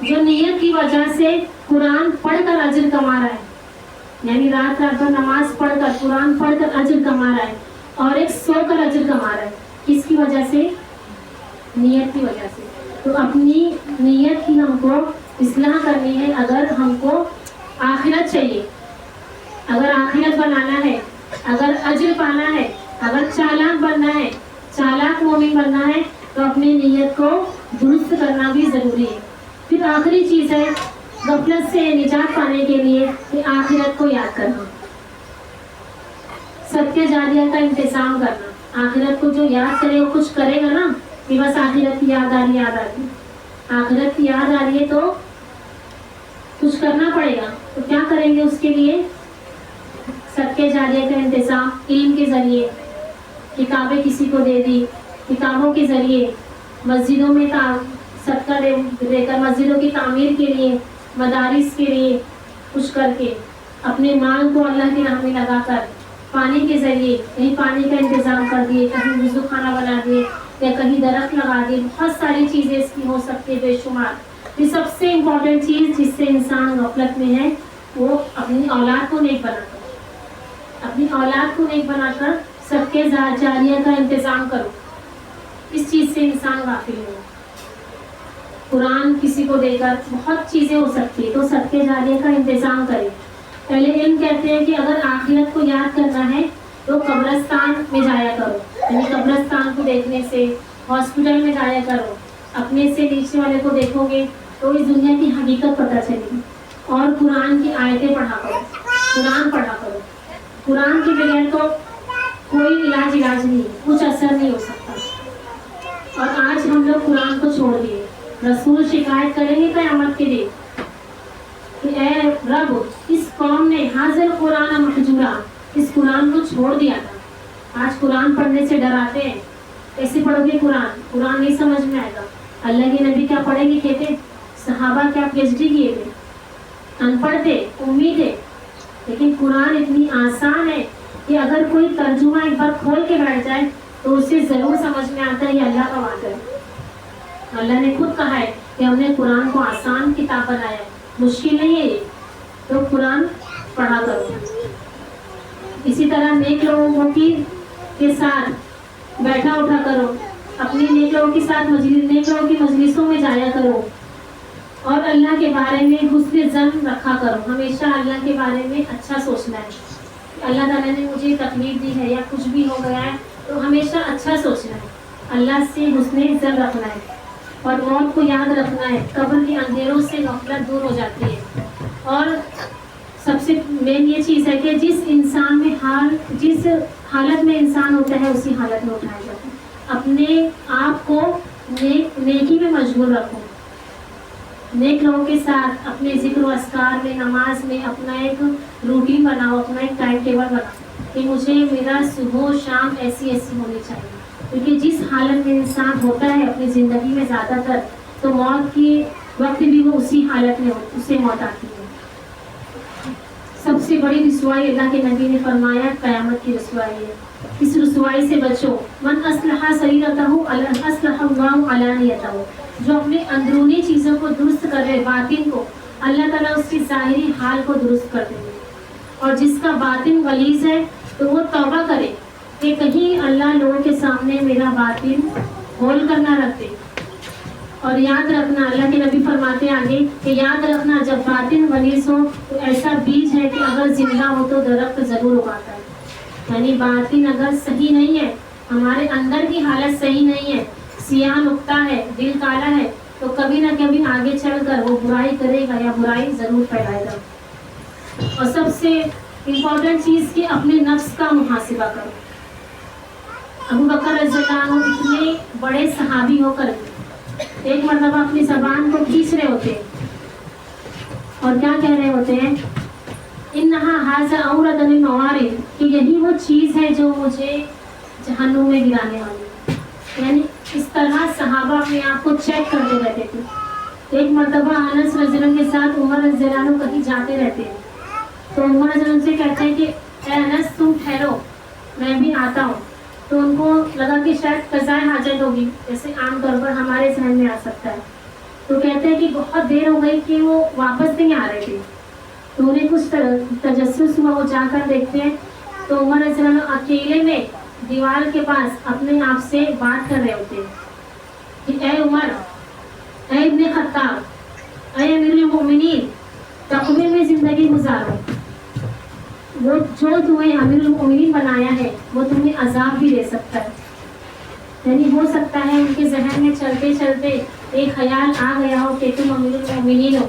جو نیت کی وجہ سے قرآن پڑھ کر اجر کما رہا ہے، یعنی رات بھر نماز پڑھ کر، قرآن پڑھ کر اجر کما رہا ہے، اور ایک سو کر اجر کما رہا ہے. کس کی وجہ سے؟ نیت کی وجہ سے. تو اپنی نیت کی ہم کو اصلاح کرنی ہے. اگر ہم کو آخرت چاہیے، اگر آخرت بنانا ہے، اگر اجر پانا ہے، اگر چالاک بننا ہے، چالاک مومن بننا ہے، تو اپنی نیت کو درست کرنا بھی ضروری ہے. پھر آخری چیز ہے غفلت سے نجات پانے کے لیے کہ آخرت کو یاد کرنا، صدقے جاریہ کا انتظام کرنا. آخرت کو جو یاد کرے وہ کچھ کرے گا نا کہ بس آخرت کی یاد آ رہی آخرت کی یاد آ رہی ہے تو کچھ کرنا پڑے گا. تو کیا کریں گے اس کے لیے؟ صدقے جاریہ کا انتظام، علم کے ذریعے، کتابیں کسی کو دے دی، کتابوں کے ذریعے، مسجدوں میں صدقہ دے کر مسجدوں کی تعمیر کے لیے، مدارس کے لیے کچھ کر کے، اپنے مال کو اللہ کی راہ میں لگا کر، پانی کے ذریعے کہیں پانی کا انتظام کر دیے، کہیں وضو خانہ بنا دیے، یا کہیں درخت لگا دیے. بہت ساری چیزیں اس کی ہو سکتی ہے بے شمار. یہ سب سے امپورٹنٹ چیز جس سے انسان غفلت میں ہے وہ اپنی اولاد کو نیک بنا کر، اپنی اولاد کو نیک بنا کر صدقے جاریہ کا انتظام کرو. اس چیز سے انسان غافل ہو. قرآن کسی کو دے کر بہت چیزیں ہو سکتی ہے، تو صدقے جاریہ کا انتظام کرے. پہلے علم کہتے ہیں کہ اگر آخرت کو یاد کرنا ہے تو قبرستان میں جایا کرو، یعنی قبرستان کو دیکھنے سے، ہاسپٹل میں جایا کرو. اپنے سے نیچے والے کو دیکھو گے تو اس دنیا کی حقیقت پتہ چلے گی. اور قرآن کی آیتیں پڑھا کرو، قرآن پڑھا کرو. قرآن کے بغیر تو کوئی علاج نہیں ہے، کچھ اثر نہیں ہو سکتا. اور آج ہم لوگ قرآن کو چھوڑ دیے. رسول شکایت کریں گے قیامت کے دن کہ اے رب، اس قوم نے حاضر قرآن محجورا، اس قرآن کو چھوڑ دیا تھا. آج قرآن پڑھنے سے ڈراتے ہیں، کیسے پڑھو گے قرآن نہیں سمجھ میں آئے گا. اللہ کے نبی کیا پڑھیں گے کہتے؟ صحابہ کیا پی ایچ ڈی کیے تھے، ان پڑھ تھے، امی تھے. لیکن قرآن اتنی آسان ہے کہ اگر کوئی ترجمہ ایک بار کھول کے بیٹھ جائے تو اسے ضرور سمجھ میں آتا ہے یہ اللہ کا وعدہ ہے. اللہ نے خود کہا ہے کہ ہم نے قرآن کو آسان کتاب بنایا ہے، مشکل نہیں ہے یہ. تو قرآن پڑھا کرو. اسی طرح نیک لوگوں کے ساتھ بیٹھا اٹھا کرو، اپنی نیک لوگوں کے ساتھ نیک لوگوں کی مجلسوں میں جایا کرو، اور اللہ کے بارے میں حسن ظن رکھا کرو. ہمیشہ اللہ کے بارے میں اچھا سوچنا ہے. اللہ تعالیٰ نے مجھے تکلیف دی ہے یا کچھ بھی ہو گیا ہے تو ہمیشہ اچھا سوچنا ہے، اللہ سے حسن ظن رکھنا ہے، اور موت کو یاد رکھنا ہے. قبر کے اندھیروں سے غفلت دور ہو جاتی ہے. اور سب سے مین یہ چیز ہے کہ جس حالت میں انسان ہوتا ہے اسی حالت میں اٹھایا جاتا ہے. اپنے آپ کو نیکی میں مشغول رکھو. نیک لوگوں کے ساتھ اپنے ذکر و اذکار میں، نماز میں اپنا ایک روٹین بناؤ، اپنا ایک ٹائم ٹیبل بناؤ کہ مجھے میرا صبح و شام ایسی ہونی چاہیے. کیونکہ جس حالت میں انسان ہوتا ہے اپنی زندگی میں زیادہ تر، تو موت کی وقت بھی وہ اسی حالت میں اسے موت آتی ہے۔ سب سے بڑی رسوائی اللہ کے نبی نے فرمایا قیامت کی رسوائی ہے، اس رسوائی سے بچو۔ من اصلح سریرتہ اصلح اللہ علانیتہ، جو اپنے اندرونی چیزوں کو درست کرے، باطن کو، اللہ تعالیٰ اس کی ظاہری حال کو درست کر دیں گے۔ اور جس کا باطن غلیظ ہے تو وہ توبہ کرے کہ کہیں اللہ لوگوں کے سامنے میرا باطن کھول کر نہ رکھ دے۔ اور یاد رکھنا، اللہ کے نبی فرماتے ہیں آگے کہ یاد رکھنا جب باطن غلیظ ہو تو ایسا بیج ہے کہ اگر زندہ ہو تو درخت ضرور اگاتا ہے۔ یعنی باطن اگر صحیح نہیں ہے، ہمارے اندر کی حالت صحیح نہیں ہے، سیاہ نقطہ ہے، دل کالا ہے، تو کبھی نہ کبھی آگے چل کر وہ برائی کرے گا یا برائی ضرور پھیلائے گا۔ اور سب سے امپورٹنٹ چیز کہ اپنے نفس کا محاسبہ کرو۔ ابو بکر رضی اللہ عنہ اتنے بڑے صحابی ہو کر ایک مرتبہ اپنی زبان کو کھینچ رہے ہوتے ہیں اور کیا کہہ رہے ہوتے ہیں، انہا ھذا اورد الموارد، کہ یہی وہ چیز ہے جو مجھے جہنم میں گرانے والی ہے۔ یعنی اس طرح صحابہ اپنے آپ کو چیک کرتے رہتے تھے۔ ایک مرتبہ انس رضی اللہ عنہ کے ساتھ عمر رضی اللہ عنہ کہیں جاتے رہتے ہیں، تو عمر رضی اللہ عنہ سے کہتے ہیں کہ اے انس تم ٹھہرو میں بھی آتا ہوں۔ تو ان کو لگا کہ شاید قضاء حاجت ہوگی، جیسے عام طور پر ہمارے ذہن میں آ سکتا ہے۔ تو کہتے ہیں کہ بہت دیر ہو گئی کہ وہ واپس نہیں آ رہے تھے، تو انہیں کچھ تجسس ہوا، وہ جا کر دیکھتے ہیں تو عمر رضی اللہ عنہ اکیلے میں دیوار کے پاس اپنے آپ سے بات کر رہے ہوتے ہیں کہ اے عمر، اے ابن خطاب، اے امیر المؤمنین، تقوی میں زندگی گزارو، وہ جو تمہیں امیر المؤمنین بنایا ہے وہ تمہیں عذاب بھی دے سکتا ہے۔ یعنی ہو سکتا ہے ان کے ذہن میں چلتے چلتے ایک خیال آ گیا ہو کہ تم امیر المؤمنین ہو،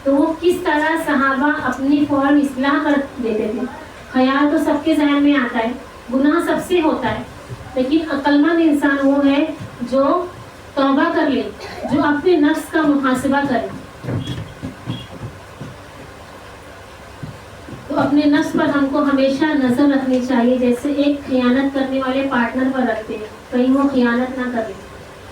تو وہ کس طرح صحابہ اپنی فوراً اصلاح کر دیتے تھے۔ خیال تو سب کے ذہن میں آتا ہے، گناہ سب سے ہوتا ہے، لیکن عقلمند انسان وہ ہے جو توبہ کر لے، جو اپنے نفس کا محاسبہ کرے۔ تو اپنے نفس پر ہم کو ہمیشہ نظر رکھنی چاہیے، جیسے ایک خیانت کرنے والے پارٹنر پر رکھتے ہیں کہیں وہ خیانت نہ کرے،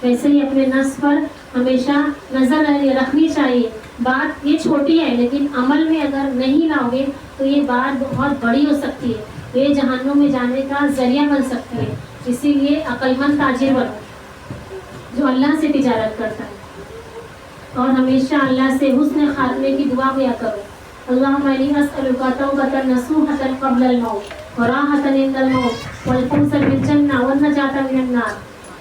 ویسے ہی اپنے نفس پر ہمیشہ نظر رکھنی چاہیے۔ بات یہ چھوٹی ہے لیکن عمل میں اگر نہیں لاؤ گے تو یہ بات بہت بڑی ہو سکتی ہے، یہ جہنم میں جانے کا ذریعہ بن سکتی ہے۔ اسی لیے عقلمند تاجر بنو جو اللہ سے تجارت کرتا ہے، اور ہمیشہ اللہ سے حسن خاتمے کی دعا کیا کرو۔ اللہم انی اسألک توبۃ نصوحۃ قبل الموت وراحۃ عند الموت والفوز بالجنہ والنجاۃ من النار۔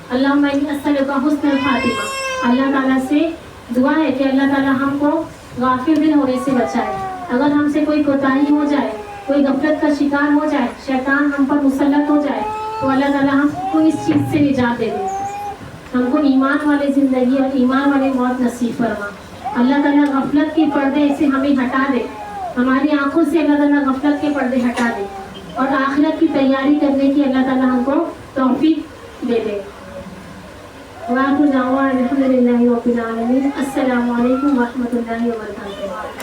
اللہم انی اسألک حسن الخاتمہ، اللہ تعالیٰ سے دعا ہے کہ اللہ تعالیٰ ہم کو غافل دل ہونے سے بچائے۔ اگر ہم سے کوئی کوتاہی ہو جائے، کوئی غفلت کا شکار ہو جائے، شیطان ہم پر مسلط ہو جائے، تو اللہ تعالیٰ ہم کو اس چیز سے نجات دے دے، ہم کو ایمان والی زندگی اور ایمان والی موت نصیب فرما۔ اللہ تعالیٰ غفلت کے پردے سے ہمیں ہٹا دے، ہماری آنکھوں سے اللہ تعالیٰ غفلت کے پردے ہٹا دے، اور آخرت کی تیاری کرنے کی اللہ تعالیٰ ہم کو توفیق دے دے۔ وآخر دعوانا الحمد للہ رب العالمین۔ السلام علیکم ورحمۃ اللہ وبرکاتہ۔